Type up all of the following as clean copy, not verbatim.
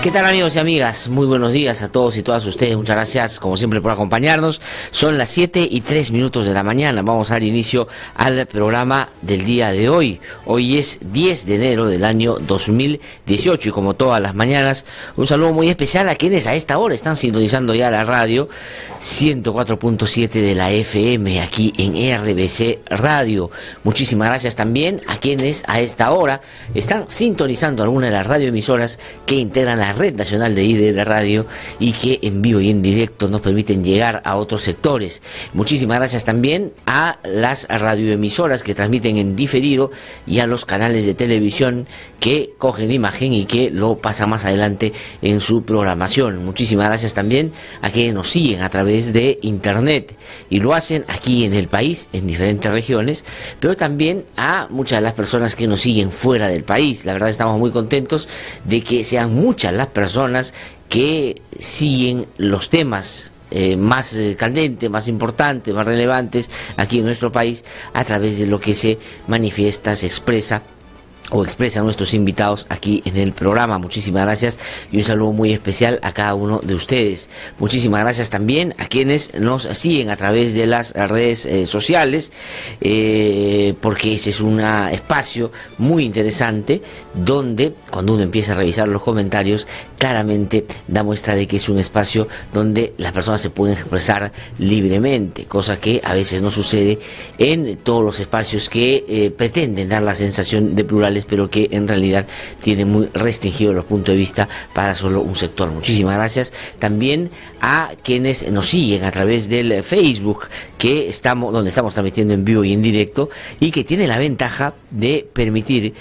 ¿Qué tal, amigos y amigas? Muy buenos días a todos y todas ustedes. Muchas gracias, como siempre, por acompañarnos. Son las 7:03 de la mañana. Vamos a dar inicio al programa del día de hoy. Hoy es 10 de enero del año 2018 y como todas las mañanas, un saludo muy especial a quienes a esta hora están sintonizando ya la radio 104.7 de la FM aquí en RBC Radio. Muchísimas gracias también a quienes a esta hora están sintonizando alguna de las radioemisoras que integran la Red Nacional de IDL Radio y que en vivo y en directo nos permiten llegar a otros sectores. Muchísimas gracias también a las radioemisoras que transmiten en diferido y a los canales de televisión que cogen imagen y que lo pasan más adelante en su programación. Muchísimas gracias también a quienes nos siguen a través de internet y lo hacen aquí en el país, en diferentes regiones, pero también a muchas de las personas que nos siguen fuera del país. La verdad estamos muy contentos de que sean muchas las personas que siguen los temas más candentes, más importantes, más relevantes aquí en nuestro país a través de lo que se manifiesta, se expresa o expresan nuestros invitados aquí en el programa. Muchísimas gracias y un saludo muy especial a cada uno de ustedes. Muchísimas gracias también a quienes nos siguen a través de las redes sociales, porque ese es un espacio muy interesante donde cuando uno empieza a revisar los comentarios claramente da muestra de que es un espacio donde las personas se pueden expresar libremente, cosa que a veces no sucede en todos los espacios que pretenden dar la sensación de plurales, pero que en realidad tienen muy restringidos los puntos de vista para solo un sector. Muchísimas gracias también a quienes nos siguen a través del Facebook, donde estamos transmitiendo en vivo y en directo, y que tiene la ventaja de permitir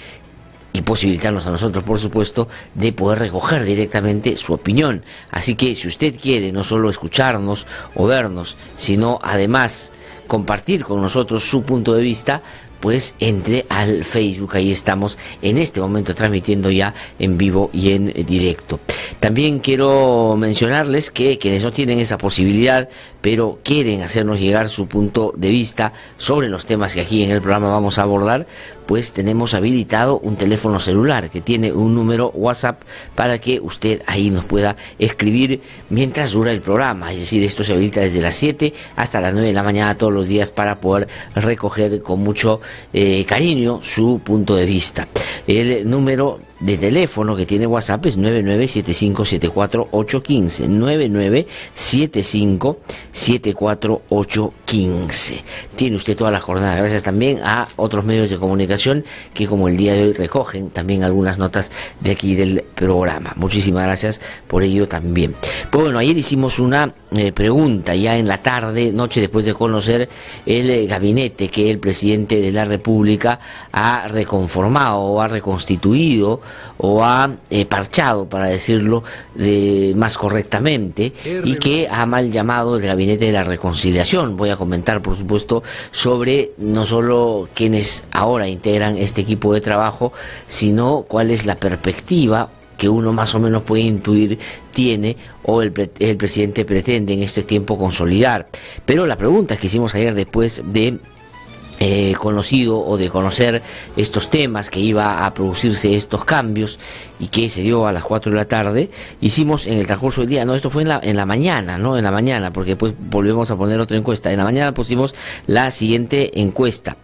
y posibilitarnos a nosotros, por supuesto, de poder recoger directamente su opinión. Así que si usted quiere no solo escucharnos o vernos, sino además compartir con nosotros su punto de vista, pues entre al Facebook, ahí estamos en este momento transmitiendo ya en vivo y en directo. También quiero mencionarles que quienes no tienen esa posibilidad, pero quieren hacernos llegar su punto de vista sobre los temas que aquí en el programa vamos a abordar, pues tenemos habilitado un teléfono celular que tiene un número WhatsApp para que usted ahí nos pueda escribir mientras dura el programa. Es decir, esto se habilita desde las 7 hasta las 9 de la mañana todos los días para poder recoger con mucho cariño su punto de vista. El número de teléfono que tiene WhatsApp es 9975-74815, 9975-74815. Tiene usted toda la jornada. Gracias también a otros medios de comunicación que como el día de hoy recogen también algunas notas de aquí del programa. Muchísimas gracias por ello también. Pues bueno, ayer hicimos una pregunta ya en la tarde, noche, después de conocer el gabinete que el presidente de la República ha reconformado o ha reconstituido o ha parchado, para decirlo más correctamente, y que ha mal llamado el Gabinete de la Reconciliación. Voy a comentar, por supuesto, sobre no solo quienes ahora integran este equipo de trabajo, sino cuál es la perspectiva que uno más o menos puede intuir tiene o el presidente pretende en este tiempo consolidar. Pero la pregunta que hicimos ayer después de conocido o de conocer estos temas, que iba a producirse estos cambios y que se dio a las 4 de la tarde, hicimos en el transcurso del día, no, esto fue en la mañana, ¿no? En la mañana, porque después volvemos a poner otra encuesta. En la mañana pusimos la siguiente encuesta: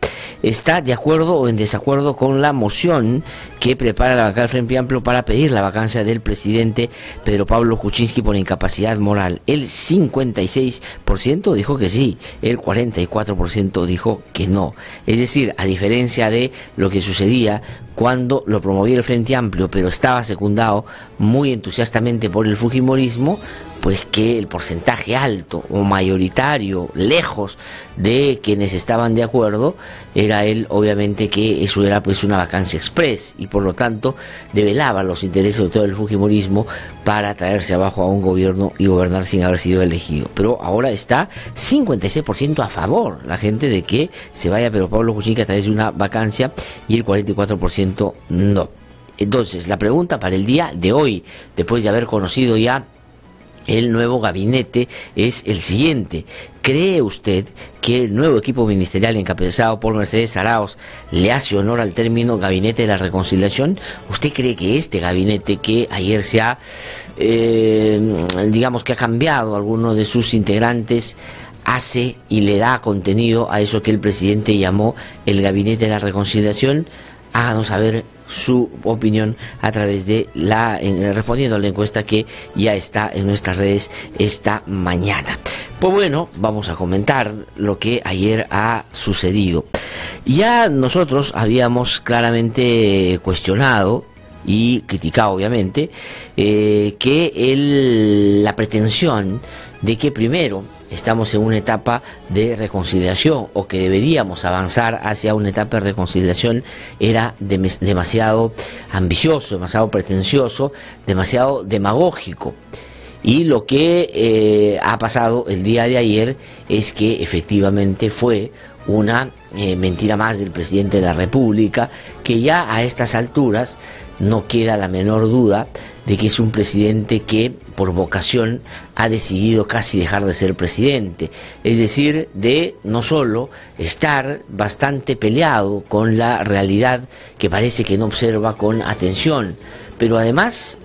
¿está de acuerdo o en desacuerdo con la moción que prepara la bancada del Frente Amplio para pedir la vacancia del presidente Pedro Pablo Kuczynski por incapacidad moral? El 56% dijo que sí, el 44% dijo que no. Es decir, a diferencia de lo que sucedía cuando lo promovía el Frente Amplio, pero estaba secundado muy entusiastamente por el fujimorismo, pues que el porcentaje alto o mayoritario, lejos de quienes estaban de acuerdo, era obviamente que eso era pues una vacancia express y por lo tanto develaba los intereses de todo el fujimorismo para traerse abajo a un gobierno y gobernar sin haber sido elegido. Pero ahora está 56% a favor la gente de que se vaya Pedro Pablo Kuczynski a través de una vacancia y el 44% no. Entonces, la pregunta para el día de hoy, después de haber conocido ya el nuevo gabinete, es el siguiente: ¿Cree usted que el nuevo equipo ministerial encabezado por Mercedes Arauz le hace honor al término Gabinete de la Reconciliación? ¿Usted cree que este gabinete, que ayer se ha, digamos que ha cambiado a algunos de sus integrantes, hace y le da contenido a eso que el presidente llamó el Gabinete de la Reconciliación? Háganos saber su opinión a través de respondiendo a la encuesta que ya está en nuestras redes esta mañana. Pues bueno, vamos a comentar lo que ayer ha sucedido. Ya nosotros habíamos claramente cuestionado y criticado, obviamente, que la pretensión de que primero estamos en una etapa de reconciliación, o que deberíamos avanzar hacia una etapa de reconciliación, era demasiado ambicioso, demasiado pretencioso, demasiado demagógico. Y lo que ha pasado el día de ayer es que efectivamente fue una mentira más del presidente de la República, que ya a estas alturas no queda la menor duda de que es un presidente que por vocación ha decidido casi dejar de ser presidente, es decir, de no solo estar bastante peleado con la realidad que parece que no observa con atención, pero además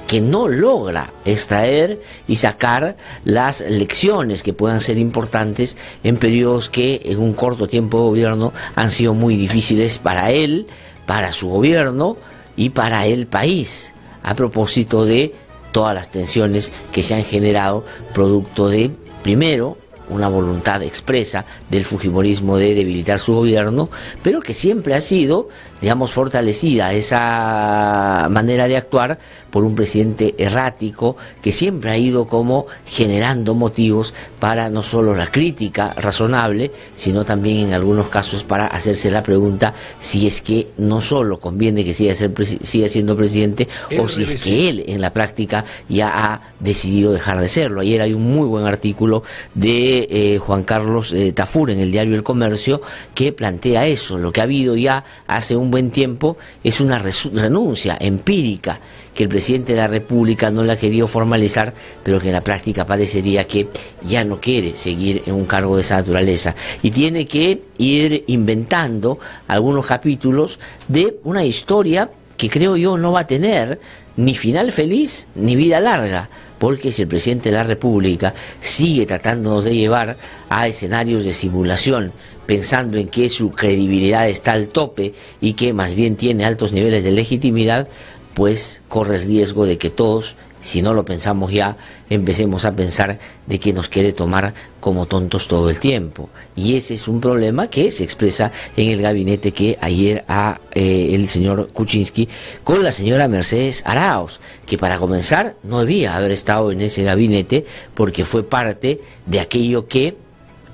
que no logra extraer y sacar las lecciones que puedan ser importantes en periodos que en un corto tiempo de gobierno han sido muy difíciles para él, para su gobierno y para el país, a propósito de todas las tensiones que se han generado producto de, primero, una voluntad expresa del fujimorismo de debilitar su gobierno, pero que siempre ha sido, digamos, fortalecida esa manera de actuar por un presidente errático que siempre ha ido como generando motivos para no solo la crítica razonable, sino también en algunos casos para hacerse la pregunta si es que no solo conviene que siga siendo presidente, o si es que él en la práctica ya ha decidido dejar de serlo. Ayer hay un muy buen artículo de Juan Carlos Tafur en el diario El Comercio que plantea eso. Lo que ha habido ya hace un buen tiempo es una renuncia empírica que el presidente de la República no la ha querido formalizar, pero que en la práctica parecería que ya no quiere seguir en un cargo de esa naturaleza y tiene que ir inventando algunos capítulos de una historia que creo yo no va a tener ni final feliz ni vida larga, porque si el presidente de la República sigue tratándonos de llevar a escenarios de simulación, pensando en que su credibilidad está al tope y que más bien tiene altos niveles de legitimidad, pues corre el riesgo de que todos, si no lo pensamos ya, empecemos a pensar de que nos quiere tomar como tontos todo el tiempo. Y ese es un problema que se expresa en el gabinete que ayer el señor Kuczynski con la señora Mercedes Arauz, que para comenzar no debía haber estado en ese gabinete porque fue parte de aquello que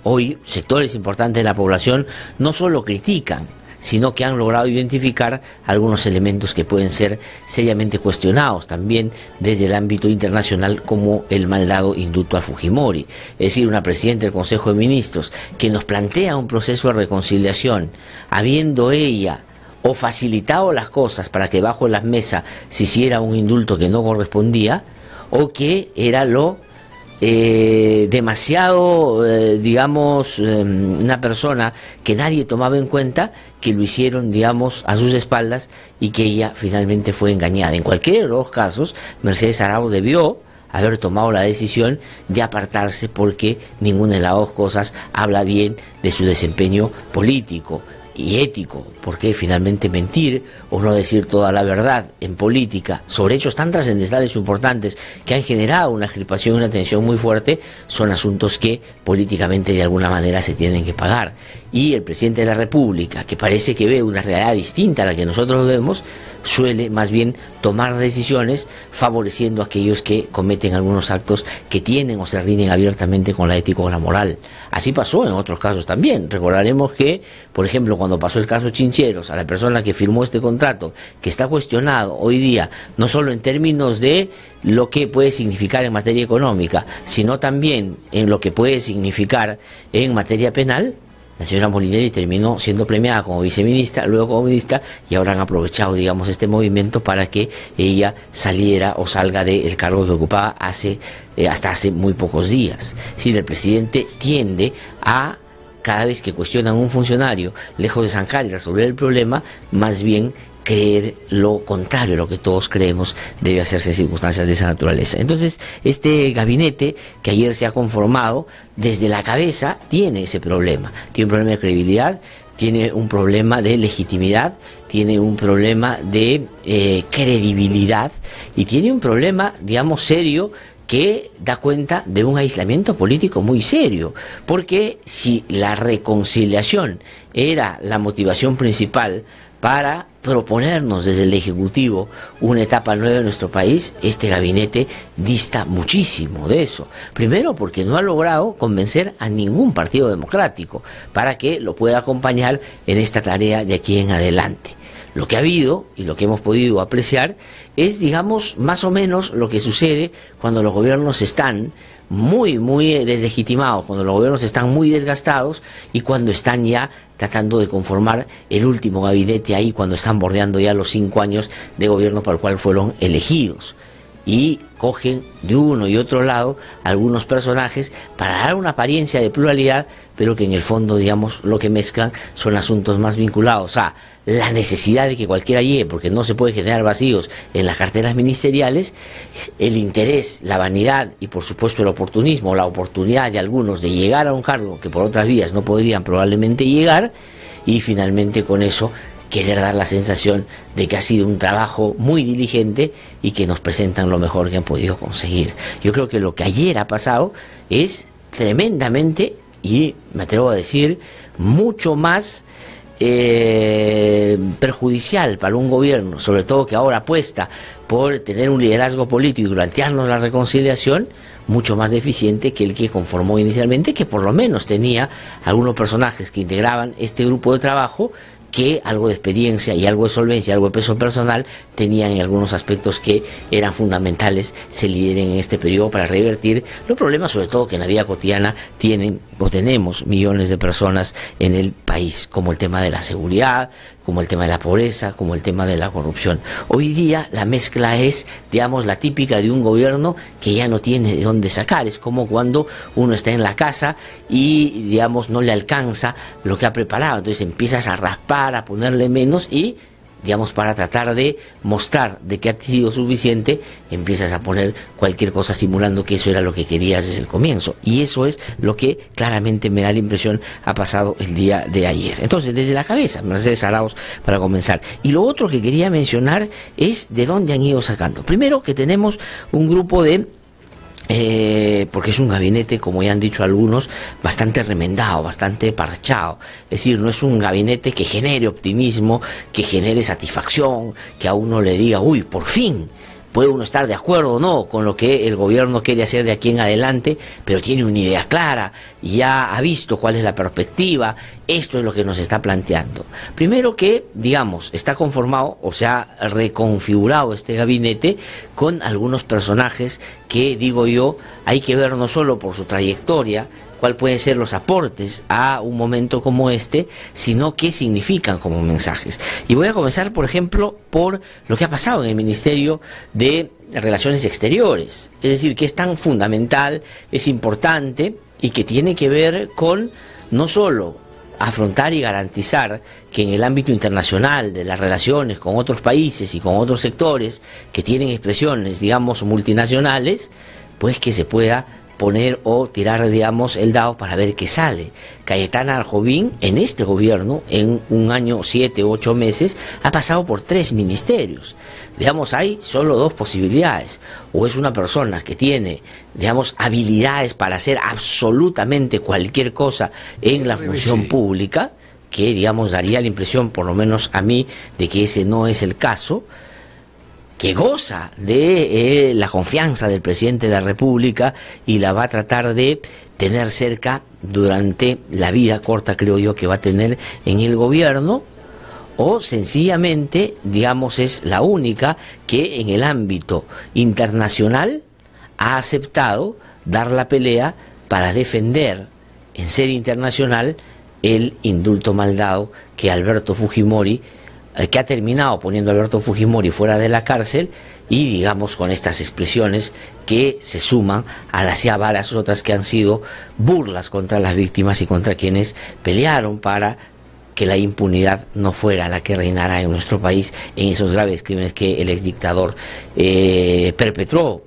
hoy sectores importantes de la población no solo critican, sino que han logrado identificar algunos elementos que pueden ser seriamente cuestionados también desde el ámbito internacional, como el mal dado indulto a Fujimori. Es decir, una presidenta del Consejo de Ministros que nos plantea un proceso de reconciliación, habiendo ella o facilitado las cosas para que bajo las mesas se hiciera un indulto que no correspondía, o que era lo demasiado, digamos, una persona que nadie tomaba en cuenta, que lo hicieron, digamos, a sus espaldas y que ella finalmente fue engañada. En cualquiera de los dos casos, Mercedes Arauz debió haber tomado la decisión de apartarse, porque ninguna de las dos cosas habla bien de su desempeño político y ético, porque finalmente mentir o no decir toda la verdad en política sobre hechos tan trascendentales e importantes que han generado una crispación y una tensión muy fuerte son asuntos que políticamente de alguna manera se tienen que pagar. Y el presidente de la República, que parece que ve una realidad distinta a la que nosotros vemos, suele más bien tomar decisiones favoreciendo a aquellos que cometen algunos actos que tienen o se riñen abiertamente con la ética o la moral. Así pasó en otros casos también. Recordaremos que, por ejemplo, cuando pasó el caso Chincheros, a la persona que firmó este contrato, que está cuestionado hoy día, no solo en términos de lo que puede significar en materia económica, sino también en lo que puede significar en materia penal, la señora Molinelli terminó siendo premiada como viceministra, luego como ministra, y ahora han aprovechado, digamos, este movimiento para que ella saliera o salga del cargo que ocupaba hasta hace muy pocos días. Es decir, el presidente tiende a, cada vez que cuestionan a un funcionario, lejos de zanjar y resolver el problema, más bien creer lo contrario a lo que todos creemos debe hacerse en circunstancias de esa naturaleza. Entonces, este gabinete que ayer se ha conformado, desde la cabeza tiene ese problema. Tiene un problema de credibilidad, tiene un problema de legitimidad, tiene un problema de credibilidad y tiene un problema, digamos, serio, que da cuenta de un aislamiento político muy serio, porque si la reconciliación era la motivación principal para proponernos desde el Ejecutivo una etapa nueva en nuestro país, este gabinete dista muchísimo de eso. Primero, porque no ha logrado convencer a ningún partido democrático para que lo pueda acompañar en esta tarea de aquí en adelante. Lo que ha habido y lo que hemos podido apreciar es, digamos, más o menos lo que sucede cuando los gobiernos están muy deslegitimados, cuando los gobiernos están muy desgastados y cuando están ya tratando de conformar el último gabinete ahí, cuando están bordeando ya los 5 años de gobierno para el cual fueron elegidos. Y cogen de uno y otro lado algunos personajes para dar una apariencia de pluralidad, pero que en el fondo, digamos, lo que mezclan son asuntos más vinculados a la necesidad de que cualquiera llegue, porque no se puede generar vacíos en las carteras ministeriales, el interés, la vanidad y por supuesto el oportunismo, la oportunidad de algunos de llegar a un cargo que por otras vías no podrían probablemente llegar, y finalmente con eso querer dar la sensación de que ha sido un trabajo muy diligente y que nos presentan lo mejor que han podido conseguir. Yo creo que lo que ayer ha pasado es tremendamente, y me atrevo a decir, mucho más perjudicial para un gobierno, sobre todo que ahora apuesta por tener un liderazgo político y plantearnos la reconciliación, mucho más deficiente que el que conformó inicialmente, que por lo menos tenía algunos personajes que integraban este grupo de trabajo, que algo de experiencia y algo de solvencia, algo de peso personal tenían en algunos aspectos que eran fundamentales se lideren en este periodo para revertir los problemas, sobre todo que en la vida cotidiana tienen o tenemos millones de personas en el país, como el tema de la seguridad, como el tema de la pobreza, como el tema de la corrupción. Hoy día la mezcla es, digamos, la típica de un gobierno que ya no tiene de dónde sacar. Es como cuando uno está en la casa y, digamos, no le alcanza lo que ha preparado. Entonces empiezas a raspar, a ponerle menos y, digamos, para tratar de mostrar de que ha sido suficiente, empiezas a poner cualquier cosa simulando que eso era lo que querías desde el comienzo. Y eso es lo que claramente me da la impresión ha pasado el día de ayer. Entonces, desde la cabeza, Mercedes Arauz, para comenzar. Y lo otro que quería mencionar es de dónde han ido sacando. Primero, que tenemos un grupo de porque es un gabinete, como ya han dicho algunos, bastante remendado, bastante parchado. Es decir, no es un gabinete que genere optimismo, que genere satisfacción, que a uno le diga, uy, por fin. Puede uno estar de acuerdo o no con lo que el gobierno quiere hacer de aquí en adelante, pero tiene una idea clara, ya ha visto cuál es la perspectiva, esto es lo que nos está planteando. Primero que, digamos, está conformado o se ha reconfigurado este gabinete con algunos personajes que, digo yo, hay que ver no solo por su trayectoria, cuál pueden ser los aportes a un momento como este, sino qué significan como mensajes. Y voy a comenzar, por ejemplo, por lo que ha pasado en el Ministerio de Relaciones Exteriores, es decir, que es tan fundamental, es importante y que tiene que ver con no solo afrontar y garantizar que en el ámbito internacional de las relaciones con otros países y con otros sectores que tienen expresiones, digamos, multinacionales, pues que se pueda poner o tirar, digamos, el dado para ver qué sale. Cayetana Arjovín, en este gobierno, en un año, 7 u 8 meses, ha pasado por 3 ministerios. Digamos, hay solo 2 posibilidades. O es una persona que tiene, digamos, habilidades para hacer absolutamente cualquier cosa en la función pública, que, digamos, daría la impresión, por lo menos a mí, de que ese no es el caso, que goza de la confianza del presidente de la República y la va a tratar de tener cerca durante la vida corta, creo yo, que va a tener en el gobierno, o sencillamente, digamos, es la única que en el ámbito internacional ha aceptado dar la pelea para defender en sede internacional el indulto mal dado que Alberto Fujimori, que ha terminado poniendo a Alberto Fujimori fuera de la cárcel, y digamos con estas expresiones que se suman a las ya varias otras que han sido burlas contra las víctimas y contra quienes pelearon para que la impunidad no fuera la que reinara en nuestro país en esos graves crímenes que el exdictador perpetró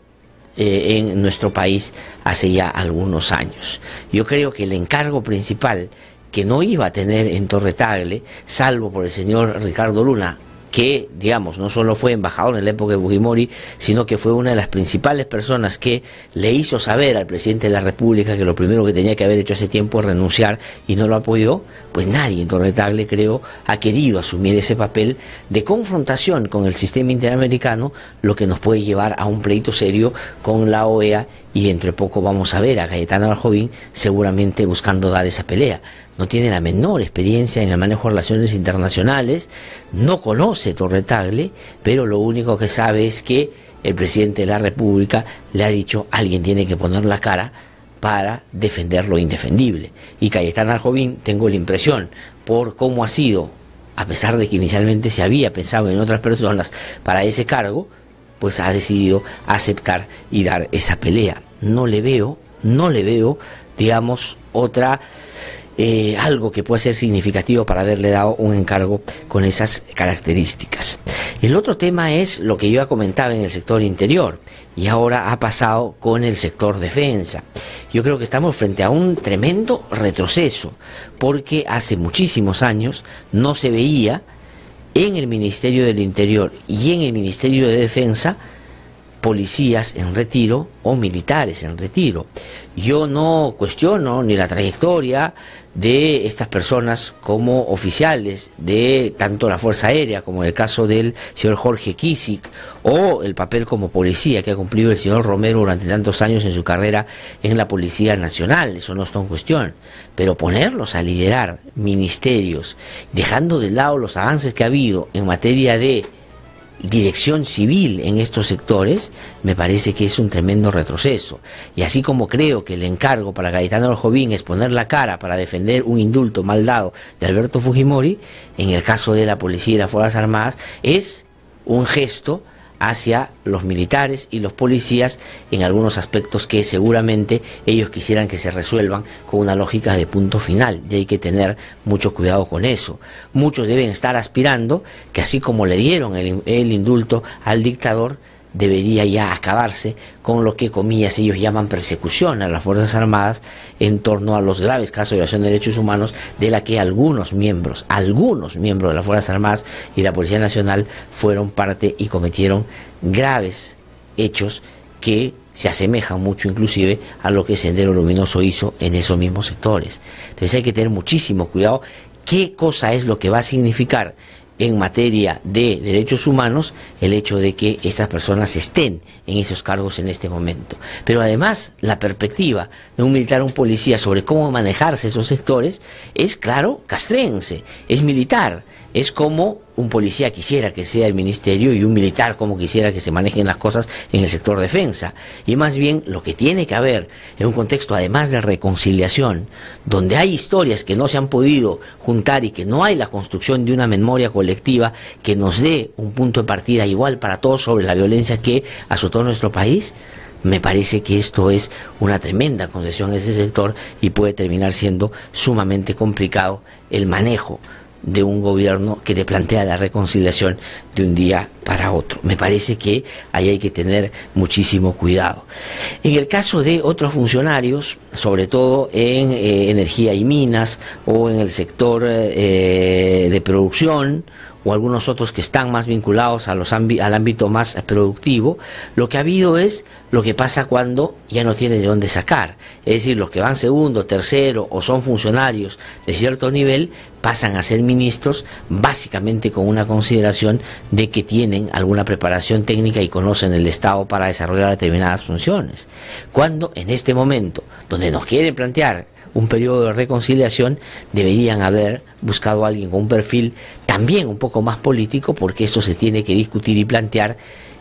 en nuestro país hace ya algunos años. Yo creo que el encargo principal que no iba a tener en Torre Tagle, salvo por el señor Ricardo Luna, que, digamos, no solo fue embajador en la época de Fujimori, sino que fue una de las principales personas que le hizo saber al presidente de la República que lo primero que tenía que haber hecho hace tiempo es renunciar, y no lo apoyó. Pues nadie en Torre Tagle, creo, ha querido asumir ese papel de confrontación con el sistema interamericano, lo que nos puede llevar a un pleito serio con la OEA, y dentro de poco vamos a ver a Cayetano Arjovín seguramente buscando dar esa pelea. No tiene la menor experiencia en el manejo de relaciones internacionales, no conoce Torre Tagle, pero lo único que sabe es que el presidente de la República le ha dicho: alguien tiene que poner la cara para defender lo indefendible. Y Cayetano Arjovín, tengo la impresión, por cómo ha sido, a pesar de que inicialmente se había pensado en otras personas para ese cargo, pues ha decidido aceptar y dar esa pelea. No le veo, digamos, algo que pueda ser significativo para haberle dado un encargo con esas características. El otro tema es lo que yo ya comentaba en el sector interior, y ahora ha pasado con el sector defensa. Yo creo que estamos frente a un tremendo retroceso, porque hace muchísimos años no se veía en el Ministerio del Interior y en el Ministerio de Defensa policías en retiro o militares en retiro. Yo no cuestiono ni la trayectoria de estas personas como oficiales de tanto la Fuerza Aérea, como en el caso del señor Jorge Kisic, o el papel como policía que ha cumplido el señor Romero durante tantos años en su carrera en la Policía Nacional. Eso no está en cuestión, pero ponerlos a liderar ministerios, dejando de lado los avances que ha habido en materia de dirección civil en estos sectores, me parece que es un tremendo retroceso. Y así como creo que el encargo para Cayetano Arjovín es poner la cara para defender un indulto mal dado de Alberto Fujimori, en el caso de la policía y las Fuerzas Armadas es un gesto hacia los militares y los policías en algunos aspectos que seguramente ellos quisieran que se resuelvan con una lógica de punto final, y hay que tener mucho cuidado con eso. Muchos deben estar aspirando que, así como le dieron el indulto al dictador, debería ya acabarse con lo que, comillas, ellos llaman persecución a las Fuerzas Armadas en torno a los graves casos de violación de derechos humanos de la que algunos miembros de las Fuerzas Armadas y la Policía Nacional fueron parte y cometieron graves hechos que se asemejan mucho inclusive a lo que Sendero Luminoso hizo en esos mismos sectores. Entonces hay que tener muchísimo cuidado qué cosa es lo que va a significar en materia de derechos humanos el hecho de que estas personas estén en esos cargos en este momento. Pero además la perspectiva de un militar o un policía sobre cómo manejarse esos sectores es, claro, castrense, es militar. Es como un policía quisiera que sea el ministerio y un militar como quisiera que se manejen las cosas en el sector defensa. Y más bien lo que tiene que haber en un contexto, además de reconciliación, donde hay historias que no se han podido juntar y que no hay la construcción de una memoria colectiva que nos dé un punto de partida igual para todos sobre la violencia que azotó nuestro país. Me parece que esto es una tremenda concesión a ese sector y puede terminar siendo sumamente complicado el manejo de un gobierno que te plantea la reconciliación de un día para otro. Me parece que ahí hay que tener muchísimo cuidado. En el caso de otros funcionarios, sobre todo en energía y minas o en el sector de producción, o algunos otros que están más vinculados a al ámbito más productivo, lo que ha habido es lo que pasa cuando ya no tienes de dónde sacar. Es decir, los que van segundo, tercero o son funcionarios de cierto nivel pasan a ser ministros básicamente con una consideración de que tienen alguna preparación técnica y conocen el Estado para desarrollar determinadas funciones. Cuando en este momento, donde nos quieren plantear un periodo de reconciliación, deberían haber buscado a alguien con un perfil también un poco más político, porque eso se tiene que discutir y plantear,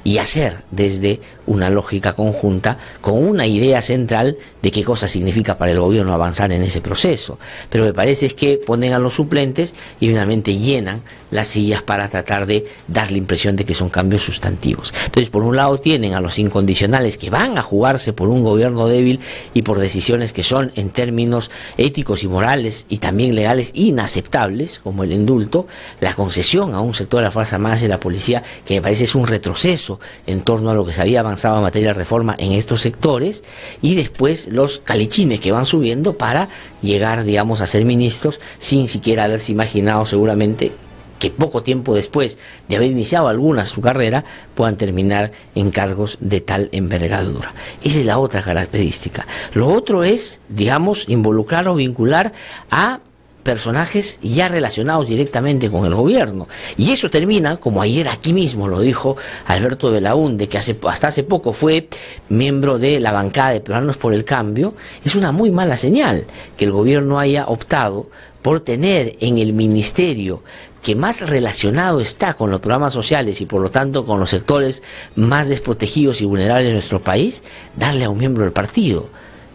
y hacer desde una lógica conjunta con una idea central de qué cosa significa para el gobierno avanzar en ese proceso. Pero me parece es que ponen a los suplentes y finalmente llenan las sillas para tratar de dar la impresión de que son cambios sustantivos. Entonces, por un lado tienen a los incondicionales que van a jugarse por un gobierno débil y por decisiones que son en términos éticos y morales y también legales inaceptables, como el indulto, la concesión a un sector de la Fuerza Armada y la policía, que me parece es un retroceso en torno a lo que se había avanzado en materia de reforma en estos sectores, y después los calichines que van subiendo para llegar, digamos, a ser ministros sin siquiera haberse imaginado seguramente que poco tiempo después de haber iniciado algunas su carrera puedan terminar en cargos de tal envergadura. Esa es la otra característica. Lo otro es, digamos, involucrar o vincular a personajes ya relacionados directamente con el gobierno. Y eso termina, como ayer aquí mismo lo dijo Alberto Belaúnde, que hasta hace poco fue miembro de la bancada de Peruanos por el Cambio, es una muy mala señal que el gobierno haya optado por tener en el ministerio que más relacionado está con los programas sociales y por lo tanto con los sectores más desprotegidos y vulnerables de nuestro país, darle a un miembro del partido,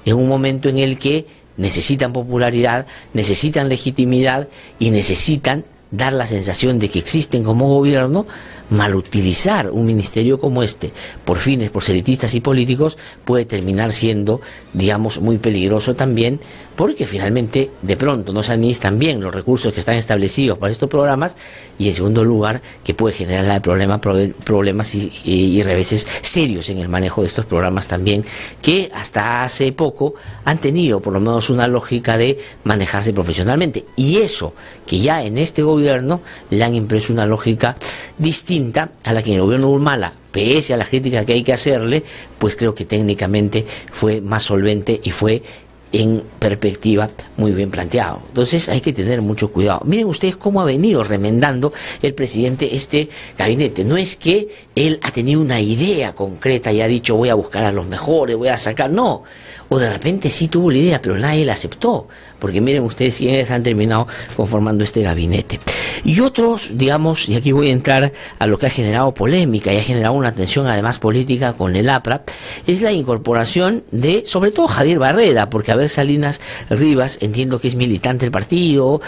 en un momento en el que necesitan popularidad, necesitan legitimidad y necesitan dar la sensación de que existen como gobierno. Malutilizar un ministerio como este por fines proselitistas y políticos puede terminar siendo, digamos, muy peligroso también, porque finalmente de pronto no se administran bien los recursos que están establecidos para estos programas, y en segundo lugar que puede generar problemas y reveses serios en el manejo de estos programas también, que hasta hace poco han tenido por lo menos una lógica de manejarse profesionalmente, y eso que ya en este gobierno le han impreso una lógica distinta a la que en el gobierno de Humala, pese a las críticas que hay que hacerle, pues creo que técnicamente fue más solvente y fue en perspectiva muy bien planteado. Entonces hay que tener mucho cuidado. Miren ustedes cómo ha venido remendando el presidente este gabinete. No es que él ha tenido una idea concreta y ha dicho voy a buscar a los mejores, voy a sacar, no. O de repente sí tuvo la idea, pero nadie la aceptó. Porque miren ustedes quiénes han terminado conformando este gabinete. Y otros, digamos, y aquí voy a entrar a lo que ha generado polémica y ha generado una tensión además política con el APRA, es la incorporación de, sobre todo Javier Barreda, porque a ver, Salinas Rivas, entiendo que es militante del partido,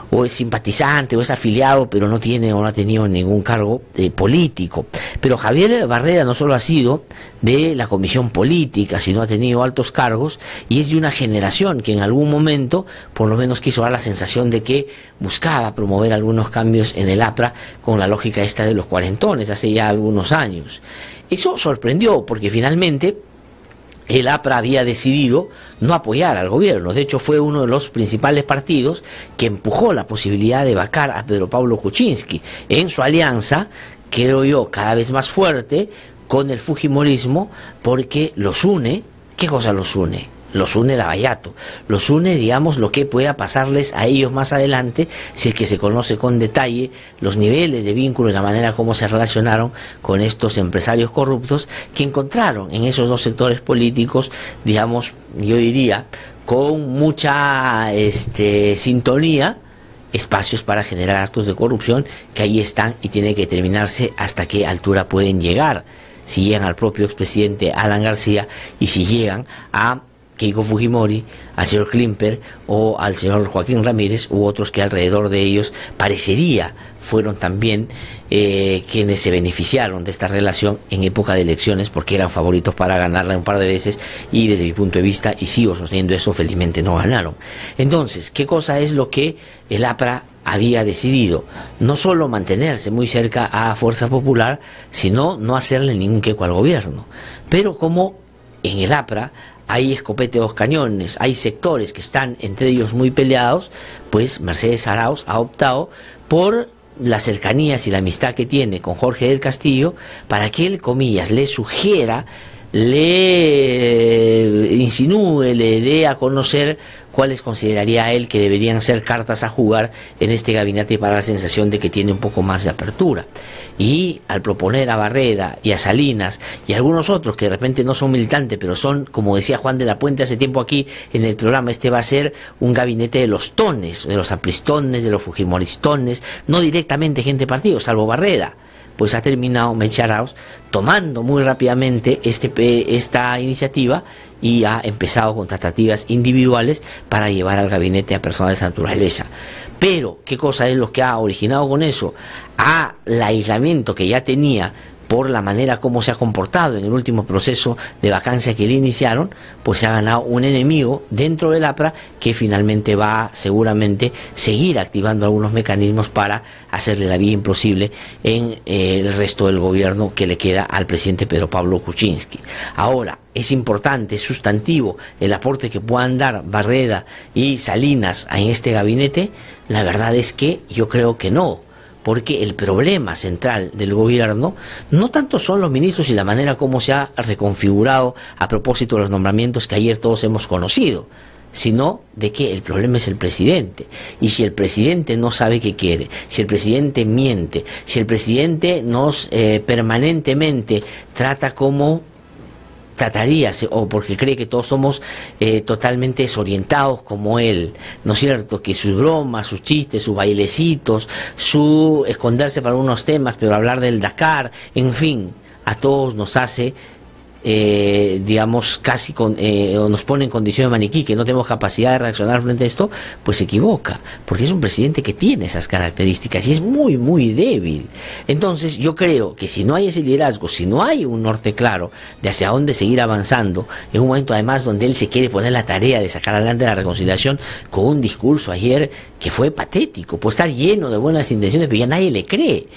o es simpatizante, o es afiliado, pero no tiene o no ha tenido ningún cargo político. Pero Javier Barreda no solo ha sido de la comisión política, sino ha tenido altos cargos, y es de una generación que en algún momento, por lo menos quiso dar la sensación de que buscaba promover algunos cambios en el APRA con la lógica esta de los cuarentones, hace ya algunos años. Eso sorprendió, porque finalmente el APRA había decidido no apoyar al gobierno. De hecho, fue uno de los principales partidos que empujó la posibilidad de vacar a Pedro Pablo Kuczynski en su alianza, creo yo, cada vez más fuerte con el fujimorismo, porque los une. ¿Qué cosa los une? Los une Lavallato, los une, digamos, lo que pueda pasarles a ellos más adelante, si es que se conoce con detalle los niveles de vínculo y la manera como se relacionaron con estos empresarios corruptos que encontraron en esos dos sectores políticos, digamos, yo diría, con mucha sintonía, espacios para generar actos de corrupción que ahí están y tiene que determinarse hasta qué altura pueden llegar, si llegan al propio expresidente Alan García y si llegan a Keiko Fujimori, al señor Klimper o al señor Joaquín Ramírez u otros que alrededor de ellos parecería fueron también quienes se beneficiaron de esta relación en época de elecciones porque eran favoritos para ganarla un par de veces y desde mi punto de vista, y sigo sosteniendo eso, felizmente no ganaron. Entonces, ¿qué cosa es lo que el APRA había decidido? No solo mantenerse muy cerca a Fuerza Popular, sino no hacerle ningún queco al gobierno. Pero como en el APRA hay escopete dos cañones, hay sectores que están entre ellos muy peleados, pues Mercedes Arauz ha optado por las cercanías y la amistad que tiene con Jorge del Castillo para que él, comillas, le sugiera, le insinúe, le dé a conocer cuáles consideraría él que deberían ser cartas a jugar en este gabinete para la sensación de que tiene un poco más de apertura. Y al proponer a Barreda y a Salinas y a algunos otros que de repente no son militantes, pero son, como decía Juan de la Puente hace tiempo aquí en el programa, este va a ser un gabinete de los tones, de los apristones, de los fujimoristones, no directamente gente de partido, salvo Barreda. pues ha terminado Mecharaos tomando muy rápidamente esta iniciativa y ha empezado con tratativas individuales para llevar al gabinete a personas de esa naturaleza. Pero, ¿qué cosa es lo que ha originado con eso? El aislamiento que ya tenía por la manera como se ha comportado en el último proceso de vacancia que le iniciaron, pues se ha ganado un enemigo dentro del APRA que finalmente va a seguramente seguir activando algunos mecanismos para hacerle la vida imposible en el resto del gobierno que le queda al presidente Pedro Pablo Kuczynski. Ahora, es importante, es sustantivo el aporte que puedan dar Barreda y Salinas en este gabinete. La verdad es que yo creo que no, porque el problema central del gobierno no tanto son los ministros y la manera como se ha reconfigurado a propósito de los nombramientos que ayer todos hemos conocido, sino de que el problema es el presidente. Y si el presidente no sabe qué quiere, si el presidente miente, si el presidente nos permanentemente trata como trataría, o porque cree que todos somos totalmente desorientados como él, ¿no es cierto? Que sus bromas, sus chistes, sus bailecitos, su esconderse para unos temas, pero hablar del Dakar, en fin, a todos nos hace digamos, casi o nos pone en condición de maniquí, que no tenemos capacidad de reaccionar frente a esto, pues se equivoca, porque es un presidente que tiene esas características y es muy, muy débil. Entonces yo creo que si no hay ese liderazgo, si no hay un norte claro de hacia dónde seguir avanzando, en un momento además donde él se quiere poner la tarea de sacar adelante la reconciliación con un discurso ayer que fue patético, puede estar lleno de buenas intenciones, pero ya nadie le cree.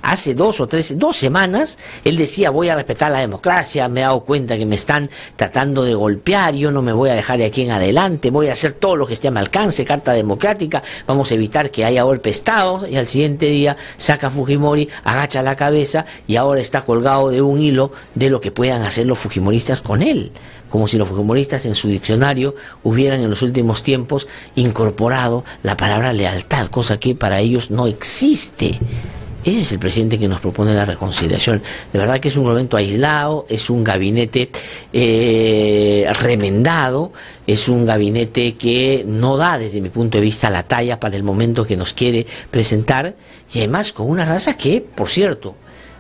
Hace 2 semanas, él decía, voy a respetar la democracia, me he dado cuenta que me están tratando de golpear, yo no me voy a dejar de aquí en adelante, voy a hacer todo lo que esté a mi alcance, carta democrática, vamos a evitar que haya golpe de Estado, y al siguiente día saca a Fujimori, agacha la cabeza y ahora está colgado de un hilo de lo que puedan hacer los fujimoristas con él, como si los fujimoristas en su diccionario hubieran en los últimos tiempos incorporado la palabra lealtad, cosa que para ellos no existe. Ese es el presidente que nos propone la reconciliación. De verdad que es un momento aislado, es un gabinete remendado, es un gabinete que no da desde mi punto de vista la talla para el momento que nos quiere presentar, y además con una raza que, por cierto,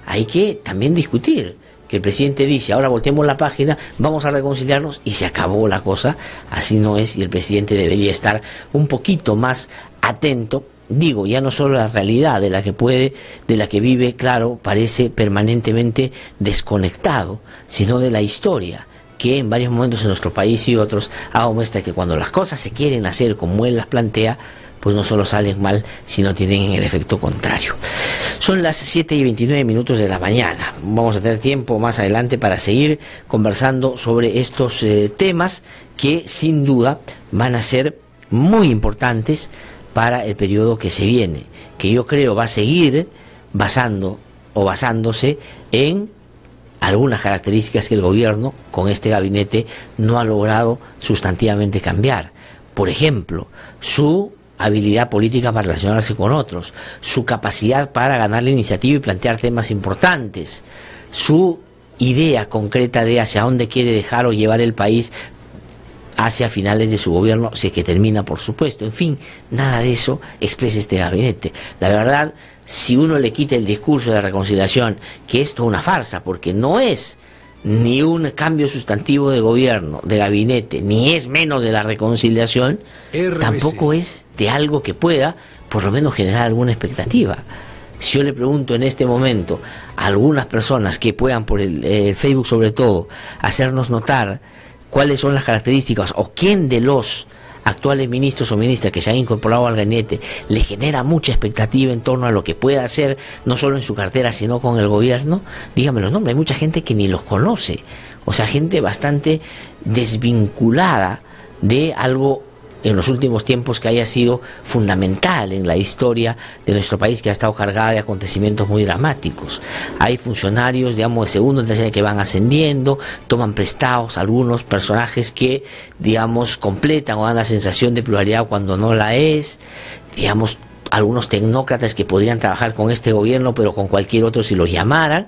hay que también discutir, que el presidente dice, ahora volteemos la página, vamos a reconciliarnos y se acabó la cosa. Así no es, y el presidente debería estar un poquito más atento. Digo, ya no solo la realidad de la que vive, claro, parece permanentemente desconectado, sino de la historia, que en varios momentos en nuestro país y otros ha dado muestra que cuando las cosas se quieren hacer como él las plantea, pues no solo salen mal, sino tienen el efecto contrario. Son las 7:29 de la mañana. Vamos a tener tiempo más adelante para seguir conversando sobre estos temas que sin duda van a ser muy importantes para el periodo que se viene, que yo creo va a seguir basándose en algunas características que el gobierno con este gabinete no ha logrado sustantivamente cambiar. Por ejemplo, su habilidad política para relacionarse con otros, su capacidad para ganar la iniciativa y plantear temas importantes, su idea concreta de hacia dónde quiere dejar o llevar el país hacia finales de su gobierno, si es que termina, por supuesto. En fin, nada de eso expresa este gabinete. La verdad, si uno le quita el discurso de reconciliación, que esto es una farsa, porque no es ni un cambio sustantivo de gobierno, de gabinete, ni es menos de la reconciliación, tampoco es de algo que pueda, por lo menos, generar alguna expectativa. Si yo le pregunto en este momento a algunas personas que puedan, por el Facebook sobre todo, hacernos notar cuáles son las características o quién de los actuales ministros o ministras que se han incorporado al gabinete le genera mucha expectativa en torno a lo que pueda hacer, no solo en su cartera, sino con el gobierno, dígame los nombres. Hay mucha gente que ni los conoce, o sea, gente bastante desvinculada de algo en los últimos tiempos que haya sido fundamental en la historia de nuestro país, que ha estado cargada de acontecimientos muy dramáticos. Hay funcionarios, digamos, de segundo, tercero, que van ascendiendo, toman prestados algunos personajes que, digamos, completan o dan la sensación de pluralidad cuando no la es, digamos, algunos tecnócratas que podrían trabajar con este gobierno, pero con cualquier otro si los llamaran.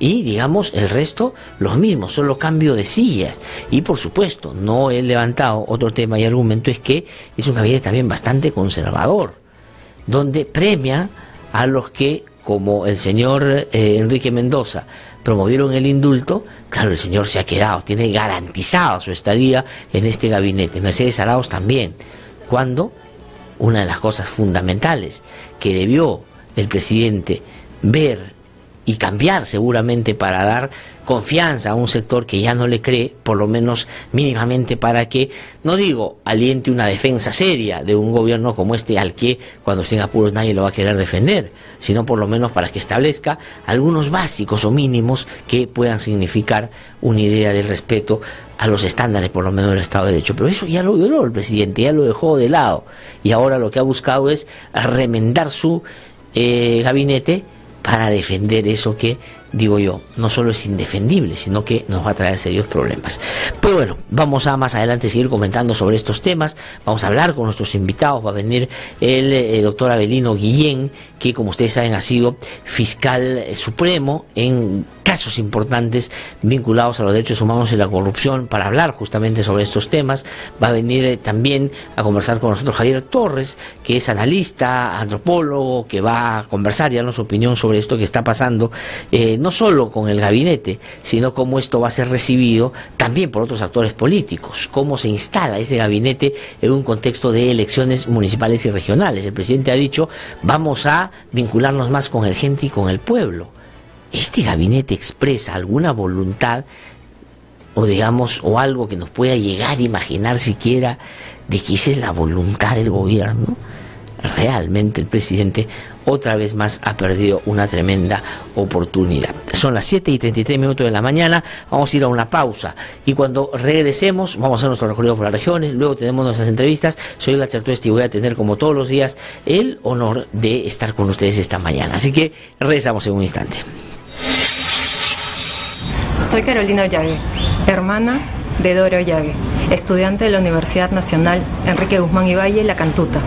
Y, digamos, el resto, los mismos, solo cambio de sillas. Y, por supuesto, no he levantado otro tema y argumento, es que es un gabinete también bastante conservador, donde premia a los que como el señor Enrique Mendoza promovieron el indulto, claro, el señor se ha quedado, tiene garantizado su estadía en este gabinete. Mercedes Arauz también, cuando una de las cosas fundamentales que debió el presidente ver y cambiar seguramente para dar confianza a un sector que ya no le cree, por lo menos mínimamente, para que, no digo aliente una defensa seria de un gobierno como este al que cuando esté en apuros nadie lo va a querer defender, sino por lo menos para que establezca algunos básicos o mínimos que puedan significar una idea del respeto a los estándares, por lo menos del Estado de Derecho. Pero eso ya lo violó el presidente, ya lo dejó de lado, y ahora lo que ha buscado es remendar su gabinete para defender eso que, digo yo, no solo es indefendible, sino que nos va a traer serios problemas. Pero bueno, vamos a más adelante seguir comentando sobre estos temas, vamos a hablar con nuestros invitados, va a venir el doctor Avelino Guillén, que como ustedes saben ha sido fiscal supremo en casos importantes vinculados a los derechos humanos y la corrupción, para hablar justamente sobre estos temas. Va a venir también a conversar con nosotros Javier Torres, que es analista, antropólogo, que va a conversar y darnos su opinión sobre esto que está pasando, no solo con el gabinete, sino cómo esto va a ser recibido también por otros actores políticos, cómo se instala ese gabinete en un contexto de elecciones municipales y regionales. El presidente ha dicho, vamos a vincularnos más con el gente y con el pueblo. ¿Este gabinete expresa alguna voluntad o digamos, o algo que nos pueda llegar a imaginar siquiera de que esa es la voluntad del gobierno? Realmente el presidente otra vez más ha perdido una tremenda oportunidad. Son las 7:33 de la mañana, vamos a ir a una pausa y cuando regresemos vamos a hacer nuestro recorrido por las regiones, luego tenemos nuestras entrevistas. Soy la Chertuesti y voy a tener como todos los días el honor de estar con ustedes esta mañana, así que regresamos en un instante. Soy Carolina Ollague, hermana de Dora Ollague, estudiante de la Universidad Nacional Enrique Guzmán y Valle, La Cantuta.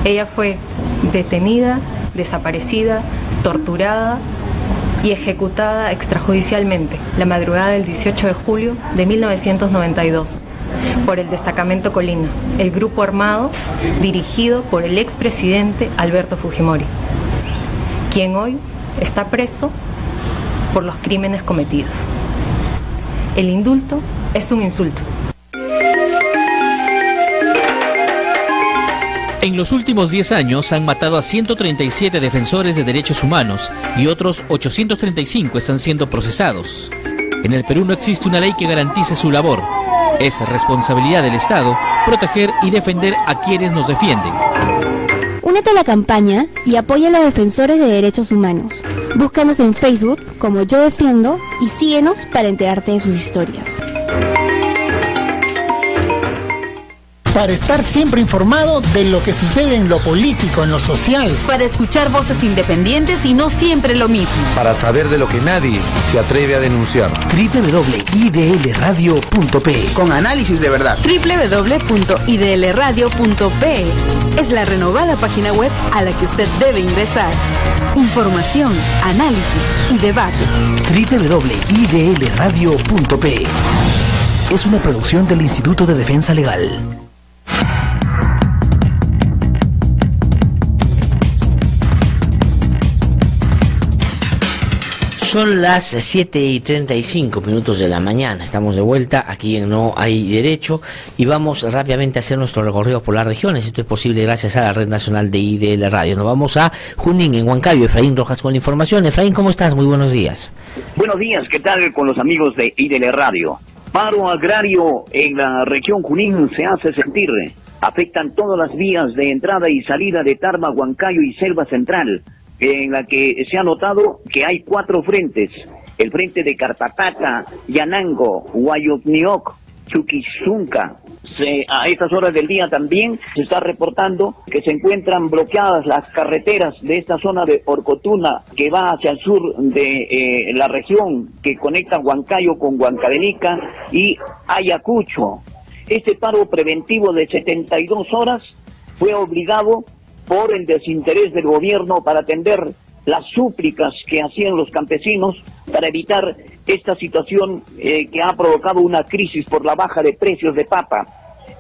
Ella fue detenida, desaparecida, torturada y ejecutada extrajudicialmente la madrugada del 18 de julio de 1992 por el Destacamento Colina, el grupo armado dirigido por el expresidente Alberto Fujimori, quien hoy está preso por los crímenes cometidos. El indulto es un insulto. En los últimos 10 años han matado a 137 defensores de derechos humanos y otros 835 están siendo procesados. En el Perú no existe una ley que garantice su labor. Es responsabilidad del Estado proteger y defender a quienes nos defienden. Únete a la campaña y apoya a los defensores de derechos humanos. Búscanos en Facebook como Yo Defiendo y síguenos para enterarte de sus historias. Para estar siempre informado de lo que sucede en lo político, en lo social. Para escuchar voces independientes y no siempre lo mismo. Para saber de lo que nadie se atreve a denunciar. www.idlradio.pe Con análisis de verdad. www.idlradio.pe es la renovada página web a la que usted debe ingresar. Información, análisis y debate. www.idlradio.pe es una producción del Instituto de Defensa Legal. Son las 7:35 de la mañana, estamos de vuelta aquí en No Hay Derecho y vamos rápidamente a hacer nuestro recorrido por las regiones. Esto es posible gracias a la Red Nacional de IDL Radio. Nos vamos a Junín, en Huancayo. Efraín Rojas con la información. Efraín, ¿cómo estás? Muy buenos días. Buenos días, ¿qué tal con los amigos de IDL Radio? Paro agrario en la región Junín se hace sentir. Afectan todas las vías de entrada y salida de Tarma, Huancayo y Selva Central, en la que se ha notado que hay 4 frentes: el frente de Carpataca, Yanango, Huayocnioc, Chuquizunca. A estas horas del día también se está reportando que se encuentran bloqueadas las carreteras de esta zona de Orcotuna, que va hacia el sur de la región, que conecta Huancayo con Huancavelica y Ayacucho. Este paro preventivo de 72 horas fue obligado por el desinterés del gobierno para atender las súplicas que hacían los campesinos para evitar esta situación que ha provocado una crisis por la baja de precios de papa.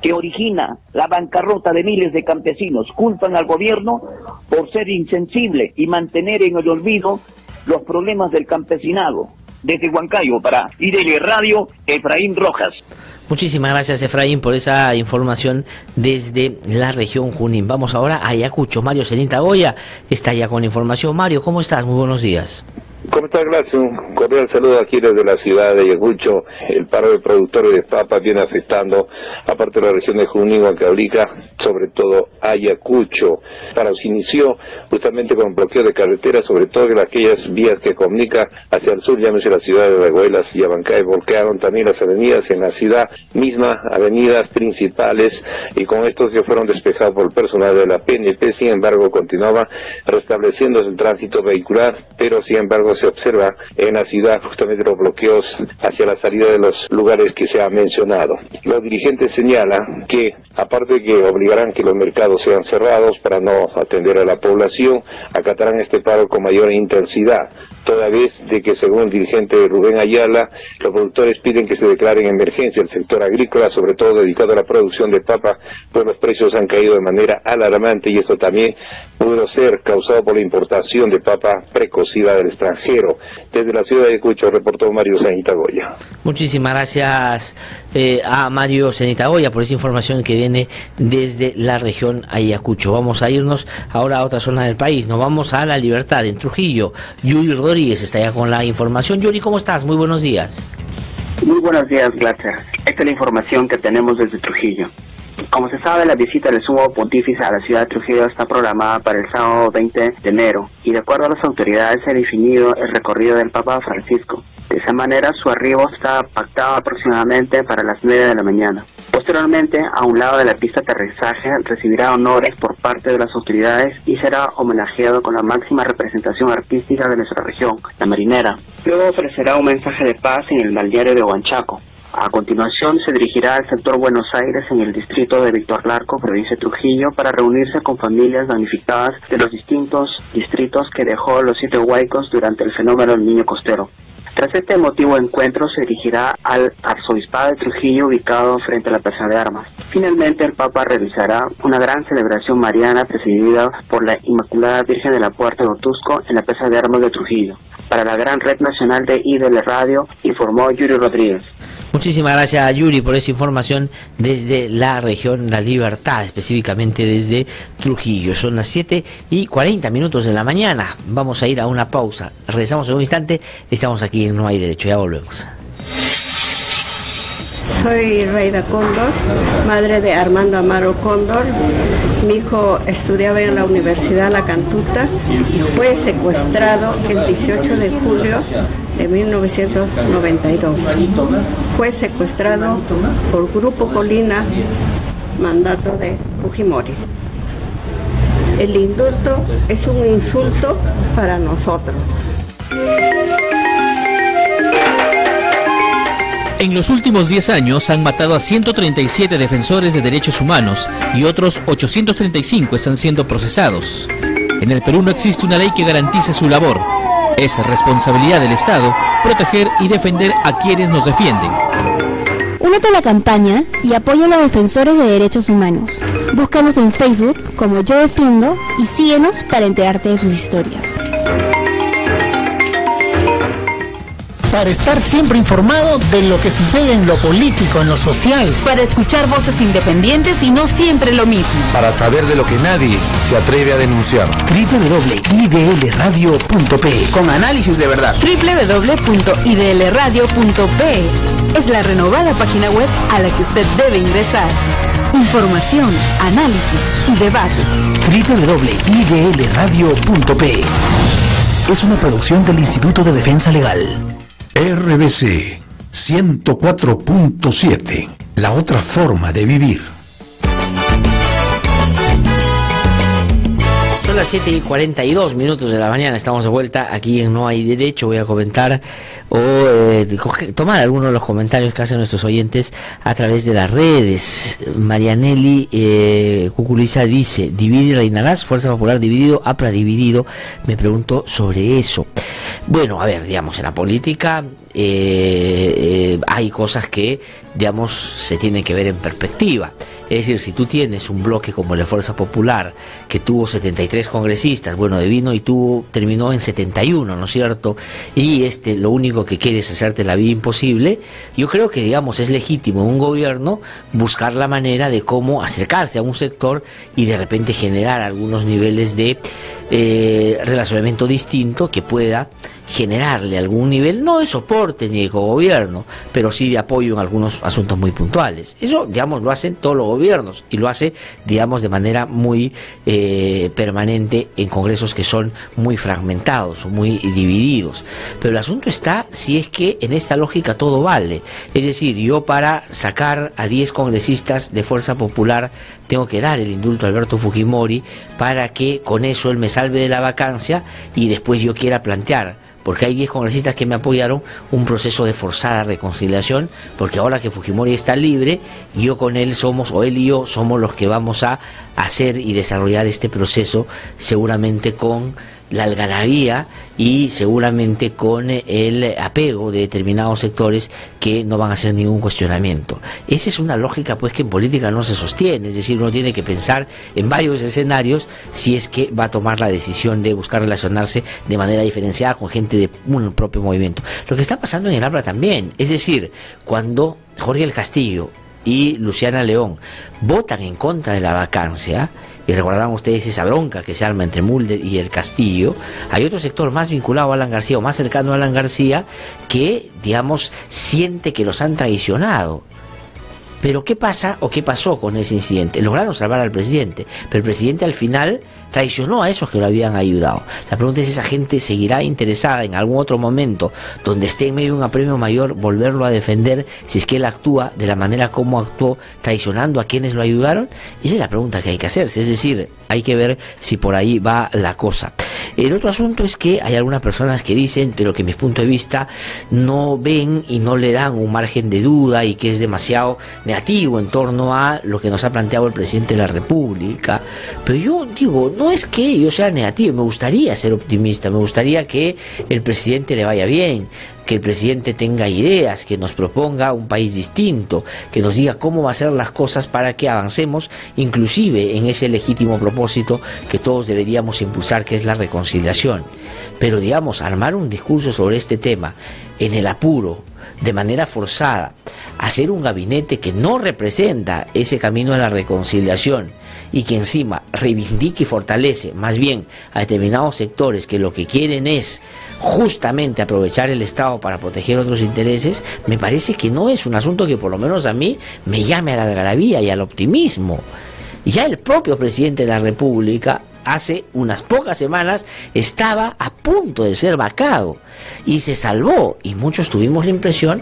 que origina la bancarrota de miles de campesinos. Culpan al gobierno por ser insensible y mantener en el olvido los problemas del campesinado. Desde Huancayo para IDL Radio, Efraín Rojas. Muchísimas gracias, Efraín, por esa información desde la región Junín. Vamos ahora a Ayacucho. Mario Zenita Goya está ya con información. Mario, ¿cómo estás? Muy buenos días. ¿Cómo estás, Glacio? Un cordial saludo aquí desde la ciudad de Ayacucho. El paro de productores de papa viene afectando, aparte de la región de Junín, Huancavelica, sobre todo Ayacucho. El paro se inició justamente con bloqueo de carreteras, sobre todo en aquellas vías que comunican hacia el sur, llámese la ciudad de Alajuelas y Abancay. Bloquearon también las avenidas en la ciudad misma, avenidas principales, y con estos que fueron despejados por el personal de la PNP. Sin embargo, continuaba restableciéndose el tránsito vehicular, pero sin embargo se observa en la ciudad justamente los bloqueos hacia la salida de los lugares que se ha mencionado. Los dirigentes señalan que, aparte de que obligarán que los mercados sean cerrados para no atender a la población, acatarán este paro con mayor intensidad, toda vez de que, según el dirigente Rubén Ayala, los productores piden que se declare en emergencia el sector agrícola, sobre todo dedicado a la producción de papa, pues los precios han caído de manera alarmante, y esto también pudo ser causado por la importación de papa precocida del extranjero. Desde la ciudad de Ayacucho reportó Mario Zenita Goya. Muchísimas gracias a Mario Zenita Goya por esa información que viene desde la región Ayacucho. Vamos a irnos ahora a otra zona del país. Nos vamos a La Libertad, en Trujillo. Yuri Rodríguez está ya con la información. Yuri, ¿cómo estás? Muy buenos días. Muy buenos días, Glatzer. Esta es la información que tenemos desde Trujillo. Como se sabe, la visita del sumo pontífice a la ciudad de Trujillo está programada para el sábado 20 de enero, y de acuerdo a las autoridades se ha definido el recorrido del Papa Francisco. De esa manera, su arribo está pactado aproximadamente para las 9 de la mañana. Posteriormente, a un lado de la pista de aterrizaje, recibirá honores por parte de las autoridades y será homenajeado con la máxima representación artística de nuestra región, la marinera. Luego ofrecerá un mensaje de paz en el balneario de Huanchaco. A continuación se dirigirá al sector Buenos Aires, en el distrito de Víctor Larco, provincia de Trujillo, para reunirse con familias damnificadas de los distintos distritos que dejó los 7 huaicos durante el fenómeno del Niño Costero. Tras este emotivo encuentro se dirigirá al arzobispado de Trujillo, ubicado frente a la Plaza de Armas. Finalmente el Papa realizará una gran celebración mariana presidida por la Inmaculada Virgen de la Puerta de Otusco en la Plaza de Armas de Trujillo. Para la gran red nacional de IDL Radio, informó Yuri Rodríguez. Muchísimas gracias, Yuri, por esa información desde la región La Libertad, específicamente desde Trujillo. Son las 7:40 de la mañana. Vamos a ir a una pausa. Regresamos en un instante. Estamos aquí en No Hay Derecho. Ya volvemos. Soy Reida Cóndor, madre de Armando Amaro Cóndor. Mi hijo estudiaba en la Universidad La Cantuta y fue secuestrado el 18 de julio de 1992. Fue secuestrado por Grupo Colina, mandato de Fujimori. El indulto es un insulto para nosotros. En los últimos 10 años han matado a 137 defensores de derechos humanos y otros 835 están siendo procesados. En el Perú no existe una ley que garantice su labor. Es responsabilidad del Estado proteger y defender a quienes nos defienden. Únete a la campaña y apoya a los defensores de derechos humanos. Búscanos en Facebook como Yo Defiendo y síguenos para enterarte de sus historias. Para estar siempre informado de lo que sucede en lo político, en lo social. Para escuchar voces independientes y no siempre lo mismo. Para saber de lo que nadie se atreve a denunciar. www.idlradio.pe. Con análisis de verdad. www.idlradio.pe. Es la renovada página web a la que usted debe ingresar. Información, análisis y debate. www.idlradio.pe. Es una producción del Instituto de Defensa Legal. RBC 104.7, la otra forma de vivir. Son las 7:42 de la mañana, estamos de vuelta aquí en No Hay Derecho. Voy a comentar o tomar algunos de los comentarios que hacen nuestros oyentes a través de las redes. Marianelli Cuculiza dice: divide y reinarás, Fuerza Popular dividido, APRA dividido. Me pregunto sobre eso. Bueno, a ver, digamos, en la política hay cosas que, digamos, se tienen que ver en perspectiva. Es decir, si tú tienes un bloque como la Fuerza Popular, que tuvo 73 congresistas, bueno, devino y terminó en 71, ¿no es cierto? Y lo único que quiere es hacerte la vida imposible. Yo creo que, digamos, es legítimo en un gobierno buscar la manera de cómo acercarse a un sector y de repente generar algunos niveles de relacionamiento distinto que pueda generarle algún nivel, no de soporte ni de cogobierno, pero sí de apoyo en algunos asuntos muy puntuales. Eso, digamos, lo hacen todos los gobiernos y lo hace, digamos, de manera muy permanente en congresos que son muy fragmentados o muy divididos. Pero el asunto está si es que en esta lógica todo vale. Es decir, yo para sacar a 10 congresistas de Fuerza Popular tengo que dar el indulto a Alberto Fujimori para que con eso él me salve de la vacancia y después yo quiera plantear, porque hay 10 congresistas que me apoyaron, un proceso de forzada reconciliación, porque ahora que Fujimori está libre, yo con él somos, o él y yo somos los que vamos a hacer y desarrollar este proceso, seguramente con la algarabía y seguramente con el apego de determinados sectores que no van a hacer ningún cuestionamiento. Esa es una lógica pues que en política no se sostiene, es decir, uno tiene que pensar en varios escenarios si es que va a tomar la decisión de buscar relacionarse de manera diferenciada con gente de un propio movimiento. Lo que está pasando en el APRA también, es decir, cuando Jorge del Castillo y Luciana León votan en contra de la vacancia, y recordarán ustedes esa bronca que se arma entre Mulder y el Castillo, hay otro sector más vinculado a Alan García o más cercano a Alan García que, digamos, siente que los han traicionado. Pero ¿qué pasa o qué pasó con ese incidente? Lograron salvar al presidente, pero el presidente al final traicionó a esos que lo habían ayudado. La pregunta es, ¿esa gente seguirá interesada en algún otro momento donde esté en medio de un apremio mayor volverlo a defender si es que él actúa de la manera como actuó, traicionando a quienes lo ayudaron? Esa es la pregunta que hay que hacerse, es decir, hay que ver si por ahí va la cosa. El otro asunto es que hay algunas personas que dicen, pero que en mi punto de vista no ven y no le dan un margen de duda y que es demasiado negativo en torno a lo que nos ha planteado el presidente de la República. Pero yo digo, no es que yo sea negativo, me gustaría ser optimista, me gustaría que el presidente le vaya bien, que el presidente tenga ideas, que nos proponga un país distinto, que nos diga cómo va a hacer las cosas para que avancemos, inclusive en ese legítimo propósito que todos deberíamos impulsar, que es la reconciliación. Pero digamos, armar un discurso sobre este tema en el apuro, de manera forzada, hacer un gabinete que no representa ese camino a la reconciliación y que encima reivindique y fortalece más bien a determinados sectores que lo que quieren es justamente aprovechar el Estado para proteger otros intereses, me parece que no es un asunto que por lo menos a mí me llame a la algarabía y al optimismo. Ya el propio presidente de la República hace unas pocas semanas estaba a punto de ser vacado y se salvó, y muchos tuvimos la impresión,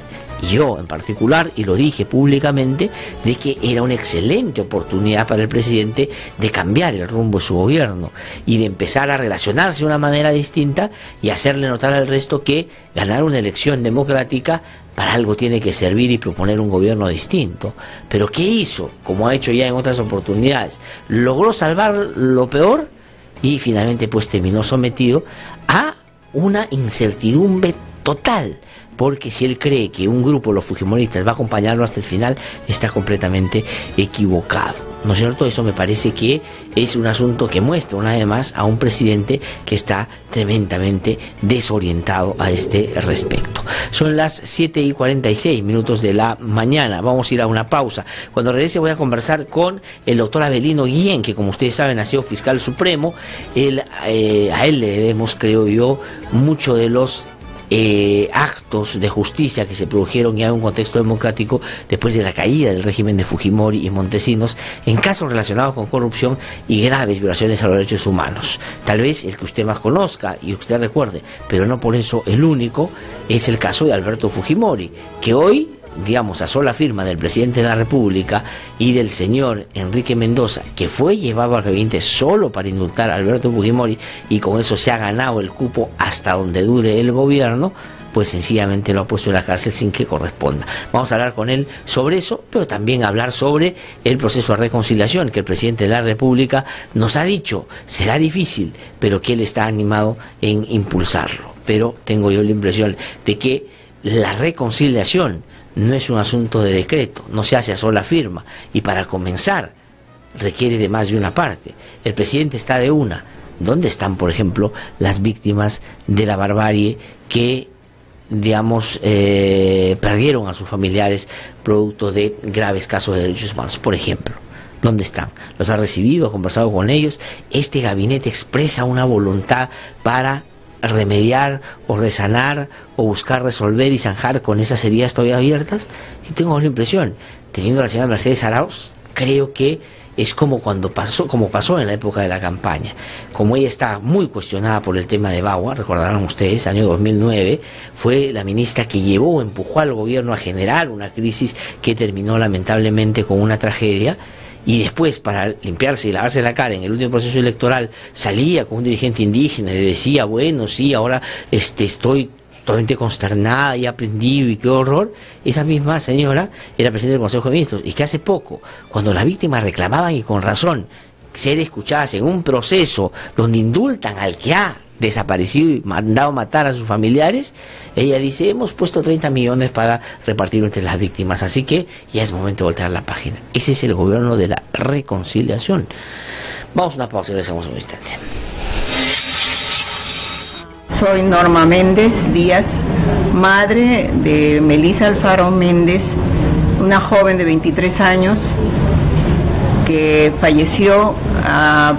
yo en particular, y lo dije públicamente, de que era una excelente oportunidad para el presidente de cambiar el rumbo de su gobierno y de empezar a relacionarse de una manera distinta y hacerle notar al resto que ganar una elección democrática para algo tiene que servir y proponer un gobierno distinto. Pero ¿qué hizo? Como ha hecho ya en otras oportunidades, logró salvar lo peor y finalmente pues terminó sometido a una incertidumbre total, porque si él cree que un grupo, los fujimoristas, va a acompañarlo hasta el final, está completamente equivocado, ¿no es cierto? Eso me parece que es un asunto que muestra una vez más a un presidente que está tremendamente desorientado a este respecto. Son las 7:46 de la mañana, vamos a ir a una pausa. Cuando regrese voy a conversar con el doctor Avelino Guillén, que como ustedes saben ha sido fiscal supremo. A él le debemos, creo yo, mucho de los actos de justicia que se produjeron ya en un contexto democrático después de la caída del régimen de Fujimori y Montesinos en casos relacionados con corrupción y graves violaciones a los derechos humanos. Tal vez el que usted más conozca y usted recuerde, pero no por eso el único, es el caso de Alberto Fujimori, que hoy, digamos, a sola firma del presidente de la República y del señor Enrique Mendoza, que fue llevado al gabinete solo para indultar a Alberto Fujimori y con eso se ha ganado el cupo hasta donde dure el gobierno, pues sencillamente lo ha puesto en la cárcel sin que corresponda. Vamos a hablar con él sobre eso, pero también hablar sobre el proceso de reconciliación que el presidente de la República nos ha dicho será difícil, pero que él está animado en impulsarlo. Pero tengo yo la impresión de que la reconciliación no es un asunto de decreto, no se hace a sola firma, y para comenzar requiere de más de una parte. El presidente está de una. ¿Dónde están, por ejemplo, las víctimas de la barbarie que, digamos, perdieron a sus familiares producto de graves casos de derechos humanos? Por ejemplo, ¿dónde están? ¿Los ha recibido? ¿Ha conversado con ellos? ¿Este gabinete expresa una voluntad para remediar o resanar o buscar resolver y zanjar con esas heridas todavía abiertas? Yo tengo la impresión, teniendo a la señora Mercedes Arauz, creo que es como pasó en la época de la campaña. Como ella está muy cuestionada por el tema de Bagua, recordarán ustedes, año 2009, fue la ministra que empujó al gobierno a generar una crisis que terminó lamentablemente con una tragedia, y después, para limpiarse y lavarse la cara en el último proceso electoral, salía con un dirigente indígena y le decía, bueno, sí, ahora estoy totalmente consternada y aprendido y qué horror. Esa misma señora era presidenta del Consejo de Ministros, y que hace poco, cuando las víctimas reclamaban, y con razón, ser escuchadas en un proceso donde indultan al que ha desaparecido y mandado matar a sus familiares, ella dice, hemos puesto 30 millones para repartir entre las víctimas, así que ya es momento de voltear la página. Ese es el gobierno de la reconciliación. Vamos a una pausa y regresamos un instante. Soy Norma Méndez Díaz, madre de Melissa Alfaro Méndez, una joven de 23 años que falleció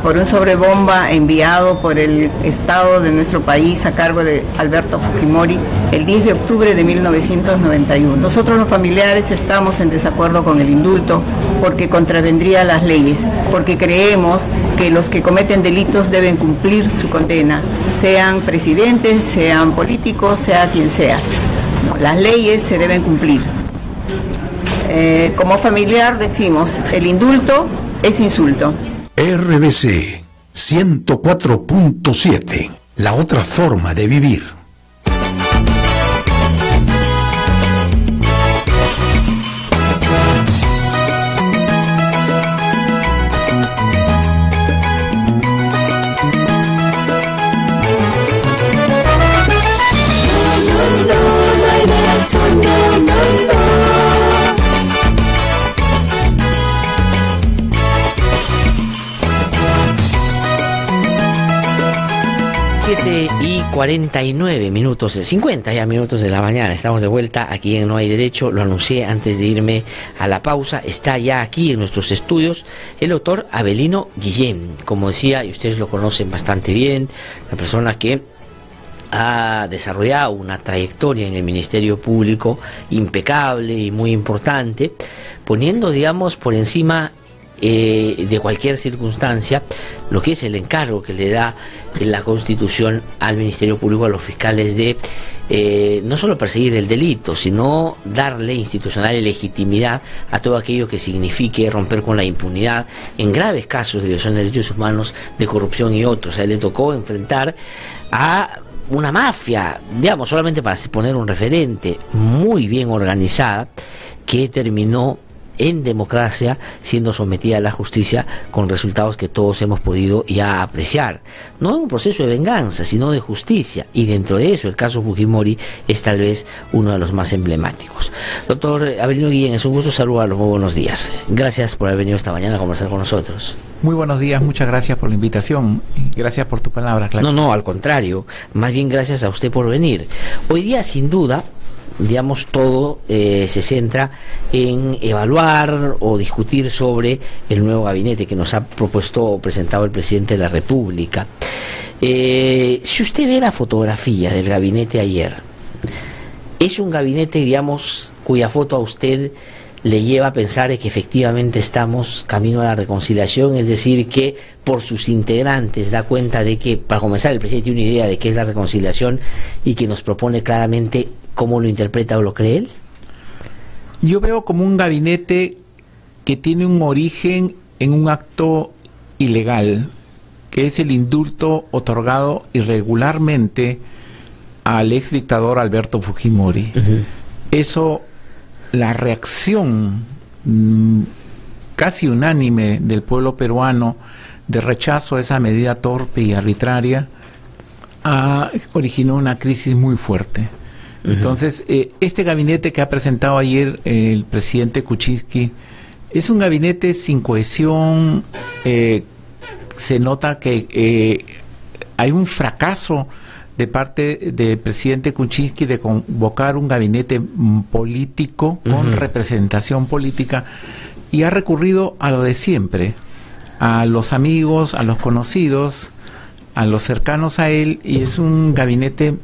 por un sobrebomba enviado por el Estado de nuestro país a cargo de Alberto Fujimori el 10 de octubre de 1991. Nosotros los familiares estamos en desacuerdo con el indulto porque contravendría las leyes, porque creemos que los que cometen delitos deben cumplir su condena, sean presidentes, sean políticos, sea quien sea. No, las leyes se deben cumplir. Como familiar decimos, el indulto es insulto. RBC 104.7, la otra forma de vivir. Y 49 minutos, 50 ya minutos de la mañana, estamos de vuelta aquí en No Hay Derecho. Lo anuncié antes de irme a la pausa, está ya aquí en nuestros estudios el doctor Avelino Guillén, como decía, y ustedes lo conocen bastante bien, la persona que ha desarrollado una trayectoria en el Ministerio Público impecable y muy importante, poniendo, digamos, por encima de cualquier circunstancia lo que es el encargo que le da la Constitución al Ministerio Público, a los fiscales, de no solo perseguir el delito, sino darle institucional legitimidad a todo aquello que signifique romper con la impunidad en graves casos de violación de derechos humanos, de corrupción y otros. A él le tocó enfrentar a una mafia, digamos, solamente para poner un referente, muy bien organizada, que terminó en democracia siendo sometida a la justicia con resultados que todos hemos podido ya apreciar, no en un proceso de venganza sino de justicia, y dentro de eso el caso Fujimori es tal vez uno de los más emblemáticos. Doctor Avelino Guillén, es un gusto saludarlo, muy buenos días, gracias por haber venido esta mañana a conversar con nosotros. Muy buenos días, muchas gracias por la invitación, gracias por tu palabra, Claudio. No, al contrario, más bien gracias a usted por venir. Hoy día, sin duda, digamos, todo se centra en evaluar o discutir sobre el nuevo gabinete que nos ha propuesto o presentado el presidente de la República. Si usted ve la fotografía del gabinete ayer, es un gabinete, digamos, cuya foto a usted le lleva a pensar que efectivamente estamos camino a la reconciliación, es decir, que por sus integrantes da cuenta de que, para comenzar, el presidente tiene una idea de qué es la reconciliación y que nos propone claramente cómo lo interpreta o lo cree él. Yo veo como un gabinete que tiene un origen en un acto ilegal, que es el indulto otorgado irregularmente al ex dictador Alberto Fujimori. Eso, la reacción casi unánime del pueblo peruano de rechazo a esa medida torpe y arbitraria originó una crisis muy fuerte. Entonces, este gabinete que ha presentado ayer el presidente Kuczynski es un gabinete sin cohesión. Se nota que hay un fracaso de parte del presidente Kuczynski de convocar un gabinete político con representación política, y ha recurrido a lo de siempre, a los amigos, a los conocidos, a los cercanos a él, y es un gabinete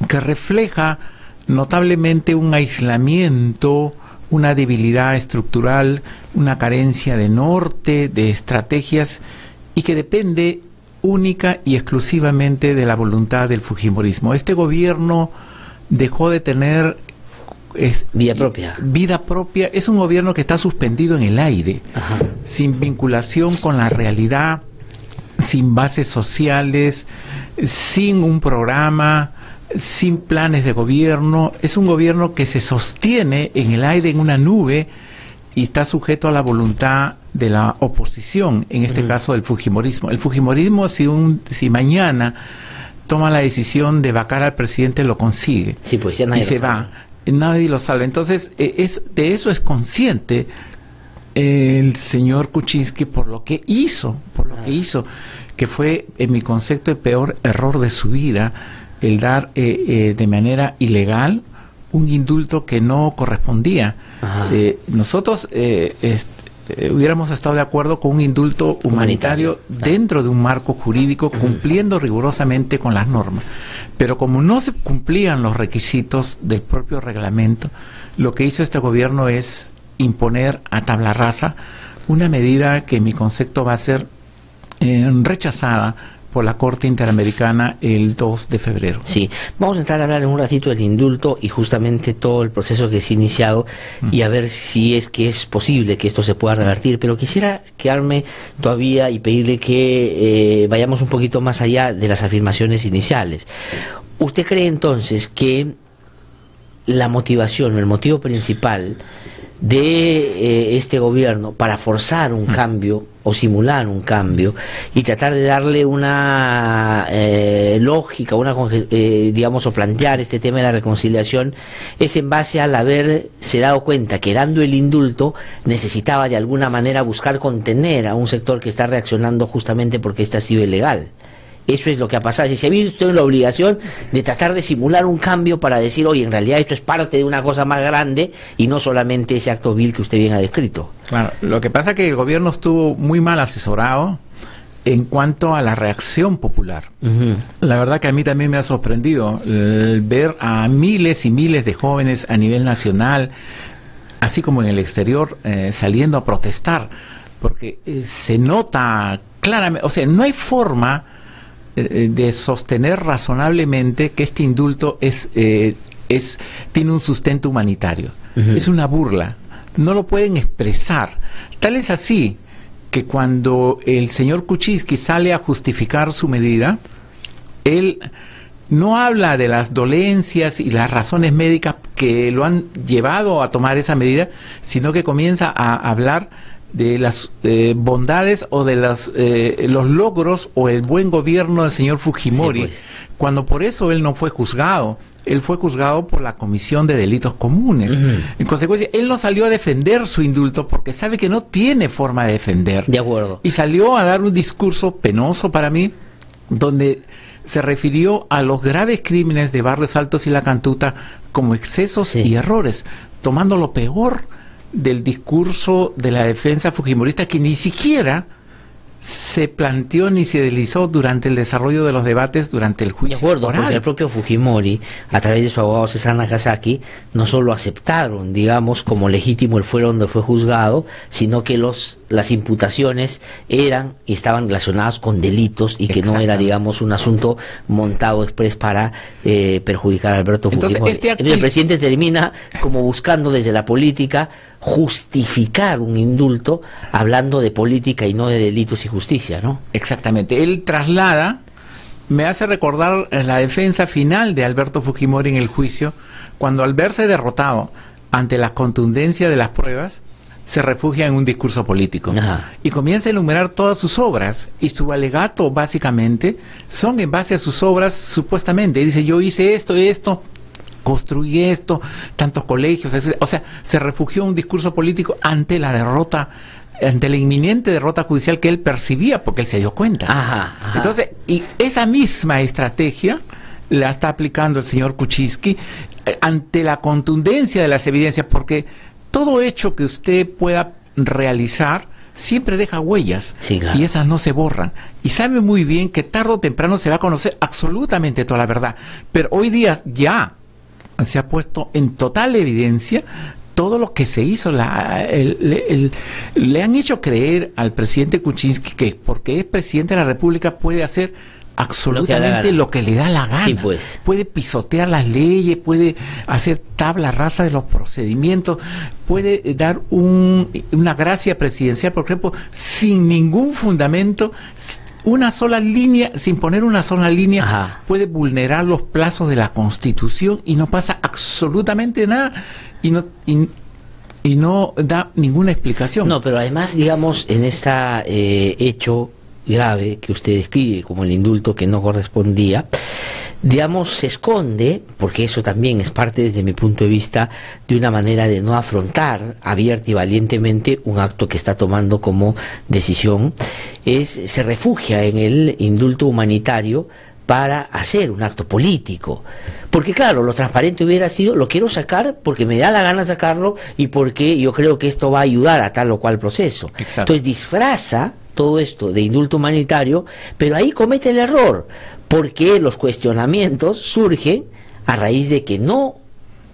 que refleja notablemente un aislamiento, una debilidad estructural, una carencia de norte, de estrategias, y que depende única y exclusivamente de la voluntad del fujimorismo. Este gobierno dejó de tener vida propia. Es un gobierno que está suspendido en el aire, sin vinculación con la realidad, sin bases sociales, sin un programa, sin planes de gobierno. Es un gobierno que se sostiene en el aire, en una nube, y está sujeto a la voluntad de la oposición, en este caso del fujimorismo. El fujimorismo, si mañana toma la decisión de vacar al presidente, lo consigue. Sí, pues ya nadie y se va. Nadie lo salva. Entonces, de eso es consciente el señor Kuczynski por lo que hizo, que fue, en mi concepto, el peor error de su vida, el dar de manera ilegal un indulto que no correspondía. Nosotros hubiéramos estado de acuerdo con un indulto humanitario dentro de un marco jurídico, cumpliendo rigurosamente con las normas. Pero como no se cumplían los requisitos del propio reglamento, lo que hizo este gobierno es imponer a tabla rasa una medida que en mi concepto va a ser rechazada por la Corte Interamericana el 2 de febrero. Sí, vamos a entrar a hablar en un ratito del indulto y justamente todo el proceso que se ha iniciado y a ver si es que es posible que esto se pueda revertir, pero quisiera quedarme todavía y pedirle que vayamos un poquito más allá de las afirmaciones iniciales. ¿Usted cree entonces que la motivación o el motivo principal de este gobierno para forzar un cambio o simular un cambio y tratar de darle una lógica, digamos, o plantear este tema de la reconciliación, es en base al haberse dado cuenta que dando el indulto necesitaba de alguna manera buscar contener a un sector que está reaccionando justamente porque este ha sido ilegal? Eso es lo que ha pasado. Si se ha visto en la obligación de tratar de simular un cambio para decir, oye, en realidad esto es parte de una cosa más grande y no solamente ese acto vil que usted bien ha descrito. Claro, lo que pasa es que el gobierno estuvo muy mal asesorado en cuanto a la reacción popular. La verdad que a mí también me ha sorprendido ver a miles y miles de jóvenes a nivel nacional, así como en el exterior, saliendo a protestar, porque se nota claramente, o sea, no hay forma de sostener razonablemente que este indulto tiene un sustento humanitario. Es una burla, no lo pueden expresar. Tal es así que cuando el señor Kuczynski sale a justificar su medida, él no habla de las dolencias y las razones médicas que lo han llevado a tomar esa medida, sino que comienza a hablar de las bondades o de los logros o el buen gobierno del señor Fujimori, cuando por eso él no fue juzgado. Él fue juzgado por la Comisión de Delitos Comunes. En consecuencia, él no salió a defender su indulto porque sabe que no tiene forma de defender. De acuerdo. Y salió a dar un discurso penoso para mí, donde se refirió a los graves crímenes de Barrios Altos y La Cantuta como excesos y errores, tomando lo peor del discurso de la defensa fujimorista, que ni siquiera se planteó ni se deslizó durante el desarrollo de los debates durante el juicio. De acuerdo, porque el propio Fujimori, a través de su abogado César Nakazaki, no solo aceptaron, digamos, como legítimo el fuero donde fue juzgado, sino que las imputaciones eran y estaban relacionadas con delitos y que no era, digamos, un asunto montado exprés para perjudicar a Alberto Fujimori. Entonces, el presidente termina como buscando desde la política justificar un indulto hablando de política y no de delitos y justicia, ¿no? Exactamente. Él traslada, me hace recordar la defensa final de Alberto Fujimori en el juicio, cuando al verse derrotado ante la contundencia de las pruebas, se refugia en un discurso político. Y comienza a enumerar todas sus obras, y su alegato básicamente son en base a sus obras supuestamente. Dice, yo hice esto, construí esto, tantos colegios, etc. O sea, se refugió en un discurso político ante la derrota, ante la inminente derrota judicial que él percibía, porque él se dio cuenta. Ajá. Entonces, y esa misma estrategia la está aplicando el señor Kuczynski ante la contundencia de las evidencias, porque todo hecho que usted pueda realizar siempre deja huellas, sí, claro, y esas no se borran. Y sabe muy bien que tarde o temprano se va a conocer absolutamente toda la verdad. Pero hoy día ya se ha puesto en total evidencia todo lo que se hizo. Le han hecho creer al presidente Kuczynski que porque es presidente de la República puede hacer absolutamente lo que le da la gana. Sí, pues. Puede pisotear las leyes, puede hacer tabla rasa de los procedimientos, puede dar una gracia presidencial, por ejemplo, sin ningún fundamento, una sola línea, sin poner una sola línea. Ajá. Puede vulnerar los plazos de la Constitución y no pasa absolutamente nada, y no da ninguna explicación. No, pero además, digamos, en este hecho grave que usted describe como el indulto que no correspondía, digamos, se esconde, porque eso también es parte, desde mi punto de vista, de una manera de no afrontar abierta y valientemente un acto que está tomando como decisión, se refugia en el indulto humanitario para hacer un acto político. Porque claro, lo transparente hubiera sido, lo quiero sacar porque me da la gana sacarlo y porque yo creo que esto va a ayudar a tal o cual proceso. Exacto. Entonces disfraza todo esto de indulto humanitario, pero ahí comete el error, porque los cuestionamientos surgen a raíz de que no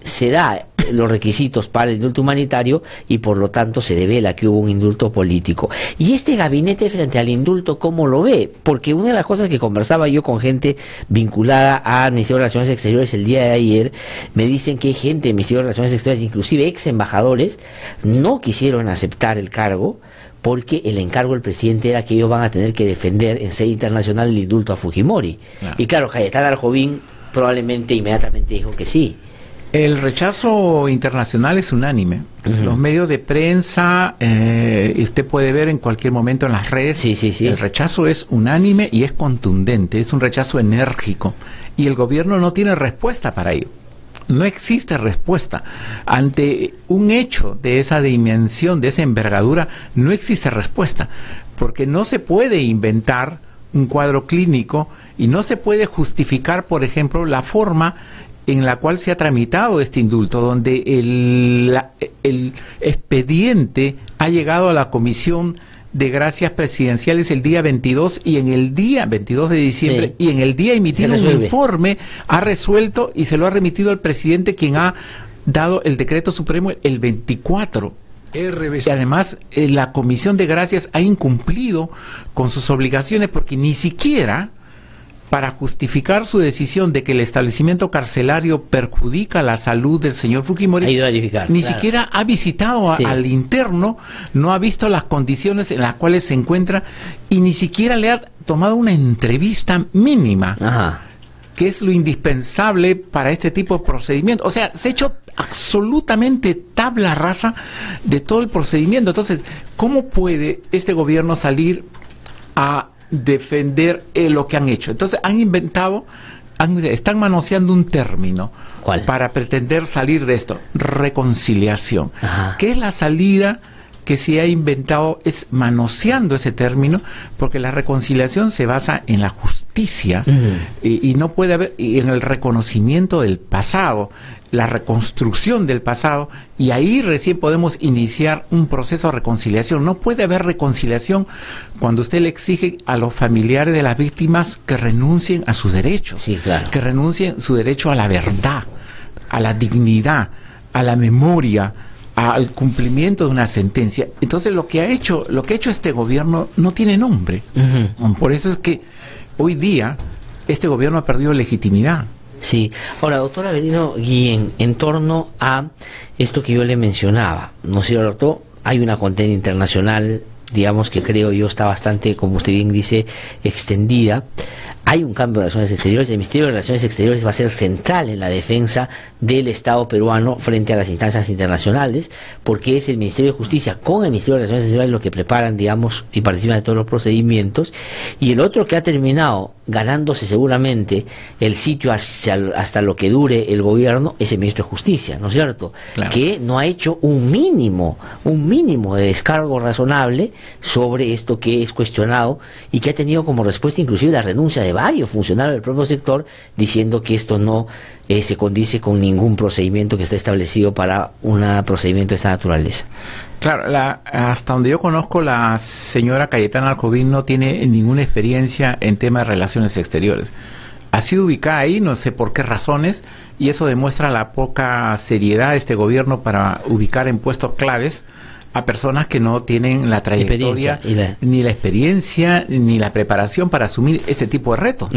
se da los requisitos para el indulto humanitario y por lo tanto se devela que hubo un indulto político. Y este gabinete frente al indulto, ¿cómo lo ve? Porque una de las cosas que conversaba yo con gente vinculada al Ministerio de Relaciones Exteriores el día de ayer, me dicen que gente del Ministerio de Relaciones Exteriores, inclusive ex embajadores, no quisieron aceptar el cargo porque el encargo del presidente era que ellos van a tener que defender en sede internacional el indulto a Fujimori. Claro. Y claro, Cayetana Arjovín probablemente inmediatamente dijo que sí. El rechazo internacional es unánime. Los medios de prensa, usted puede ver en cualquier momento en las redes, el rechazo es unánime y es contundente, es un rechazo enérgico. Y el gobierno no tiene respuesta para ello. No existe respuesta. Ante un hecho de esa dimensión, de esa envergadura, no existe respuesta. Porque no se puede inventar un cuadro clínico y no se puede justificar, por ejemplo, la forma en la cual se ha tramitado este indulto, donde el expediente ha llegado a la Comisión de Gracias Presidenciales el día 22 y en el día 22 de diciembre y en el día emitido un informe ha resuelto y se lo ha remitido al presidente, quien ha dado el decreto supremo el 24. Y además la Comisión de Gracias ha incumplido con sus obligaciones, porque ni siquiera para justificar su decisión de que el establecimiento carcelario perjudica la salud del señor Fujimori, ni siquiera ha visitado al interno, no ha visto las condiciones en las cuales se encuentra y ni siquiera le ha tomado una entrevista mínima, que es lo indispensable para este tipo de procedimiento. O sea, se ha hecho absolutamente tabla rasa de todo el procedimiento. Entonces, ¿cómo puede este gobierno salir a defender lo que han hecho? Entonces han inventado, están manoseando un término para pretender salir de esto: reconciliación. ¿Qué es la salida que se ha inventado? Es manoseando ese término, porque la reconciliación se basa en la justicia y no puede haber, y en el reconocimiento del pasado, la reconstrucción del pasado, y ahí recién podemos iniciar un proceso de reconciliación. No puede haber reconciliación cuando usted le exige a los familiares de las víctimas que renuncien a sus derechos, que renuncien su derecho a la verdad, a la dignidad, a la memoria, al cumplimiento de una sentencia. Entonces lo que ha hecho este gobierno no tiene nombre. Por eso es que hoy día este gobierno ha perdido legitimidad. Sí. Ahora, doctor Avelino Guillén, en torno a esto que yo le mencionaba, ¿no es cierto? Hay una condena internacional, digamos, que creo yo está bastante, como usted bien dice, extendida. hay un cambio de Relaciones Exteriores. El Ministerio de Relaciones Exteriores va a ser central en la defensa del Estado peruano frente a las instancias internacionales, porque es el Ministerio de Justicia con el Ministerio de Relaciones Exteriores lo que preparan, digamos, y participan de todos los procedimientos. Y el otro que ha terminado ganándose seguramente el sitio hasta lo que dure el gobierno es el Ministro de Justicia, ¿no es cierto? Claro. Que no ha hecho un mínimo de descargo razonable sobre esto que es cuestionado y que ha tenido como respuesta inclusive la renuncia de varios funcionarios del propio sector, diciendo que esto no se condice con ningún procedimiento que esté establecido para un procedimiento de esta naturaleza. Claro, hasta donde yo conozco, la señora Cayetana Alcovín no tiene ninguna experiencia en temas de relaciones exteriores. Ha sido ubicada ahí, no sé por qué razones, y eso demuestra la poca seriedad de este gobierno para ubicar en puestos claves a personas que no tienen la trayectoria, ni la experiencia, ni la preparación para asumir este tipo de retos.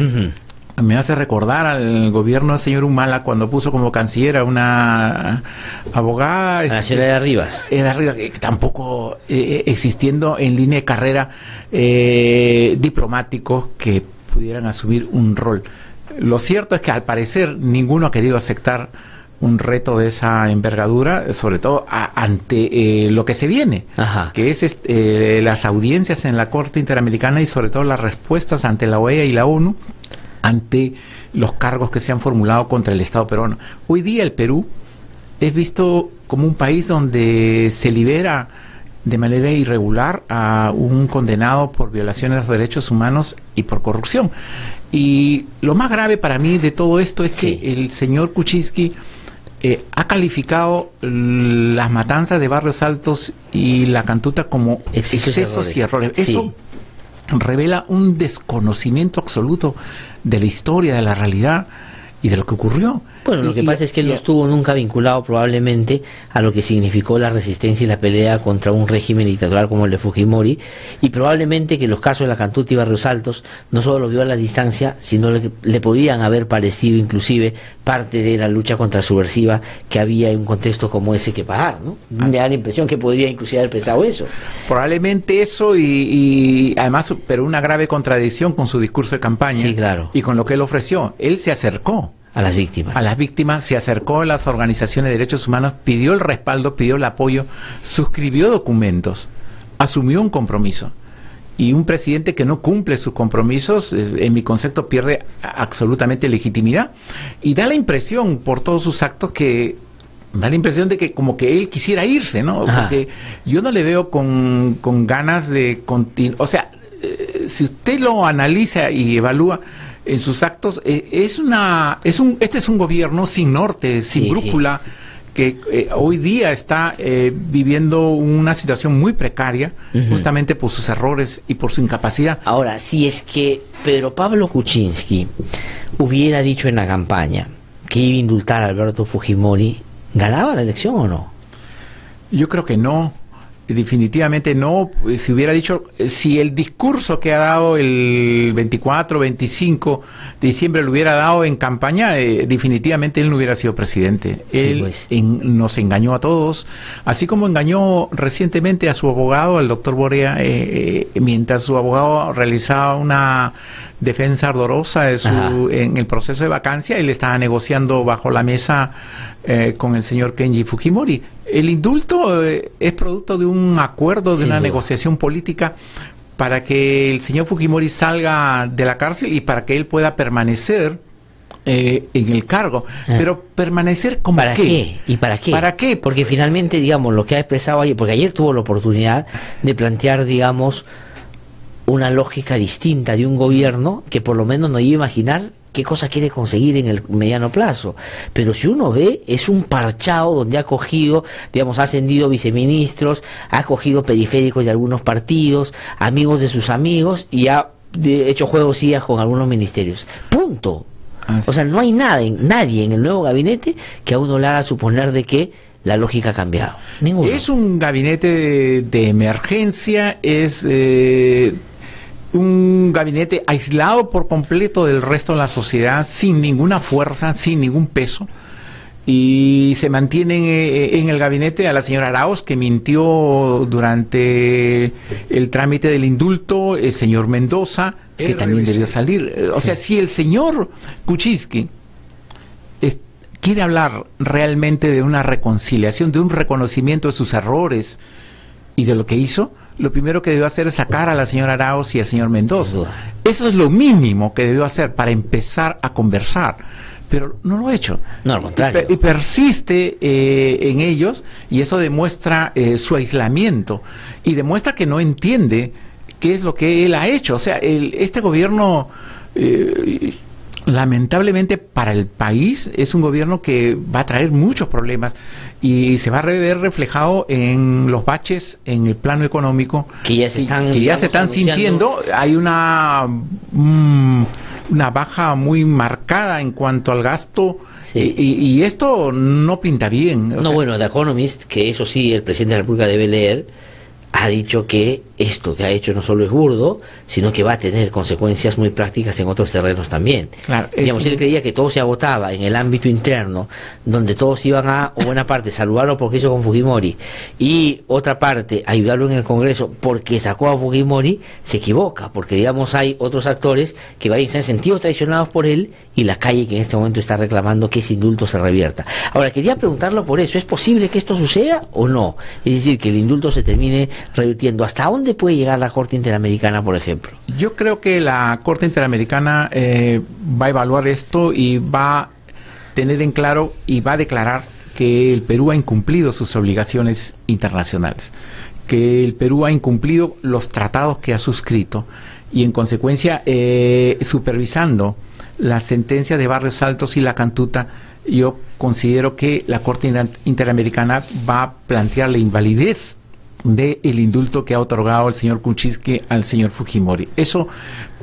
Me hace recordar al gobierno del señor Humala cuando puso como canciller a una abogada, la señora de Rivas, que tampoco existiendo en línea de carrera diplomáticos que pudieran asumir un rol. Lo cierto es que al parecer ninguno ha querido aceptar un reto de esa envergadura, sobre todo ante lo que se viene, que es las audiencias en la Corte Interamericana y sobre todo las respuestas ante la OEA y la ONU ante los cargos que se han formulado contra el Estado peruano. Hoy día el Perú es visto como un país donde se libera de manera irregular a un condenado por violaciones de los derechos humanos y por corrupción. Y lo más grave para mí de todo esto es que el señor Kuczynski ha calificado las matanzas de Barrios Altos y la Cantuta como excesos y errores. Eso revela un desconocimiento absoluto de la historia, de la realidad y de lo que ocurrió. Bueno, lo que pasa es que él no estuvo nunca vinculado probablemente a lo que significó la resistencia y la pelea contra un régimen dictatorial como el de Fujimori, y probablemente que los casos de la Cantuta y Barrios Altos no solo lo vio a la distancia, sino le podían haber parecido inclusive parte de la lucha contrasubversiva que había en un contexto como ese que pagar, ¿no? Me da la impresión que podría inclusive haber pensado eso. Probablemente eso y además, pero una grave contradicción con su discurso de campaña. Sí, claro. Y con lo que él ofreció. Él se acercó a las víctimas. A las víctimas, se acercó a las organizaciones de derechos humanos, pidió el respaldo, pidió el apoyo, suscribió documentos, asumió un compromiso. Y un presidente que no cumple sus compromisos, en mi concepto, pierde absolutamente legitimidad. Y da la impresión, por todos sus actos, da la impresión de que como que él quisiera irse, ¿no? Porque yo no le veo con ganas de continuar. O sea, si usted lo analiza y evalúa en sus actos, este es un gobierno sin norte, sin brújula, que hoy día está viviendo una situación muy precaria, justamente por sus errores y por su incapacidad. Ahora, si es que Pedro Pablo Kuczynski hubiera dicho en la campaña que iba a indultar a Alberto Fujimori, ¿ganaba la elección o no? Yo creo que no. Definitivamente no. Si hubiera dicho, si el discurso que ha dado el 24, 25 de diciembre lo hubiera dado en campaña, definitivamente él no hubiera sido presidente. Él nos engañó a todos, así como engañó recientemente a su abogado, al doctor Borea, mientras su abogado realizaba una defensa ardorosa en el proceso de vacancia. Él estaba negociando bajo la mesa con el señor Kenji Fujimori. El indulto es producto de un acuerdo, de una negociación política para que el señor Fujimori salga de la cárcel y para que él pueda permanecer en el cargo. Pero permanecer como ¿para qué? ¿Y para qué? ¿Para qué? Porque finalmente, digamos, lo que ha expresado ayer, porque ayer tuvo la oportunidad de plantear, digamos, una lógica distinta de un gobierno que por lo menos no iba a imaginar qué cosa quiere conseguir en el mediano plazo. Pero si uno ve, es un parchado donde ha cogido, digamos, ha ascendido viceministros, ha cogido periféricos de algunos partidos, amigos de sus amigos, y ha hecho juegos sillas con algunos ministerios. Punto. O sea, no hay nadie en el nuevo gabinete que a uno le haga suponer de que la lógica ha cambiado. Ninguno. Es un gabinete de emergencia, es un gabinete aislado por completo del resto de la sociedad, sin ninguna fuerza, sin ningún peso, Y se mantienen en el gabinete a la señora Arauz, que mintió durante el trámite del indulto, el señor Mendoza, que también debió salir. O sea, si el señor Kuczynski quiere hablar realmente de una reconciliación, de un reconocimiento de sus errores y de lo que hizo, lo primero que debió hacer es sacar a la señora Arauz y al señor Mendoza. Eso es lo mínimo que debió hacer para empezar a conversar. Pero no lo ha hecho. No, al contrario. Y persiste en ellos, y eso demuestra su aislamiento y demuestra que no entiende qué es lo que él ha hecho. O sea, este gobierno, lamentablemente para el país, es un gobierno que va a traer muchos problemas y se va a ver reflejado en los baches en el plano económico que ya se están, sintiendo. Hay una baja muy marcada en cuanto al gasto, y esto no pinta bien. Bueno, The Economist, que eso sí, el presidente de la República debe leer, ha dicho que esto que ha hecho no solo es burdo, sino que va a tener consecuencias muy prácticas en otros terrenos también. Claro, digamos, él creía que todo se agotaba en el ámbito interno, donde todos iban a, o buena parte, saludarlo porque hizo con Fujimori, y otra parte, ayudarlo en el Congreso porque sacó a Fujimori. Se equivoca, porque digamos hay otros actores que se han sentido traicionados por él, y la calle que en este momento está reclamando que ese indulto se revierta. Ahora, quería preguntarlo por eso, ¿es posible que esto suceda o no? Es decir, que el indulto se termine revirtiendo. ¿Hasta dónde puede llegar la Corte Interamericana, por ejemplo? Yo creo que la Corte Interamericana va a evaluar esto y va a tener en claro y va a declarar que el Perú ha incumplido sus obligaciones internacionales, que el Perú ha incumplido los tratados que ha suscrito, y en consecuencia, supervisando la sentencia de Barrios Altos y La Cantuta, yo considero que la Corte Interamericana va a plantear la invalidez del indulto que ha otorgado el señor Kuczynski al señor Fujimori. Eso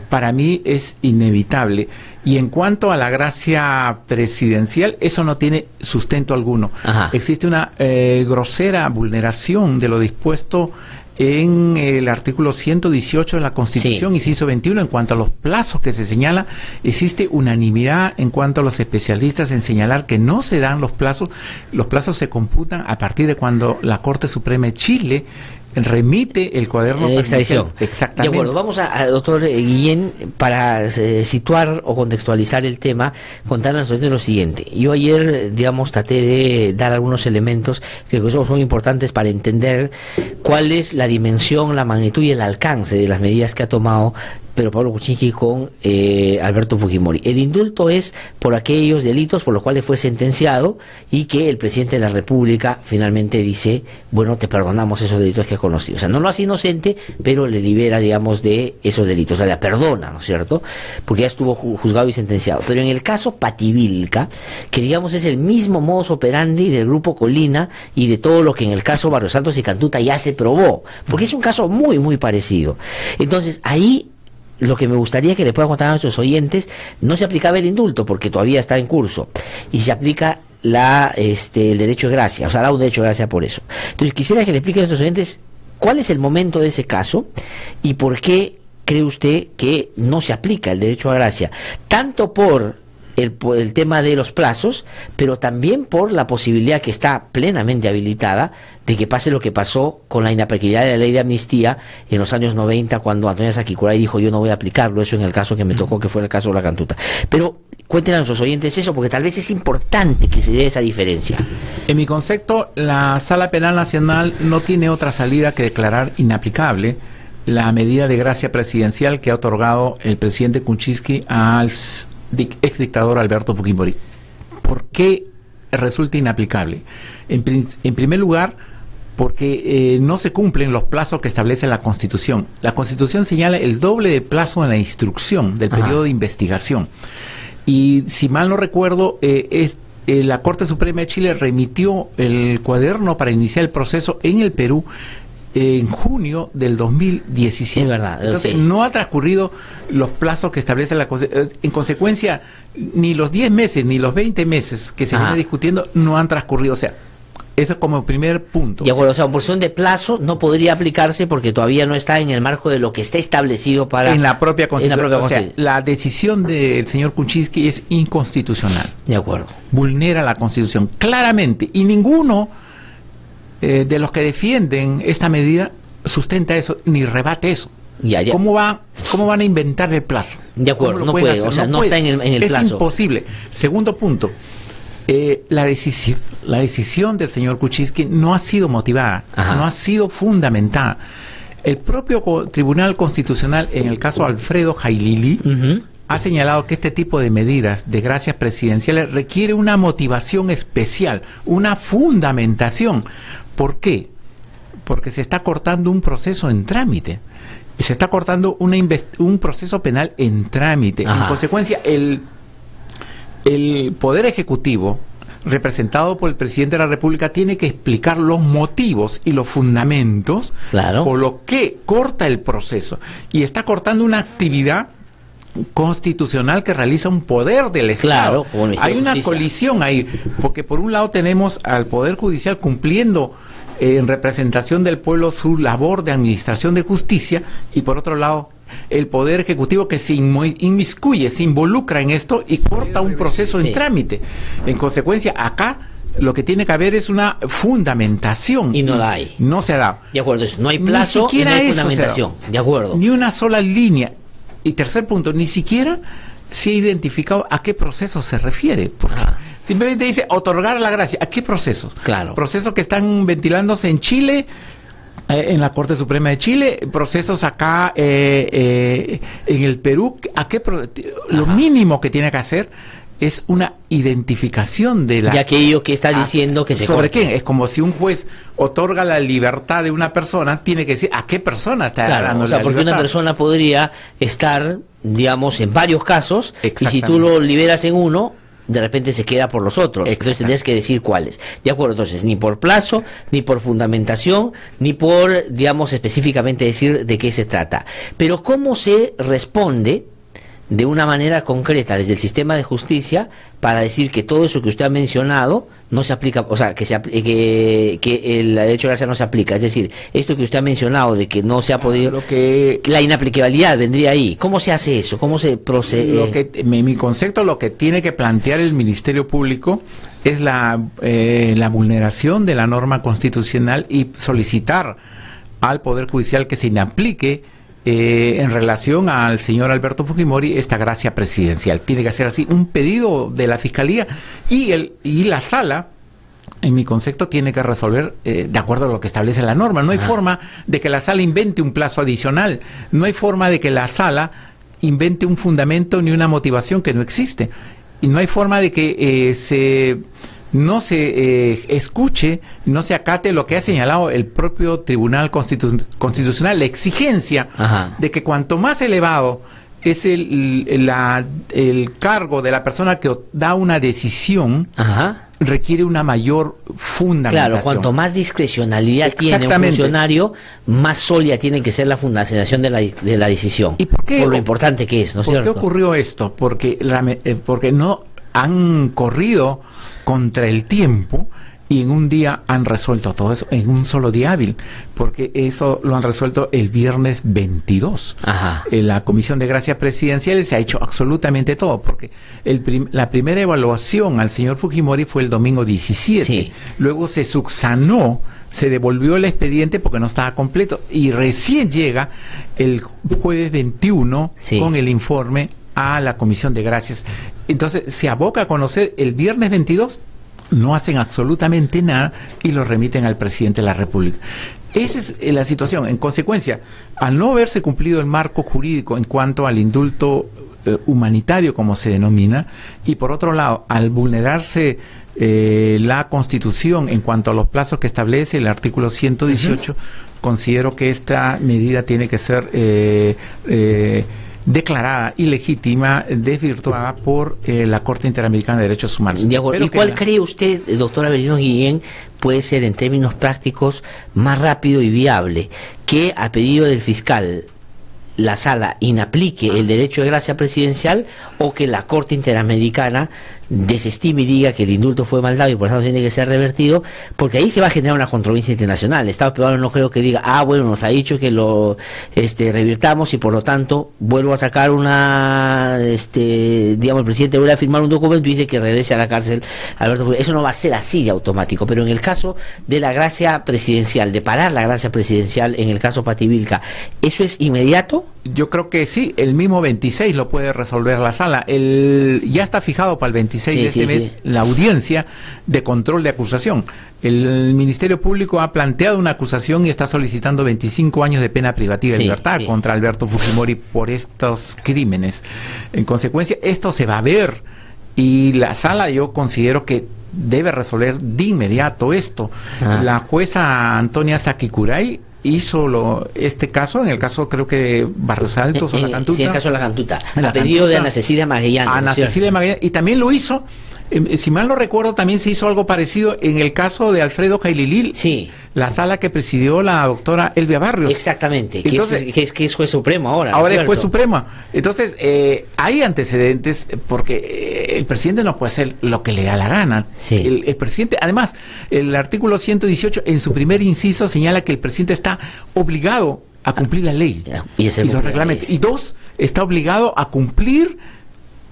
para mí es inevitable. Y en cuanto a la gracia presidencial, eso no tiene sustento alguno. Existe una grosera vulneración de lo dispuesto en el artículo 118 de la Constitución, inciso 21, en cuanto a los plazos que se señala. Existe unanimidad en cuanto a los especialistas en señalar que no se dan los plazos se computan a partir de cuando la Corte Suprema de Chile remite el cuaderno de extradición. Exactamente. De acuerdo, vamos a doctor Guillén, para situar o contextualizar el tema, contarnos lo siguiente. Yo ayer, digamos, traté de dar algunos elementos que son importantes para entender cuál es la dimensión, la magnitud y el alcance de las medidas que ha tomado Pedro Pablo Kuczynski con Alberto Fujimori. El indulto es por aquellos delitos por los cuales fue sentenciado, y que el presidente de la República finalmente dice, bueno, te perdonamos esos delitos que has conocido. O sea, no lo hace inocente, pero le libera, digamos, de esos delitos. O sea, le perdona, ¿no es cierto? Porque ya estuvo juzgado y sentenciado. Pero en el caso Pativilca, que digamos es el mismo modus operandi del Grupo Colina y de todo lo que en el caso Barrios Altos y Cantuta ya se probó, porque es un caso muy, muy parecido. Entonces, ahí lo que me gustaría que le pueda contar a nuestros oyentes, no se aplicaba el indulto porque todavía está en curso, y se aplica el derecho de gracia, o sea, da un derecho de gracia por eso. Entonces quisiera que le explique a nuestros oyentes cuál es el momento de ese caso y por qué cree usted que no se aplica el derecho a gracia, tanto por el tema de los plazos, pero también por la posibilidad que está plenamente habilitada de que pase lo que pasó con la inaplicabilidad de la ley de amnistía en los años 90, cuando Antonio Saquicuray dijo yo no voy a aplicarlo, eso en el caso que me tocó, que fue el caso de La Cantuta. Pero cuéntenle a nuestros oyentes eso, porque tal vez es importante que se dé esa diferencia. En mi concepto, la Sala Penal Nacional no tiene otra salida que declarar inaplicable la medida de gracia presidencial que ha otorgado el presidente Kuczynski al ex dictador Alberto Fujimori. ¿Por qué resulta inaplicable? En primer lugar, porque no se cumplen los plazos que establece la Constitución. La Constitución señala el doble de plazo en la instrucción del periodo de investigación. Y si mal no recuerdo, la Corte Suprema de Chile remitió el cuaderno para iniciar el proceso en el Perú en junio del 2017. Es verdad. Entonces, no ha transcurrido los plazos que establece la Constitución. En consecuencia, ni los 10 meses ni los 20 meses que se viene discutiendo no han transcurrido. O sea, Eso como primer punto. De acuerdo, o sea, por cuestión de plazo no podría aplicarse porque todavía no está en el marco de lo que está establecido para... En la propia Constitución. O sea, Constitución. la decisión del señor Kuczynski es inconstitucional. De acuerdo. Vulnera la Constitución, claramente. Y ninguno de los que defienden esta medida sustenta eso, ni rebate eso. Ya. ¿Cómo van a inventar el plazo? De acuerdo, no puede, hacer? O sea, no está en el plazo. Es imposible. Segundo punto. La decisión del señor Kuczynski no ha sido motivada, no ha sido fundamentada. El propio Tribunal Constitucional, en el caso Alfredo Jailili, ha señalado que este tipo de medidas de gracias presidenciales requiere una motivación especial, una fundamentación. ¿Por qué? Porque se está cortando un proceso en trámite. Se está cortando un proceso penal en trámite. En consecuencia, el Poder Ejecutivo, representado por el Presidente de la República, tiene que explicar los motivos y los fundamentos por lo que corta el proceso. Y está cortando una actividad constitucional que realiza un poder del Estado. Hay una colisión ahí, porque por un lado tenemos al Poder Judicial cumpliendo en representación del pueblo su labor de administración de justicia, y por otro lado el Poder Ejecutivo que se inmiscuye, se involucra en esto y corta un proceso en trámite. En consecuencia, acá lo que tiene que haber es una fundamentación. Y no la hay. No se da. De acuerdo, no hay plazo y no hay fundamentación. De acuerdo. Ni una sola línea. Y tercer punto, ni siquiera se ha identificado a qué proceso se refiere. Porque simplemente dice otorgar la gracia. ¿A qué procesos? Claro. Procesos que están ventilándose en Chile, en la Corte Suprema de Chile, procesos acá en el Perú. Lo mínimo que tiene que hacer es una identificación de la... De aquello que está diciendo que se ¿sobre corte. qué? Es como si un juez otorga la libertad de una persona, tiene que decir a qué persona está dando o sea, la porque libertad. una persona podría estar, digamos, en varios casos, y si tú lo liberas en uno, de repente se queda por los otros. Entonces tendrías que decir cuáles. De acuerdo, entonces, ni por plazo, ni por fundamentación, ni por, digamos, específicamente decir de qué se trata. Pero ¿cómo se responde de una manera concreta desde el sistema de justicia para decir que todo eso que usted ha mencionado no se aplica, o sea, que el derecho de gracia no se aplica? Es decir, esto que usted ha mencionado de que no se ha podido, la inaplicabilidad vendría ahí. ¿Cómo se hace eso? ¿Cómo se procede? Mi concepto, lo que tiene que plantear el Ministerio Público es la vulneración de la norma constitucional y solicitar al Poder Judicial que se inaplique en relación al señor Alberto Fujimori esta gracia presidencial. Tiene que hacer así un pedido de la Fiscalía y la Sala, en mi concepto, tiene que resolver de acuerdo a lo que establece la norma. No hay forma de que la Sala invente un plazo adicional, no hay forma de que la Sala invente un fundamento ni una motivación que no existe, y no hay forma de que no se escuche, no se acate lo que ha señalado el propio Tribunal Constitucional, la exigencia de que cuanto más elevado es el cargo de la persona que da una decisión, requiere una mayor fundamentación. Claro, cuanto más discrecionalidad tiene un funcionario, más sólida tiene que ser la fundamentación de la decisión. ¿Y por qué? Por lo importante que es, ¿no es cierto? ¿Por qué ocurrió esto? Porque no han corrido contra el tiempo y en un día han resuelto todo eso, en un solo día hábil, porque eso lo han resuelto el viernes 22. En la Comisión de Gracias Presidenciales se ha hecho absolutamente todo, porque la primera evaluación al señor Fujimori fue el domingo 17. Luego se subsanó, se devolvió el expediente porque no estaba completo, y recién llega el jueves 21 con el informe a la Comisión de Gracias. Entonces se aboca a conocer el viernes 22, no hacen absolutamente nada y lo remiten al presidente de la República. Esa es la situación. En consecuencia, al no haberse cumplido el marco jurídico en cuanto al indulto humanitario, como se denomina, y por otro lado, al vulnerarse la Constitución en cuanto a los plazos que establece el artículo 118, considero que esta medida tiene que ser declarada ilegítima, desvirtuada por la Corte Interamericana de Derechos Humanos. ¿Y cuál cree usted, doctor Avelino Guillén, puede ser en términos prácticos más rápido y viable que a pedido del fiscal la Sala inaplique el derecho de gracia presidencial, o que la Corte Interamericana desestime y diga que el indulto fue mal dado y por eso tiene que ser revertido, porque ahí se va a generar una controversia internacional. El Estado peruano no creo que diga, bueno, nos ha dicho que lo revirtamos y por lo tanto vuelvo a sacar una, digamos, el presidente vuelve a firmar un documento y dice que regrese a la cárcel Alberto Fujimori. Eso no va a ser así de automático, pero en el caso de la gracia presidencial, de parar la gracia presidencial en el caso Pativilca, ¿eso es inmediato? Yo creo que sí, el mismo 26 lo puede resolver la sala. Ya está fijado para el 26 de este mes la audiencia de control de acusación. El Ministerio Público ha planteado una acusación y está solicitando 25 años de pena privativa de libertad contra Alberto Fujimori por estos crímenes. En consecuencia, esto se va a ver y la sala, yo considero que debe resolver de inmediato esto. La jueza Antonia Sakikuray hizo este caso, en el caso creo que Barrios Altos o La Cantuta. Sí, en el caso de La Cantuta, a pedido de Ana Cecilia Magallanes. Ana Cecilia Magallanes, y también lo hizo, si mal no recuerdo, también se hizo algo parecido en el caso de Alfredo Caililil, la sala que presidió la doctora Elvia Barrios. Exactamente, entonces, que es juez supremo ahora. Ahora es juez suprema. Entonces, hay antecedentes porque el presidente no puede hacer lo que le da la gana. El presidente, además, el artículo 118 en su primer inciso señala que el presidente está obligado a cumplir la ley y los reglamentos. Y dos, está obligado a cumplir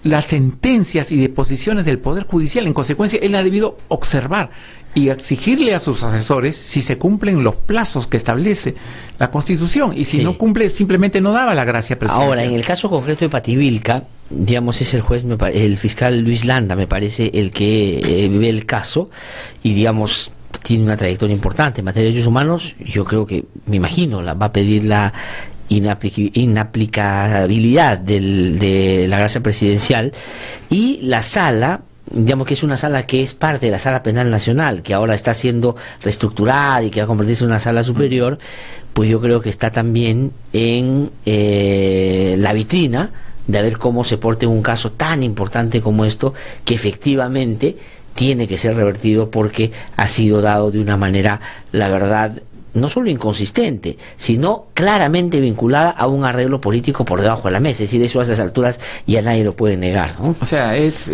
las sentencias y disposiciones del Poder Judicial. En consecuencia, él ha debido observar y exigirle a sus asesores si se cumplen los plazos que establece la Constitución, y si no cumple, simplemente no daba la gracia presidencial. Ahora, en el caso concreto de Pativilca, digamos, es el juez, el fiscal Luis Landa, me parece, el que ve el caso, y digamos, tiene una trayectoria importante en materia de derechos humanos. Yo creo que, me imagino, va a pedir la inaplicabilidad de la gracia presidencial, y la sala, digamos que es una sala que es parte de la Sala Penal Nacional, que ahora está siendo reestructurada y que va a convertirse en una sala superior, pues yo creo que está también en la vitrina de ver cómo se porta un caso tan importante como esto, que efectivamente tiene que ser revertido porque ha sido dado de una manera, la verdad, no solo inconsistente, sino claramente vinculada a un arreglo político por debajo de la mesa. Es decir, eso a estas alturas ya nadie lo puede negar, ¿no? O sea, es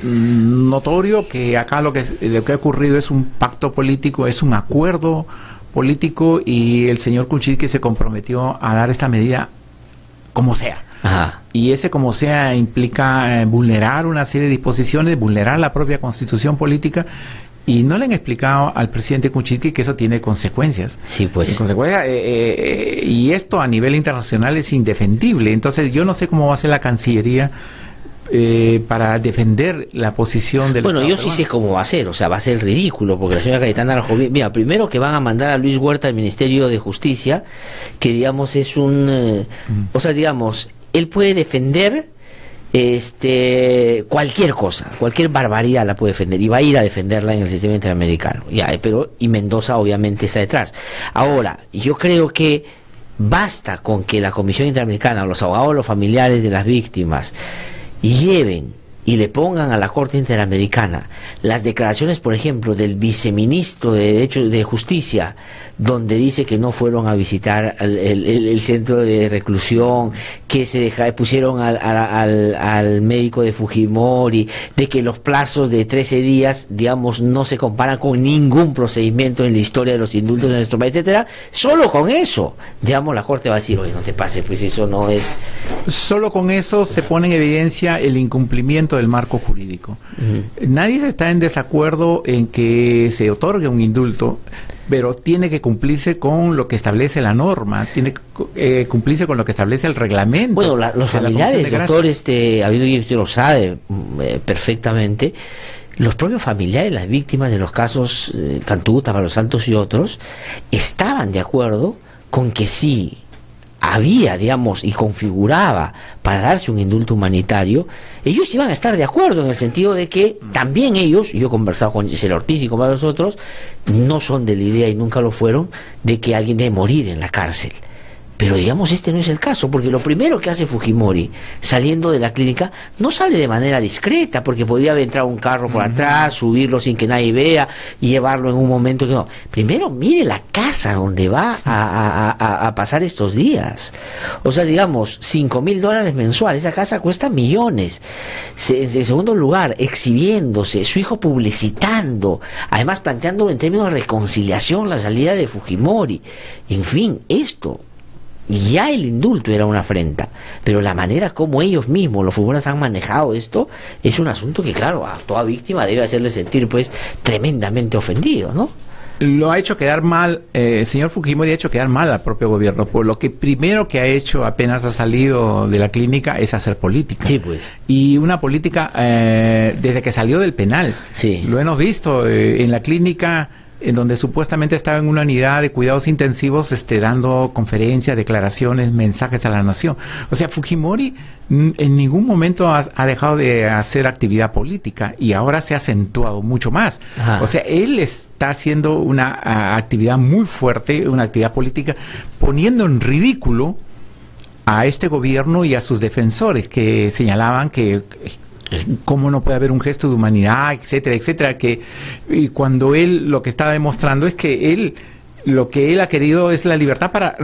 notorio que acá lo que ha ocurrido es un pacto político, es un acuerdo político, y el señor Kuczynski se comprometió a dar esta medida como sea. Y ese como sea implica vulnerar una serie de disposiciones, vulnerar la propia constitución política, y no le han explicado al presidente Kuczynski que eso tiene consecuencias. Sí, pues. En consecuencia, y esto a nivel internacional es indefendible. Entonces yo no sé cómo va a ser la Cancillería para defender la posición del Bueno, Estado yo sí sé cómo va a ser, o sea, va a ser ridículo, porque la señora Cayetana Arajovic, mira, primero que van a mandar a Luis Huerta al Ministerio de Justicia, que digamos es un, o sea, digamos, él puede defender cualquier cosa, cualquier barbaridad la puede defender, y va a ir a defenderla en el sistema interamericano, y Mendoza obviamente está detrás. Ahora, yo creo que basta con que la Comisión Interamericana o los abogados, los familiares de las víctimas lleven y le pongan a la Corte Interamericana las declaraciones, por ejemplo, del viceministro de Justicia, donde dice que no fueron a visitar el centro de reclusión, que pusieron al médico de Fujimori, de que los plazos de 13 días, digamos, no se comparan con ningún procedimiento en la historia de los indultos de nuestro país, etcétera. Solo con eso, digamos, la Corte va a decir, oye, no te pases, pues eso no es... Solo con eso se pone en evidencia el incumplimiento del marco jurídico. Nadie está en desacuerdo en que se otorgue un indulto, pero tiene que cumplirse con lo que establece la norma, tiene que cumplirse con lo que establece el reglamento. Bueno, los familiares, doctor, usted lo sabe perfectamente, los propios familiares, las víctimas de los casos Cantuta, Barrios Altos y otros, estaban de acuerdo con que sí había, digamos, y configuraba para darse un indulto humanitario, ellos iban a estar de acuerdo en el sentido de que también ellos, yo he conversado con Gisela Ortiz y con varios otros, no son de la idea y nunca lo fueron de que alguien debe morir en la cárcel. Pero digamos, este no es el caso, porque lo primero que hace Fujimori saliendo de la clínica no sale de manera discreta, porque podría haber entrado un carro por atrás, subirlo sin que nadie vea y llevarlo en un momento que no. Primero mire la casa donde va a pasar estos días. O sea, digamos, $5,000 mensuales, esa casa cuesta millones. En segundo lugar, exhibiéndose, su hijo publicitando, además planteando en términos de reconciliación la salida de Fujimori. En fin, esto, ya el indulto era una afrenta, pero la manera como ellos mismos, los figuras, han manejado esto, es un asunto que, claro, a toda víctima debe hacerle sentir, pues, tremendamente ofendido, ¿no? Lo ha hecho quedar mal, señor Fujimori ha hecho quedar mal al propio gobierno, por lo que primero que ha hecho apenas ha salido de la clínica es hacer política. Sí, pues. Y una política desde que salió del penal. Sí. Lo hemos visto en la clínica, en donde supuestamente estaba en una unidad de cuidados intensivos, dando conferencias, declaraciones, mensajes a la nación. O sea, Fujimori en ningún momento ha dejado de hacer actividad política y ahora se ha acentuado mucho más. Ajá. O sea, él está haciendo una actividad muy fuerte, una actividad política, poniendo en ridículo a este gobierno y a sus defensores que señalaban que cómo no puede haber un gesto de humanidad, etcétera, etcétera, y cuando él lo que está demostrando es que lo que él ha querido es la libertad para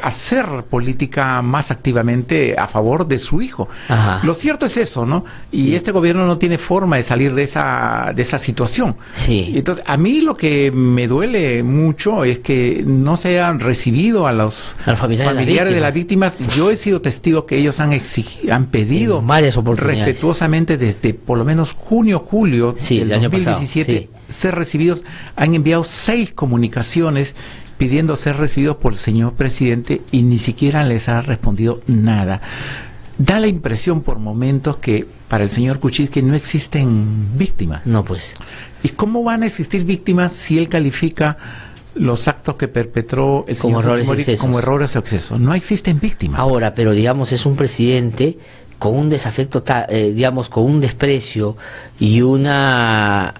hacer política más activamente a favor de su hijo. Ajá. Lo cierto es eso, ¿no? Y este gobierno no tiene forma de salir de esa situación. Sí. Entonces, a mí lo que me duele mucho es que no se hayan recibido a los familiares de las víctimas. Yo he sido testigo que ellos han pedido varias oportunidades, respetuosamente desde por lo menos junio, julio del 2017 ser recibidos. Han enviado 6 comunicaciones pidiendo ser recibidos por el señor presidente y ni siquiera les ha respondido nada. Da la impresión por momentos que para el señor Kuczynski no existen víctimas. No, pues. ¿Y cómo van a existir víctimas si él califica los actos que perpetró el señor Fujimori como errores o excesos? No existen víctimas. Ahora, pero digamos, es un presidente con un desafecto, digamos, con un desprecio y una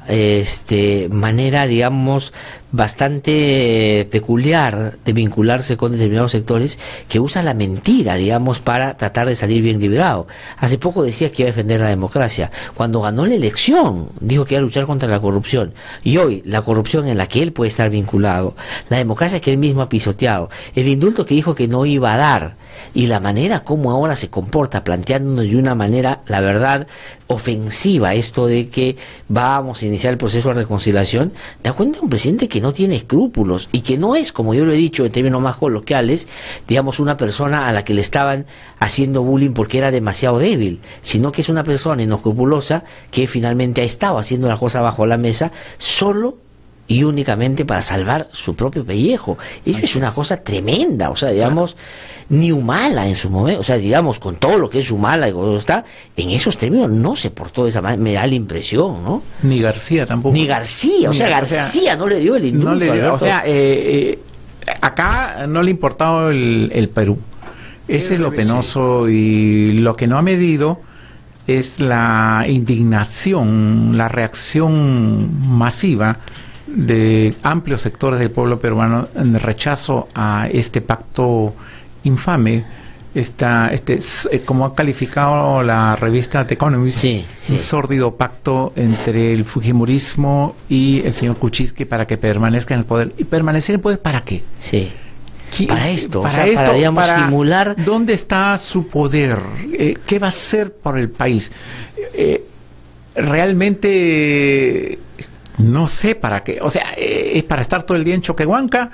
manera, digamos, bastante peculiar de vincularse con determinados sectores, que usa la mentira, digamos, para tratar de salir bien librado. Hace poco decía que iba a defender la democracia. Cuando ganó la elección, dijo que iba a luchar contra la corrupción. Y hoy, la corrupción en la que él puede estar vinculado, la democracia que él mismo ha pisoteado, el indulto que dijo que no iba a dar, y la manera como ahora se comporta, planteándonos de una manera, la verdad, ofensiva esto de que vamos a iniciar el proceso de reconciliación, da cuenta de un presidente que no tiene escrúpulos y que no es, como yo lo he dicho en términos más coloquiales, digamos, una persona a la que le estaban haciendo bullying porque era demasiado débil, sino que es una persona inescrupulosa que finalmente ha estado haciendo las cosas bajo la mesa solo y únicamente para salvar su propio pellejo. Eso es una cosa tremenda, o sea, digamos, ni Humala en su momento, o sea, digamos, con todo lo que es Humala y todo está, en esos términos no se portó de esa manera, me da la impresión, ¿no? Ni García tampoco. Ni García, o sea, García no le dio el indulto. No le dio, o sea, acá no le ha importado el Perú. Ese es lo penoso, y lo que no ha medido es la indignación, la reacción masiva de amplios sectores del pueblo peruano en rechazo a este pacto infame, como ha calificado la revista The Economist, un sórdido pacto entre el fujimorismo y el señor Kuczynski para que permanezca en el poder. ¿Y permanecer en el poder para qué? Sí. Para esto, para simular dónde está su poder, qué va a hacer por el país. Realmente no sé para qué, o sea, es para estar todo el día en Choquehuanca.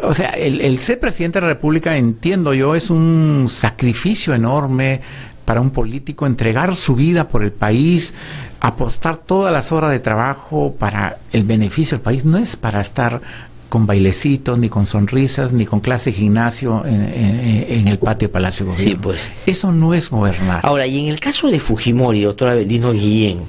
O sea, el ser presidente de la República, entiendo yo, es un sacrificio enorme para un político, entregar su vida por el país, apostar todas las horas de trabajo para el beneficio del país. No es para estar con bailecitos, ni con sonrisas, ni con clase de gimnasio en el patio de Palacio de Gobierno. Sí, pues. Eso no es gobernar. Ahora, y en el caso de Fujimori, doctor Avelino Guillén,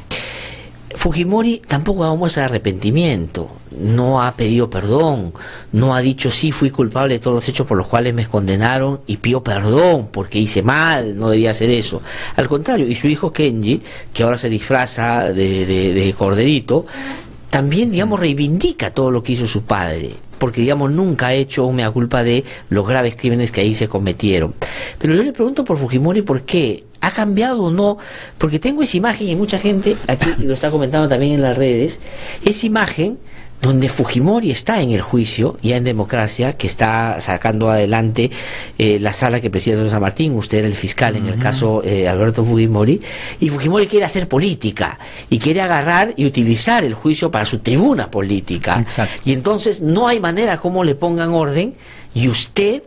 Fujimori tampoco ha dado muestra de arrepentimiento, no ha pedido perdón, no ha dicho sí, fui culpable de todos los hechos por los cuales me condenaron y pido perdón porque hice mal, no debía hacer eso. Al contrario, y su hijo Kenji, que ahora se disfraza de corderito, también, digamos, reivindica todo lo que hizo su padre. porque digamos nunca ha hecho un mea culpa de los graves crímenes que ahí se cometieron. Pero yo le pregunto por Fujimori por qué. ¿Ha cambiado o no? Porque tengo esa imagen y mucha gente aquí lo está comentando también en las redes, esa imagen donde Fujimori está en el juicio, ya en democracia, que está sacando adelante la sala que preside don San Martín. Usted era el fiscal en el caso Alberto Fujimori, y Fujimori quiere hacer política y quiere agarrar y utilizar el juicio para su tribuna política. Exacto. Y entonces no hay manera como le pongan orden, y usted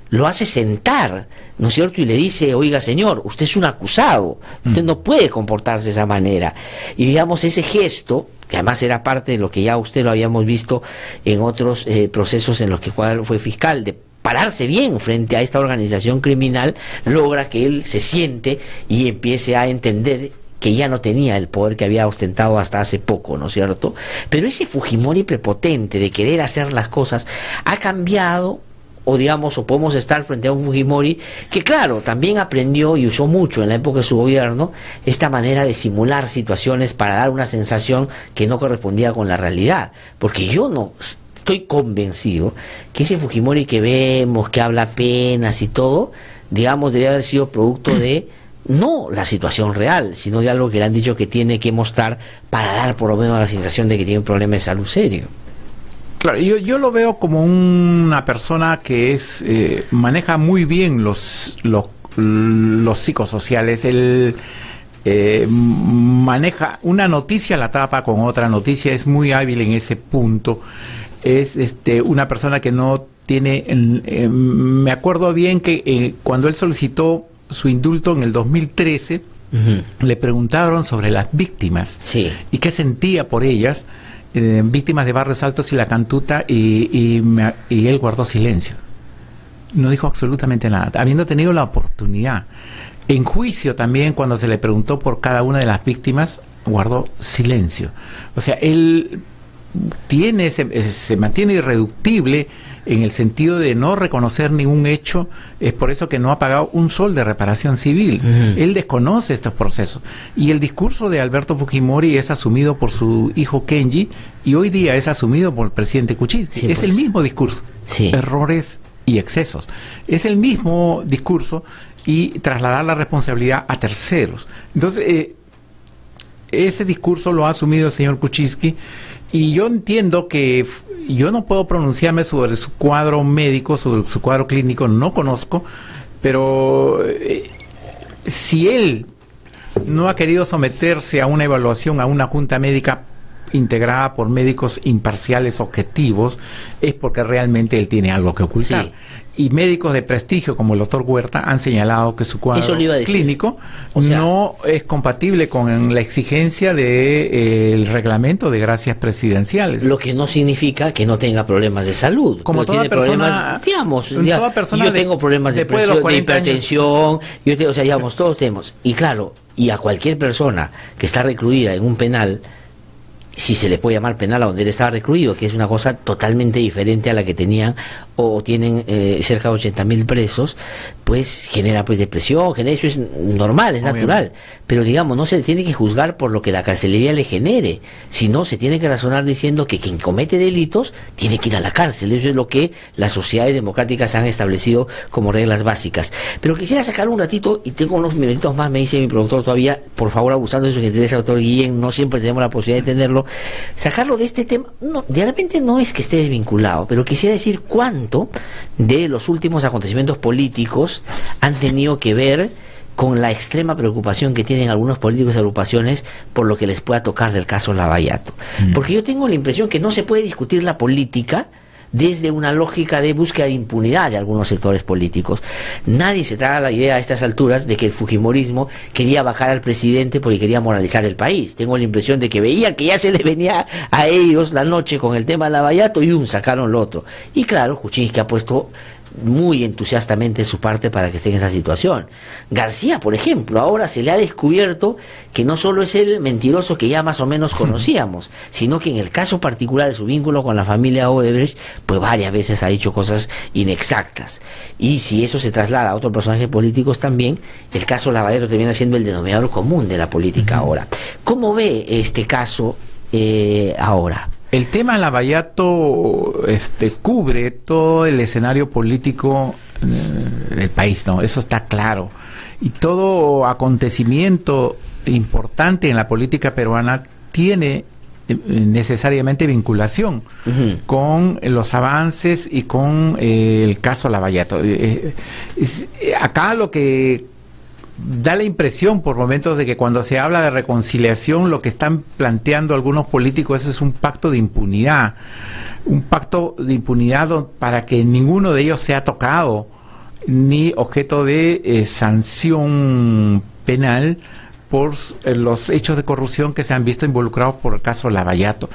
lo hace sentar, ¿no es cierto? Y le dice, oiga señor, usted es un acusado, usted no puede comportarse de esa manera. Y digamos, ese gesto, que además era parte de lo que ya usted lo habíamos visto en otros procesos en los que fue fiscal, de pararse bien frente a esta organización criminal, logra que él se siente y empiece a entender que ya no tenía el poder que había ostentado hasta hace poco, ¿no es cierto? Pero ese Fujimori prepotente de querer hacer las cosas ha cambiado, o digamos, o podemos estar frente a un Fujimori que claro, también aprendió y usó mucho en la época de su gobierno esta manera de simular situaciones para dar una sensación que no correspondía con la realidad, porque yo no estoy convencido que ese Fujimori que vemos, que habla apenas y todo, digamos, debe haber sido producto de no la situación real, sino de algo que le han dicho que tiene que mostrar para dar por lo menos la sensación de que tiene un problema de salud serio. Claro, yo lo veo como una persona que maneja muy bien los psicosociales. Él maneja una noticia, la tapa con otra noticia, es muy hábil en ese punto. Es una persona que no tiene... me acuerdo bien que cuando él solicitó su indulto en el 2013, le preguntaron sobre las víctimas y qué sentía por ellas. Víctimas de Barrios Altos y La Cantuta, y él guardó silencio, no dijo absolutamente nada, habiendo tenido la oportunidad. En juicio también, cuando se le preguntó por cada una de las víctimas, guardó silencio. O sea, él se mantiene irreductible en el sentido de no reconocer ningún hecho. Es por eso que no ha pagado un sol de reparación civil. Él desconoce estos procesos, y el discurso de Alberto Fujimori es asumido por su hijo Kenji, y hoy día es asumido por el presidente Kuczynski. Es el mismo discurso, errores y excesos, es el mismo discurso, y trasladar la responsabilidad a terceros. Entonces ese discurso lo ha asumido el señor Kuczynski, y yo entiendo que yo no puedo pronunciarme sobre su cuadro médico, sobre su cuadro clínico, no conozco, pero si él no ha querido someterse a una evaluación, a una junta médica integrada por médicos imparciales, objetivos, es porque realmente él tiene algo que ocultar. Y médicos de prestigio como el doctor Huerta han señalado que su cuadro clínico no es compatible con la exigencia del reglamento de gracias presidenciales. Lo que no significa que no tenga problemas de salud. Como toda persona, digamos, yo tengo problemas de presión, de hipertensión, o sea, digamos, todos tenemos. Y claro, y a cualquier persona que está recluida en un penal, si se le puede llamar penal a donde él estaba recluido, que es una cosa totalmente diferente a la que tenían o tienen cerca de 80.000 presos, pues genera pues depresión, eso es normal, es natural, pero digamos, no se le tiene que juzgar por lo que la carcelería le genere, sino se tiene que razonar diciendo que quien comete delitos tiene que ir a la cárcel. Eso es lo que las sociedades democráticas han establecido como reglas básicas. Pero quisiera sacar un ratito, y tengo unos minutitos más, me dice mi productor todavía, por favor, abusando de su gentileza, doctor Guillén, no siempre tenemos la posibilidad de tenerlo, sacarlo de este tema. No, de repente no es que esté desvinculado, pero quisiera decir cuánto de los últimos acontecimientos políticos han tenido que ver con la extrema preocupación que tienen algunos políticos y agrupaciones por lo que les pueda tocar del caso Lavallato. Porque yo tengo la impresión que no se puede discutir la política desde una lógica de búsqueda de impunidad de algunos sectores políticos. Nadie se traga la idea a estas alturas de que el fujimorismo quería bajar al presidente porque quería moralizar el país. Tengo la impresión de que veían que ya se les venía a ellos la noche con el tema de Lavallato y sacaron lo otro. Y claro, Kuczynski ha puesto muy entusiastamente su parte para que esté en esa situación. García, por ejemplo, ahora se le ha descubierto que no solo es el mentiroso que ya más o menos conocíamos, sino que en el caso particular de su vínculo con la familia Odebrecht, pues varias veces ha dicho cosas inexactas. Y si eso se traslada a otros personajes políticos también, el caso Lavallato termina siendo el denominador común de la política ahora. ¿Cómo ve este caso ahora? El tema Lavallato cubre todo el escenario político del país, ¿no? Eso está claro. Y todo acontecimiento importante en la política peruana tiene necesariamente vinculación con los avances y con el caso Lavallato. Acá lo que da la impresión por momentos de que cuando se habla de reconciliación, lo que están planteando algunos políticos es un pacto de impunidad, para que ninguno de ellos sea tocado ni objeto de sanción penal por los hechos de corrupción que se han visto involucrados por el caso Lavallato.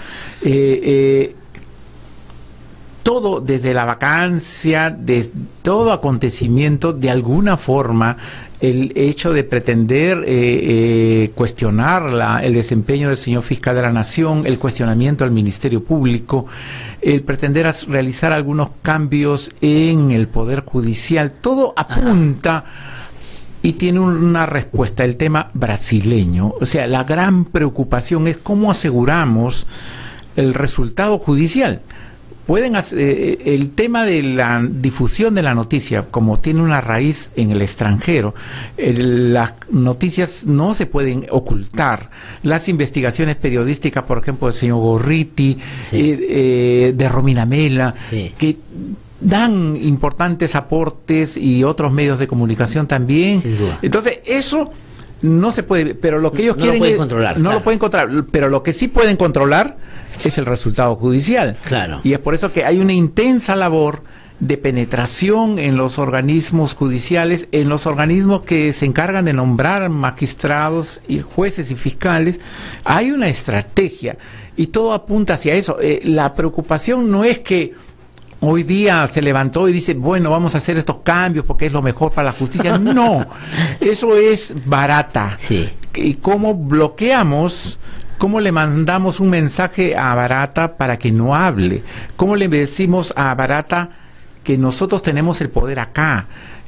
Todo, desde la vacancia, de todo acontecimiento, de alguna forma, el hecho de pretender cuestionar el desempeño del señor fiscal de la Nación, el cuestionamiento al Ministerio Público, el pretender realizar algunos cambios en el Poder Judicial, todo apunta y tiene una respuesta, el tema brasileño. O sea, la gran preocupación es cómo aseguramos el resultado judicial. El tema de la difusión de la noticia, como tiene una raíz en el extranjero, las noticias no se pueden ocultar. Las investigaciones periodísticas, por ejemplo, del señor Gorriti, de Romina Mela, que dan importantes aportes, y otros medios de comunicación también. Sin duda. Entonces, eso no se puede, pero lo que ellos quieren lo pueden controlar, no lo pueden controlar, pero lo que sí pueden controlar es el resultado judicial. Claro. Y es por eso que hay una intensa labor de penetración en los organismos judiciales, en los organismos que se encargan de nombrar magistrados y jueces y fiscales. Hay una estrategia y todo apunta hacia eso. La preocupación no es que hoy día se levantó y dice, bueno, vamos a hacer estos cambios porque es lo mejor para la justicia. No, eso es barata. Sí. ¿Y cómo bloqueamos? ¿Cómo le mandamos un mensaje a Barata para que no hable? ¿Cómo le decimos a Barata que nosotros tenemos el poder acá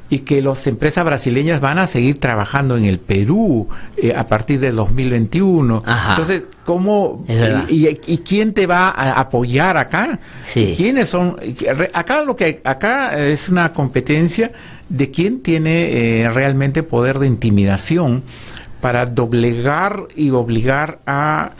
y que las empresas brasileñas van a seguir trabajando en el Perú a partir del 2021? Ajá. Entonces, ¿cómo y quién te va a apoyar acá? Sí. ¿Quiénes son? Acá es una competencia de quién tiene realmente poder de intimidación para doblegar y obligar a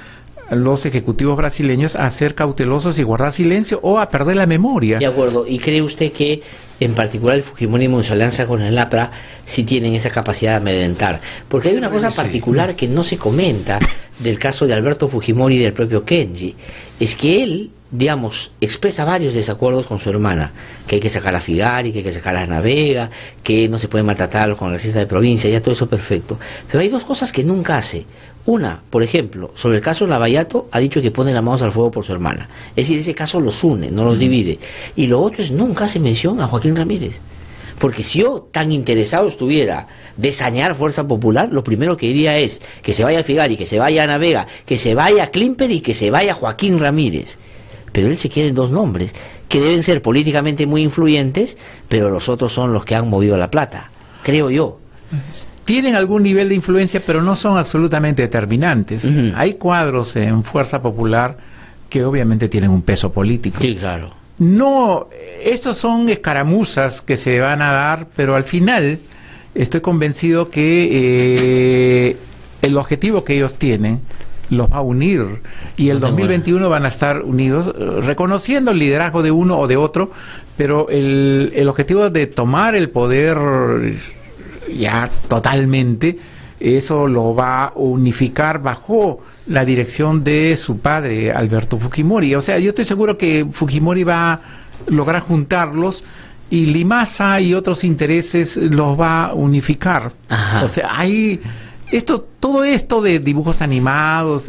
los ejecutivos brasileños a ser cautelosos y guardar silencio o a perder la memoria. De acuerdo. ¿Y cree usted que en particular el Fujimorismo en su alianza con el APRA sí tienen esa capacidad de amedrentar? Porque hay una cosa particular que no se comenta del caso de Alberto Fujimori y del propio Kenji. Es que él, digamos, expresa varios desacuerdos con su hermana, que hay que sacar a Figari, que hay que sacar a Navega, que no se puede maltratar a los congresistas de provincia, ya todo eso perfecto. Pero hay dos cosas que nunca hace. Una, por ejemplo, sobre el caso Lavallato, ha dicho que pone las manos al fuego por su hermana. Es decir, ese caso los une, no los divide. Y lo otro es, nunca hace mención a Joaquín Ramírez. Porque si yo tan interesado estuviera de sanear Fuerza Popular, lo primero que diría es que se vaya Figari, que se vaya Navega, que se vaya Klimper y que se vaya Joaquín Ramírez. Pero él se quiere en dos nombres, que deben ser políticamente muy influyentes, pero los otros son los que han movido la plata, creo yo. Tienen algún nivel de influencia, pero no son absolutamente determinantes. Hay cuadros en Fuerza Popular que obviamente tienen un peso político. Sí, claro. No, estos son escaramuzas que se van a dar, pero al final estoy convencido que el objetivo que ellos tienen los va a unir, y el 2021 van a estar unidos, reconociendo el liderazgo de uno o de otro, pero el objetivo de tomar el poder ya totalmente, eso lo va a unificar bajo la dirección de su padre, Alberto Fujimori. O sea, yo estoy seguro que Fujimori va a lograr juntarlos y Limasa y otros intereses los va a unificar. Ajá. O sea, hay todo esto de dibujos animados,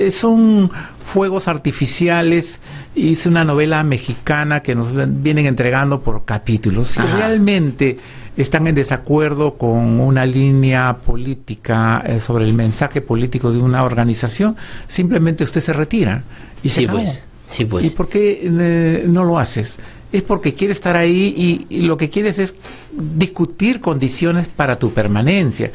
son fuegos artificiales, y es una novela mexicana que nos vienen entregando por capítulos. Si realmente están en desacuerdo con una línea política sobre el mensaje político de una organización, simplemente usted se retira y se acabó. Sí, pues. ¿Y por qué no lo haces? es porque quiere estar ahí y lo que quieres es discutir condiciones para tu permanencia.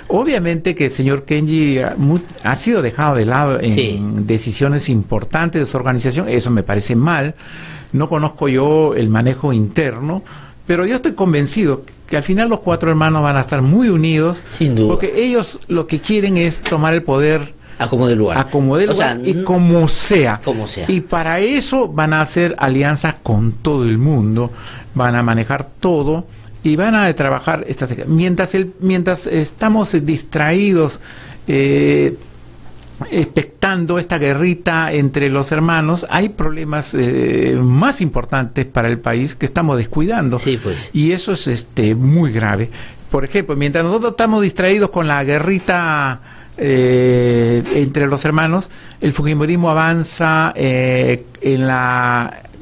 Obviamente que el señor Kenji ha sido dejado de lado en decisiones importantes de su organización, eso me parece mal, no conozco yo el manejo interno, pero yo estoy convencido que al final los 4 hermanos van a estar muy unidos, sin duda, porque ellos lo que quieren es tomar el poder a como de lugar, y como sea. Y para eso van a hacer alianzas con todo el mundo, van a manejar todo y van a trabajar mientras estamos distraídos expectando esta guerrita entre los hermanos, hay problemas más importantes para el país que estamos descuidando. Y eso es muy grave. Por ejemplo, mientras nosotros estamos distraídos con la guerrita entre los hermanos, el fujimorismo avanza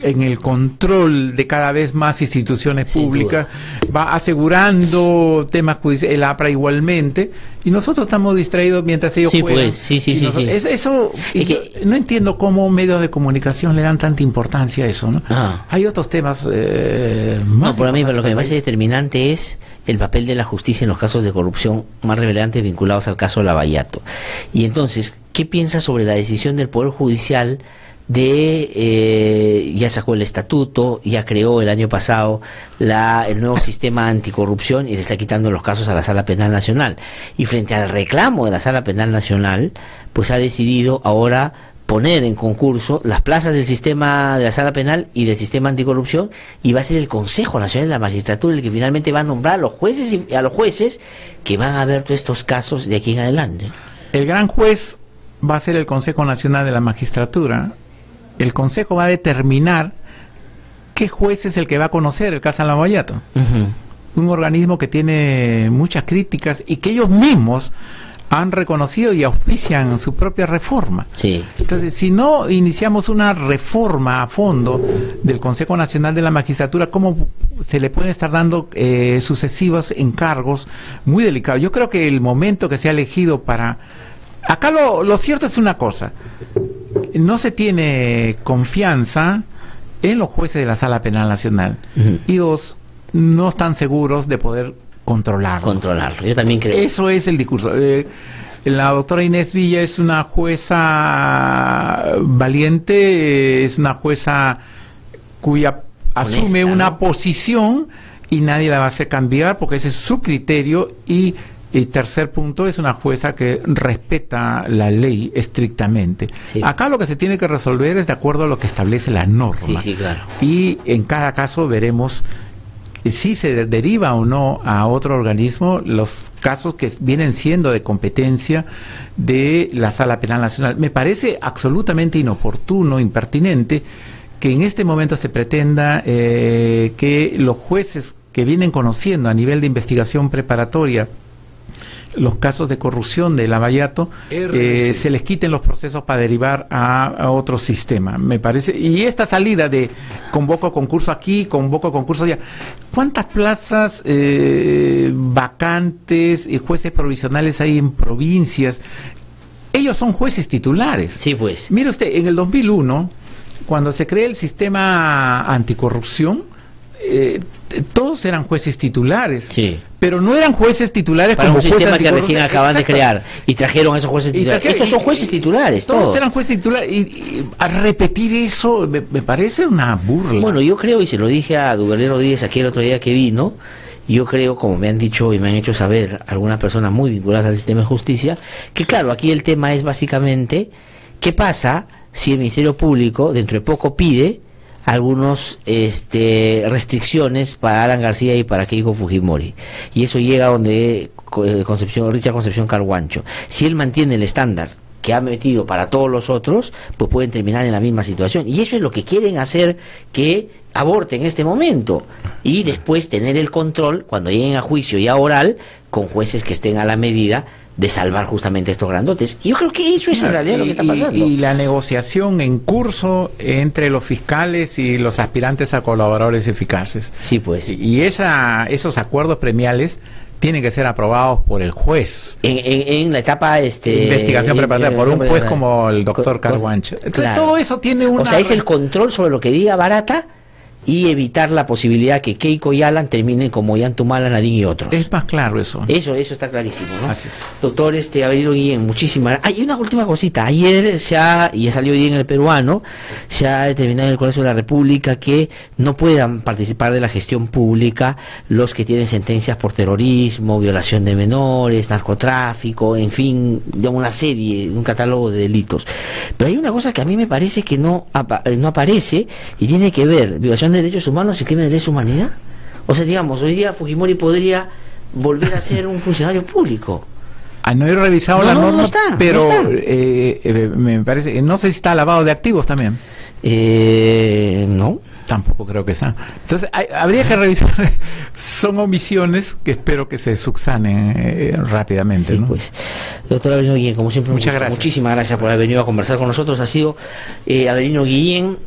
en el control de cada vez más instituciones públicas, va asegurando temas judiciales, el APRA igualmente, y nosotros estamos distraídos mientras ellos juegan. No entiendo cómo medios de comunicación le dan tanta importancia a eso, ¿no? Hay otros temas más. Por mí, lo que me parece determinante es el papel de la justicia en los casos de corrupción más relevantes vinculados al caso Lavallato. Y entonces, ¿qué piensas sobre la decisión del Poder Judicial ya sacó el estatuto, ya creó el año pasado el nuevo sistema anticorrupción y le está quitando los casos a la Sala Penal Nacional? Y frente al reclamo de la Sala Penal Nacional, pues ha decidido ahora poner en concurso las plazas del sistema de la Sala Penal y del sistema anticorrupción, y va a ser el Consejo Nacional de la Magistratura el que finalmente va a nombrar a los jueces y a los jueces que van a ver todos estos casos de aquí en adelante. El gran juez va a ser el Consejo Nacional de la Magistratura. El Consejo va a determinar qué juez es el que va a conocer el caso Lavallato. Un organismo que tiene muchas críticas y que ellos mismos han reconocido y auspician su propia reforma. Entonces, si no iniciamos una reforma a fondo del Consejo Nacional de la Magistratura, ¿cómo se le pueden estar dando sucesivos encargos muy delicados? Yo creo que el momento que se ha elegido para... Acá lo cierto es una cosa: no se tiene confianza en los jueces de la Sala Penal Nacional. Y dos, no están seguros de poder controlarlo. Yo también creo. Eso es el discurso. La doctora Inés Villa es una jueza valiente, es una jueza cuya asume una posición y nadie la va a hacer cambiar porque ese es su criterio. Y tercer punto, es una jueza que respeta la ley estrictamente. Acá lo que se tiene que resolver es de acuerdo a lo que establece la norma. Y en cada caso veremos si se deriva o no a otro organismo los casos que vienen siendo de competencia de la Sala Penal Nacional. Me parece absolutamente inoportuno, impertinente, que en este momento se pretenda que los jueces que vienen conociendo a nivel de investigación preparatoria los casos de corrupción de Lavallato, se les quiten los procesos para derivar a otro sistema, me parece. Y esta salida de convoco concurso aquí, convoco concurso allá, ¿cuántas plazas vacantes y jueces provisionales hay en provincias? Ellos son jueces titulares. Mire usted, en el 2001, cuando se crea el sistema anticorrupción, todos eran jueces titulares, pero no eran jueces titulares para como un sistema que recién acaban de crear, y trajeron a esos jueces titulares. Estos son jueces titulares, todos eran jueces titulares, y a repetir eso me parece una burla. Bueno, yo creo, y se lo dije a Duvernet Rodríguez aquí el otro día que vino, yo creo, como me han dicho y me han hecho saber algunas personas muy vinculadas al sistema de justicia, que claro, aquí el tema es básicamente ¿qué pasa si el Ministerio Público dentro de poco pide algunos restricciones para Alan García y para Keiko Fujimori, y eso llega donde Richard Concepción Carhuancho? Si él mantiene el estándar que ha metido para todos los otros, pues pueden terminar en la misma situación, y eso es lo que quieren hacer, que aborte en este momento y después tener el control cuando lleguen a juicio ya oral con jueces que estén a la medida de salvar justamente estos grandotes. Y yo creo que eso es en realidad lo que está pasando. Y la negociación en curso entre los fiscales y los aspirantes a colaboradores eficaces. Y esos acuerdos premiales tienen que ser aprobados por el juez. En la etapa investigación preparatoria, por un juez como el doctor Carhuancho. Entonces todo eso tiene una... O sea, es el control sobre lo que diga Barata y evitar la posibilidad que Keiko y Alan terminen como Yantumala, Nadine y otros. Es más claro eso. Eso está clarísimo, ¿no? Así es. Doctor Avelino Guillén, muchísimas gracias. Hay una última cosita. Ayer y salió hoy en El Peruano, se ha determinado en el Congreso de la República que no puedan participar de la gestión pública los que tienen sentencias por terrorismo, violación de menores, narcotráfico, en fin, de una serie, un catálogo de delitos. Pero hay una cosa que a mí me parece que no aparece y tiene que ver violación de derechos humanos y crimen de lesa humanidad. O sea, digamos, hoy día Fujimori podría volver a ser un funcionario público. No he revisado la norma, pero no está. Me parece, no sé si está lavado de activos también. No. Tampoco creo que está. Entonces, habría que revisar. Son omisiones que espero que se subsanen rápidamente. Sí, ¿no? Pues, doctor Avelino Guillén, como siempre, muchas gracias. Muchísimas gracias por haber venido a conversar con nosotros. Ha sido Avelino Guillén.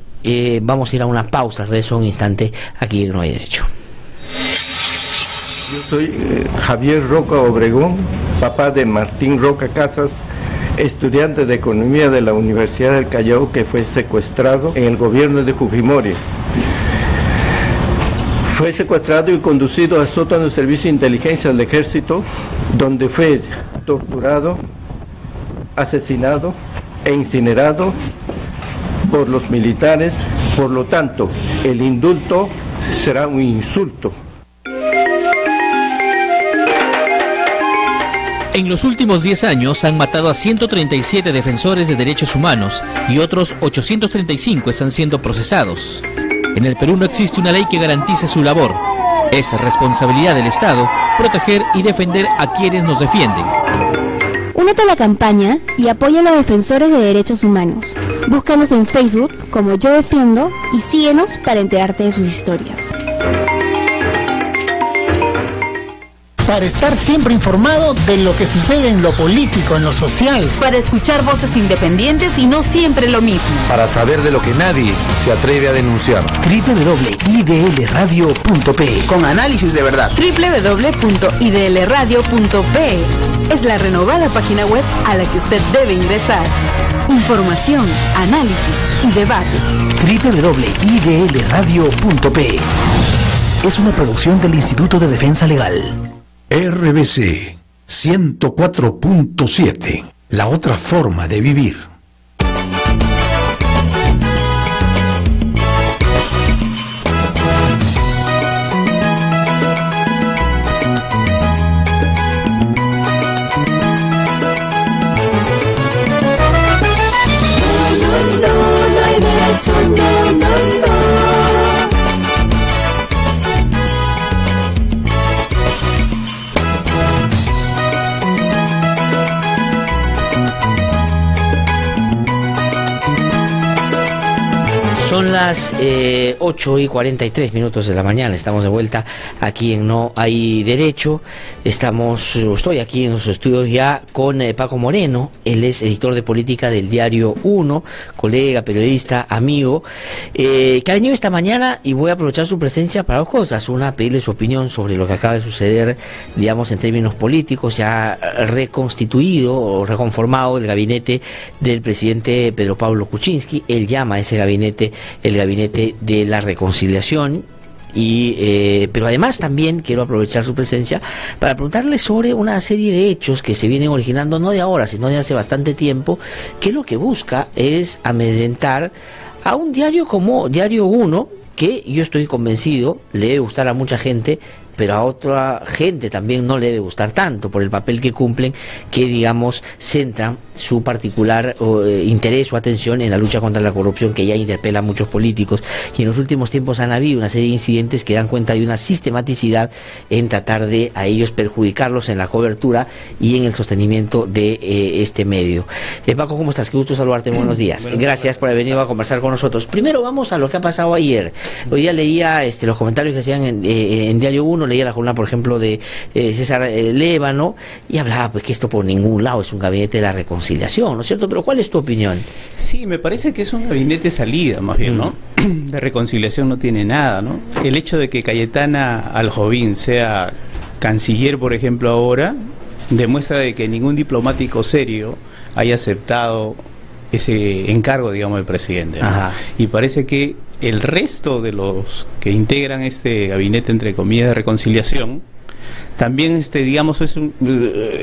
Vamos a ir a una pausa, regreso un instante aquí en No Hay Derecho. Yo soy Javier Roca Obregón, papá de Martín Roca Casas, estudiante de Economía de la Universidad del Callao que fue secuestrado en el gobierno de Fujimori. Fue secuestrado y conducido al sótano del Servicio de Inteligencia del Ejército, donde fue torturado, asesinado e incinerado por los militares. Por lo tanto, el indulto será un insulto. En los últimos 10 años han matado a 137 defensores de derechos humanos y otros 835 están siendo procesados. En el Perú no existe una ley que garantice su labor. Es responsabilidad del Estado proteger y defender a quienes nos defienden. Únete a la campaña y apoya a los defensores de derechos humanos. Búscanos en Facebook como Yo Defiendo y síguenos para enterarte de sus historias. Para estar siempre informado de lo que sucede en lo político, en lo social. Para escuchar voces independientes y no siempre lo mismo. Para saber de lo que nadie se atreve a denunciar. www.idlradio.pe Con análisis de verdad. www.idlradio.pe es la renovada página web a la que usted debe ingresar. Información, análisis y debate. www.idlradio.pe es una producción del Instituto de Defensa Legal. RBC 104.7, la otra forma de vivir. Son las 8:43 de la mañana. Estamos de vuelta aquí en No Hay Derecho. Estoy aquí en los estudios ya con Paco Moreno. Él es editor de política del diario Uno, colega, periodista, amigo, que ha venido esta mañana, y voy a aprovechar su presencia para dos cosas. Una, pedirle su opinión sobre lo que acaba de suceder, digamos, en términos políticos. Se ha reconstituido o reconformado el gabinete del presidente Pedro Pablo Kuczynski. Él llama a ese gabinete el gabinete de la reconciliación. Pero además también quiero aprovechar su presencia para preguntarle sobre una serie de hechos que se vienen originando no de ahora, sino de hace bastante tiempo, que lo que busca es amedrentar a un diario como Diario Uno, que yo estoy convencido le debe gustar a mucha gente, pero a otra gente también no le debe gustar tanto por el papel que cumplen, que digamos centran su particular interés o atención en la lucha contra la corrupción, que ya interpela a muchos políticos, y en los últimos tiempos han habido una serie de incidentes que dan cuenta de una sistematicidad en tratar de a ellos perjudicarlos en la cobertura y en el sostenimiento de este medio. Paco, ¿cómo estás? Qué gusto saludarte, buenos días. Gracias por haber venido a conversar con nosotros. Primero vamos a lo que ha pasado ayer. Hoy día leía los comentarios que hacían en Diario 1, leía la columna, por ejemplo, de César Lévano, y hablaba pues que esto por ningún lado es un gabinete de la reconciliación, ¿no es cierto? Pero ¿cuál es tu opinión? Sí, me parece que es un gabinete salida, más bien, ¿no? De reconciliación no tiene nada, ¿no? El hecho de que Cayetana Aljobín sea canciller, por ejemplo, ahora, demuestra de que ningún diplomático serio haya aceptado ese encargo, digamos, del presidente, ¿no? Ajá. Y parece que el resto de los que integran este gabinete, entre comillas, de reconciliación, también, digamos, es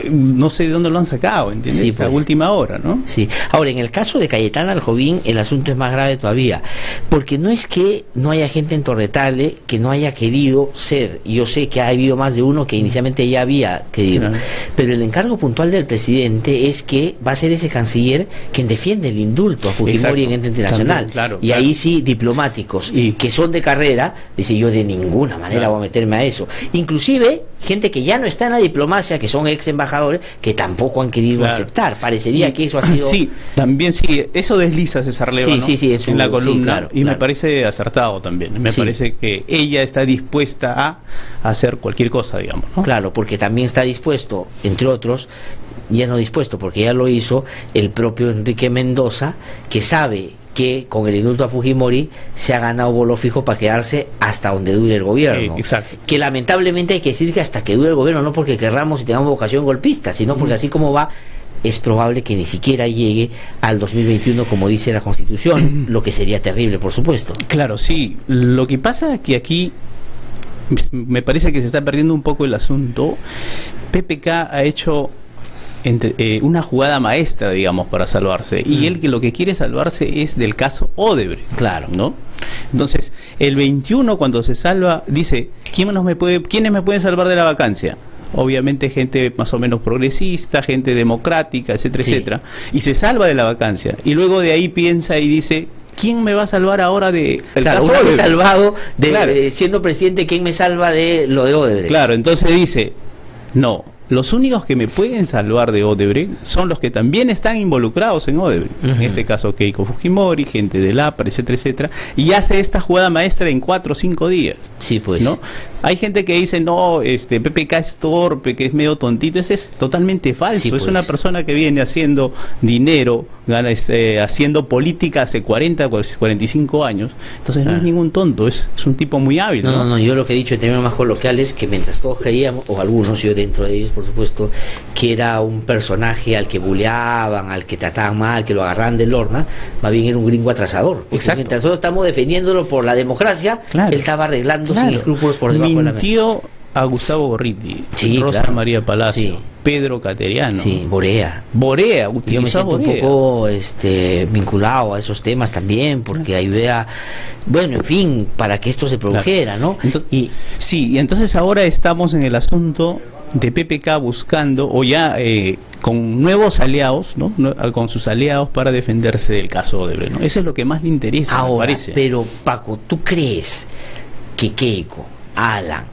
no sé de dónde lo han sacado, ¿entiendes? Sí, pues. A última hora, ¿no? Sí. Ahora, en el caso de Cayetana Aljovín, el asunto es más grave todavía, porque no es que no haya gente en Torretale que no haya querido ser. Yo sé que ha habido más de uno que inicialmente ya había querido, Claro. pero el encargo puntual del presidente es que va a ser ese canciller quien defiende el indulto a Fujimori Exacto. en ente internacional. También, claro, y claro. ahí sí, diplomáticos que son de carrera, dice, yo de ninguna manera Claro. voy a meterme a eso. Inclusive gente que ya no está en la diplomacia, que son ex embajadores, que tampoco han querido Claro. aceptar. Parecería que eso ha sido... Sí, también sí, eso desliza César Leva, Sí, ¿no? sí, sí, en la columna, sí, claro, y claro. me parece acertado también. Me Sí. parece que ella está dispuesta a hacer cualquier cosa, digamos, ¿no? Claro, porque también está dispuesto, entre otros, ya no dispuesto, porque ya lo hizo el propio Enrique Mendoza, que sabe que con el indulto a Fujimori se ha ganado bolo fijo para quedarse hasta donde dure el gobierno. Exacto. Que lamentablemente hay que decir que hasta que dure el gobierno, no porque querramos y tengamos vocación golpista, sino porque así como va, es probable que ni siquiera llegue al 2021 como dice la Constitución, lo que sería terrible, por supuesto. Claro, sí. Lo que pasa es que aquí me parece que se está perdiendo un poco el asunto. PPK ha hecho una jugada maestra, digamos, para salvarse, y él que lo que quiere salvarse es del caso Odebrecht, claro, ¿no? Entonces, el 21 cuando se salva, dice, ¿quiénes me pueden salvar de la vacancia? Obviamente gente más o menos progresista, gente democrática, etcétera, Sí. etcétera, y se salva de la vacancia, y luego de ahí piensa y dice, ¿quién me va a salvar ahora de el Claro, caso una vez Odebrecht? salvado de Claro. siendo presidente, ¿quién me salva de lo de Odebrecht? Claro, entonces dice, no, los únicos que me pueden salvar de Odebrecht son los que también están involucrados en Odebrecht. En este caso Keiko Fujimori, gente del APRA, etcétera, etcétera. Y hace esta jugada maestra en 4 o 5 días. Sí, pues. ¿No? Hay gente que dice, no, PPK es torpe, que es medio tontito. Ese es totalmente falso. Sí, Es pues. una persona que viene haciendo dinero, haciendo política hace 40, 45 años. Entonces no es ningún tonto, es un tipo muy hábil. No, no, no, yo lo que he dicho en términos más coloquiales, que mientras todos creíamos, o algunos, yo dentro de ellos, por supuesto, que era un personaje al que buleaban, al que trataban mal, que lo agarraban del horna, más bien era un gringo atrasador. Porque Exacto. mientras nosotros estamos defendiéndolo por la democracia, Claro. él estaba arreglando Claro. sin escrúpulos por debajo de la mesa. Mintió a Gustavo Gorriti, Sí, Rosa claro. María Palacio, Sí. Pedro Cateriano, Sí, Borea. Borea, Yo me utilizó a siento un Borea. poco vinculado a esos temas también, porque ayudé a, bueno, en fin, para que esto se produjera, ¿no? Sí, y entonces ahora estamos en el asunto de PPK buscando, o ya con nuevos aliados, ¿no? Con sus aliados para defenderse del caso Odebrecht, ¿no? Eso es lo que más le interesa, me Ahora, parece. pero Paco, ¿tú crees que Keiko, Alan,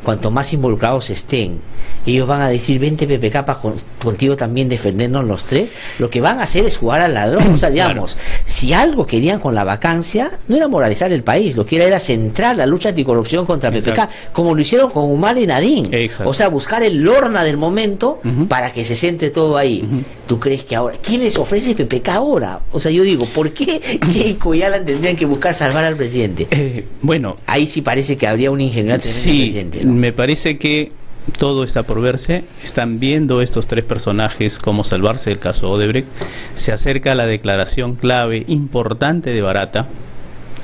cuanto más involucrados estén, ellos van a decir, vente PPK para contigo también defendernos los tres? Lo que van a hacer es jugar al ladrón. O sea, digamos, si algo querían con la vacancia, no era moralizar el país, lo que era centrar la lucha anticorrupción contra PPK, como lo hicieron con Humala y Nadine. O sea, buscar el Lorna del momento para que se centre todo ahí. ¿Tú crees que ahora, quién les ofrece PPK ahora? O sea, yo digo, ¿por qué Keiko y Alan tendrían que buscar salvar al presidente? Bueno, ahí sí parece que habría una ingenuidad tremenda del sí, presidente, ¿no? me parece que todo está por verse. Están viendo estos tres personajes cómo salvarse del caso Odebrecht. Se acerca la declaración clave importante de Barata.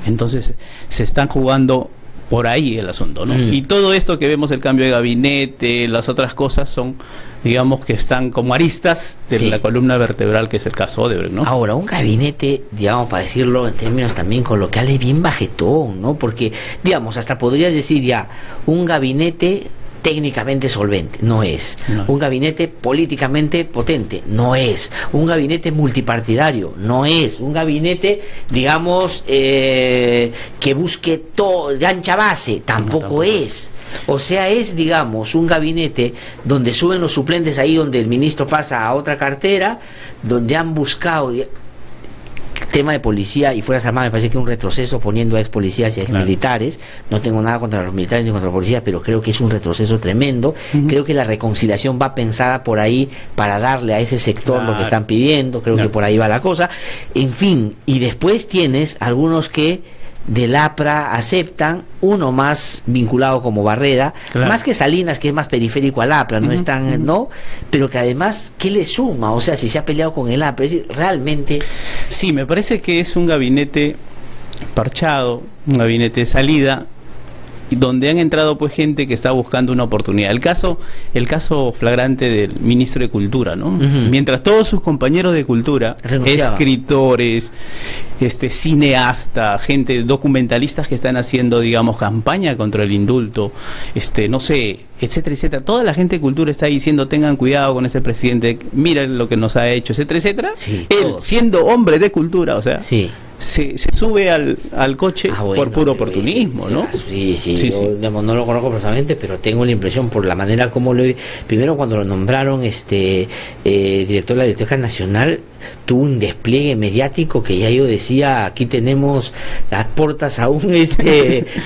Entonces se están jugando por ahí el asunto, ¿no? Y todo esto que vemos, el cambio de gabinete, las otras cosas son, digamos, que están como aristas de Sí. la columna vertebral que es el caso Odebrecht, ¿no? Ahora, un gabinete, digamos, para decirlo en términos también coloquiales, bien bajetón, ¿no? Porque, digamos, hasta podrías decir ya, un gabinete técnicamente solvente, no es. Un gabinete políticamente potente, no es. Un gabinete multipartidario, no es. Un gabinete, digamos, que busque todo, de ancha base, tampoco es. O sea, es, digamos, un gabinete donde suben los suplentes ahí, donde el ministro pasa a otra cartera, donde han buscado... tema de policía y fuerzas armadas, me parece que es un retroceso poniendo a ex policías y ex militares. No tengo nada contra los militares ni contra la policía, pero creo que es un retroceso tremendo. Creo que la reconciliación va pensada por ahí para darle a ese sector lo que están pidiendo. Creo que por ahí va la cosa. En fin, y después tienes algunos que del APRA aceptan, uno más vinculado como Barreda, más que Salinas, que es más periférico al APRA, no es tan, ¿no? Pero que además, ¿qué le suma? O sea, si se ha peleado con el APRA, es decir, realmente... Sí, me parece que es un gabinete parchado, un gabinete de salida, donde han entrado pues gente que está buscando una oportunidad. El caso flagrante del ministro de Cultura, ¿no? Mientras todos sus compañeros de Cultura, escritores, cineastas, gente, documentalistas que están haciendo, digamos, campaña contra el indulto, no sé, etcétera, etcétera. Toda la gente de Cultura está diciendo, tengan cuidado con este presidente, miren lo que nos ha hecho, etcétera, etcétera. Sí, él, siendo hombre de Cultura, o sea, se sube al coche por puro oportunismo, ¿no? Sí, yo, digamos, no lo conozco personalmente, pero tengo la impresión por la manera como lo vi. Primero, cuando lo nombraron director de la Biblioteca Nacional, tuvo un despliegue mediático que ya yo decía, aquí tenemos las puertas a un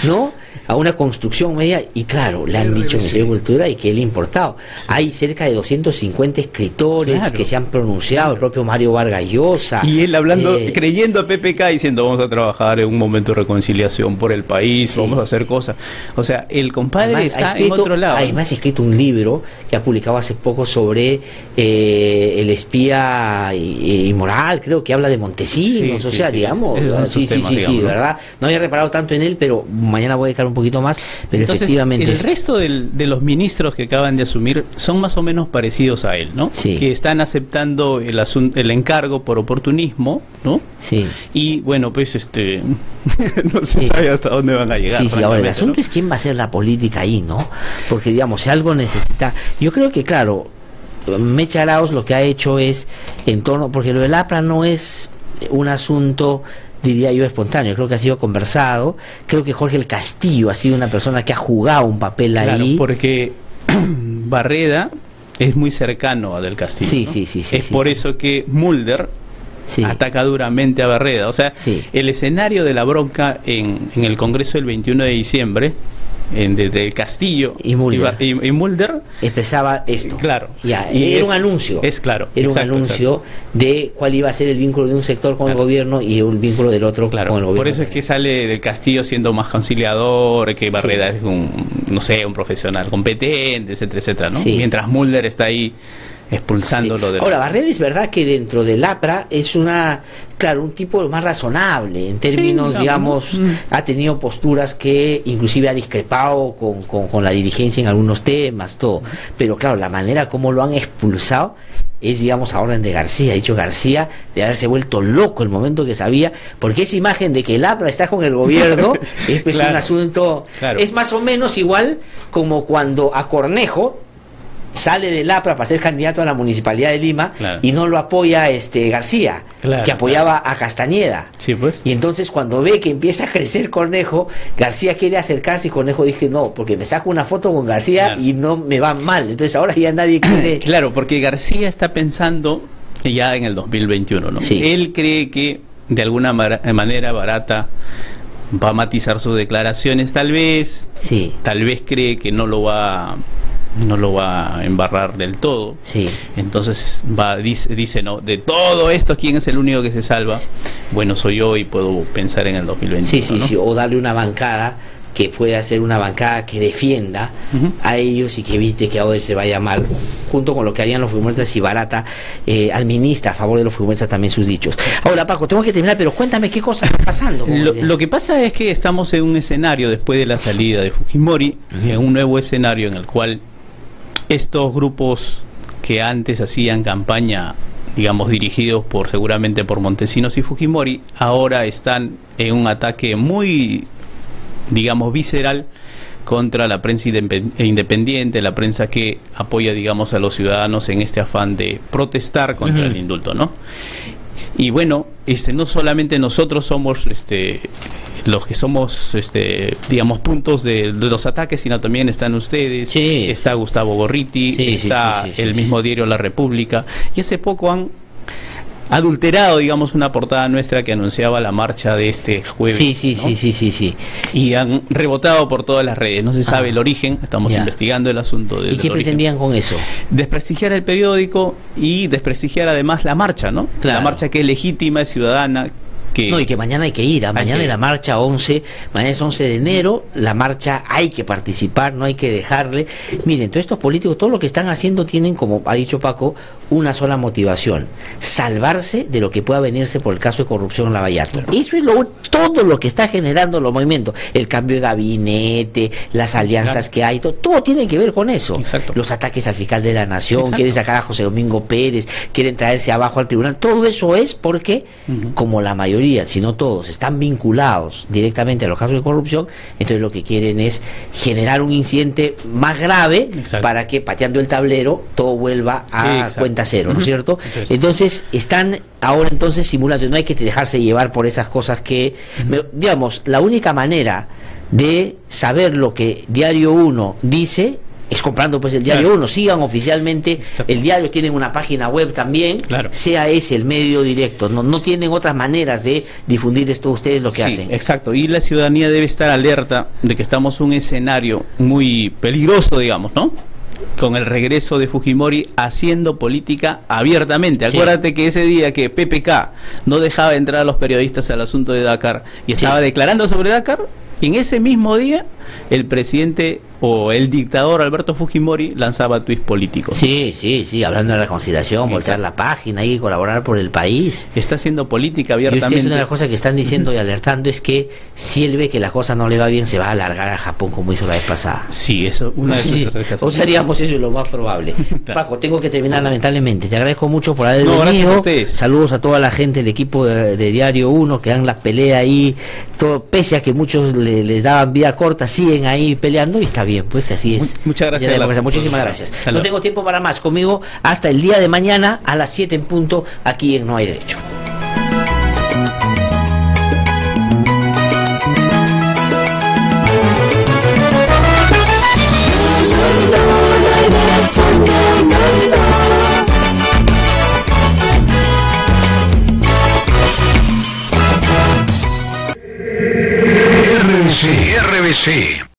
¿no? A una construcción media, y claro, le han dicho Ministerio de Cultura y que él importado. Hay cerca de 250 escritores que se han pronunciado, el propio Mario Vargas Llosa. Y él hablando, creyendo a PPK, diciendo, vamos a trabajar en un momento de reconciliación por el país, vamos a hacer cosas. O sea, el compadre además, está en otro lado. Además ha escrito un libro que ha publicado hace poco sobre el espía inmoral, creo que habla de Montesinos, digamos, ¿verdad? No había reparado tanto en él, pero mañana voy a dedicar un poquito más, pero entonces, efectivamente... El resto de los ministros que acaban de asumir son más o menos parecidos a él, ¿no? Que están aceptando el encargo por oportunismo, ¿no? Y bueno, pues no se sabe hasta dónde van a llegar. Ahora el asunto es quién va a hacer la política ahí, ¿no? Porque digamos, si algo necesita... Yo creo que claro, Mecha Arauz lo que ha hecho es en torno, porque lo del APRA no es un asunto, diría yo, espontáneo, creo que ha sido conversado. Creo que Jorge el Castillo ha sido una persona que ha jugado un papel ahí. Porque Barreda es muy cercano a Del Castillo, es por eso que Mulder ataca duramente a Barreda. O sea, el escenario de la bronca en el Congreso del 21 de diciembre, desde Castillo y Mulder expresaba esto. Claro. Y era un anuncio. Era un anuncio de cuál iba a ser el vínculo de un sector con el gobierno y el vínculo del otro con el gobierno. Por eso es que sale Del Castillo siendo más conciliador, que Barreda es un profesional competente, etcétera, etcétera, ¿no? Mientras Mulder está ahí expulsándolo de... Ahora, Barreda es verdad que dentro del APRA es un tipo más razonable en términos, digamos, ha tenido posturas que inclusive ha discrepado con la dirigencia en algunos temas, todo, pero claro, la manera como lo han expulsado es, digamos, a orden de García. Ha dicho García de haberse vuelto loco el momento que sabía, porque esa imagen de que el APRA está con el gobierno es pues un asunto, es más o menos igual como cuando a Cornejo sale del APRA para ser candidato a la Municipalidad de Lima y no lo apoya García, que apoyaba a Castañeda. Y entonces cuando ve que empieza a crecer Cornejo, García quiere acercarse y Cornejo dice no, porque me saco una foto con García y no me va mal. Entonces ahora ya nadie quiere... Claro, porque García está pensando ya en el 2021, ¿no? Él cree que de alguna manera Barata va a matizar sus declaraciones, tal vez cree que no lo va a embarrar del todo. Entonces dice no, de todo esto, ¿quién es el único que se salva? Bueno, soy yo, y puedo pensar en el 2021. O darle una bancada que pueda ser una bancada que defienda a ellos y que evite que ahora se vaya mal, junto con lo que harían los fujimoristas si Barata administra a favor de los fujimoristas también sus dichos. Ahora, Paco, tengo que terminar, pero cuéntame qué cosa está pasando. Lo que pasa es que estamos en un escenario, después de la salida de Fujimori, en un nuevo escenario en el cual estos grupos que antes hacían campaña, digamos, dirigidos seguramente por Montesinos y Fujimori, ahora están en un ataque muy, digamos, visceral contra la prensa independiente, la prensa que apoya, digamos, a los ciudadanos en este afán de protestar contra el indulto, ¿no? Y bueno, no solamente nosotros somos los que somos, digamos, puntos de los ataques, sino también están ustedes, está Gustavo Gorriti, está el mismo diario La República, y hace poco han adulterado, digamos, una portada nuestra que anunciaba la marcha de este jueves. Y han rebotado por todas las redes. No se sabe el origen, estamos investigando el asunto. ¿Y qué pretendían con eso? Desprestigiar el periódico y desprestigiar además la marcha, ¿no? La marcha que es legítima, es ciudadana, que... No, y que mañana hay que ir, mañana es la marcha 11, mañana es 11 de enero, la marcha hay que participar, no hay que dejarle. Miren, todos estos políticos, todo lo que están haciendo tienen, como ha dicho Paco, una sola motivación: salvarse de lo que pueda venirse por el caso de corrupción en Lavallato. Eso es todo lo que está generando los movimientos, el cambio de gabinete, las alianzas que hay, todo tiene que ver con eso. Exacto. Los ataques al fiscal de la Nación, Exacto. quieren sacar a José Domingo Pérez, quieren traerse abajo al tribunal, todo eso es porque, como la mayoría, si no todos, están vinculados directamente a los casos de corrupción, entonces lo que quieren es generar un incidente más grave. Exacto. Para que, pateando el tablero, todo vuelva a cuenta cero, ¿no es cierto? Entonces están ahora simulando, no hay que dejarse llevar por esas cosas que, digamos, la única manera de saber lo que Diario 1 dice es comprando pues el Diario 1, sigan oficialmente el diario, tienen una página web también, sea ese el medio directo, no tienen otras maneras de difundir esto ustedes lo que hacen. Exacto, y la ciudadanía debe estar alerta de que estamos en un escenario muy peligroso, digamos, ¿no? Con el regreso de Fujimori haciendo política abiertamente. Acuérdate que ese día que PPK no dejaba entrar a los periodistas al asunto de Dakar y estaba declarando sobre Dakar, en ese mismo día el presidente o el dictador Alberto Fujimori lanzaba tuits políticos. Sí, hablando de reconciliación, voltear la página y colaborar por el país. Está haciendo política abiertamente. Y ustedes, una de las cosas que están diciendo y alertando es que si él ve que la cosa no le va bien, se va a alargar a Japón como hizo la vez pasada. Sí, eso, una de o seríamos eso lo más probable. Paco, tengo que terminar lamentablemente. Te agradezco mucho por haber venido. Gracias a ustedes. Saludos a toda la gente del equipo de Diario 1 que dan la pelea ahí, todo, pese a que muchos les daban vida corta, siguen ahí peleando y está bien, pues que así es. Muchas gracias. Muchísimas gracias. No tengo tiempo para más. Conmigo hasta el día de mañana a las 7 en punto aquí en No Hay Derecho. RBC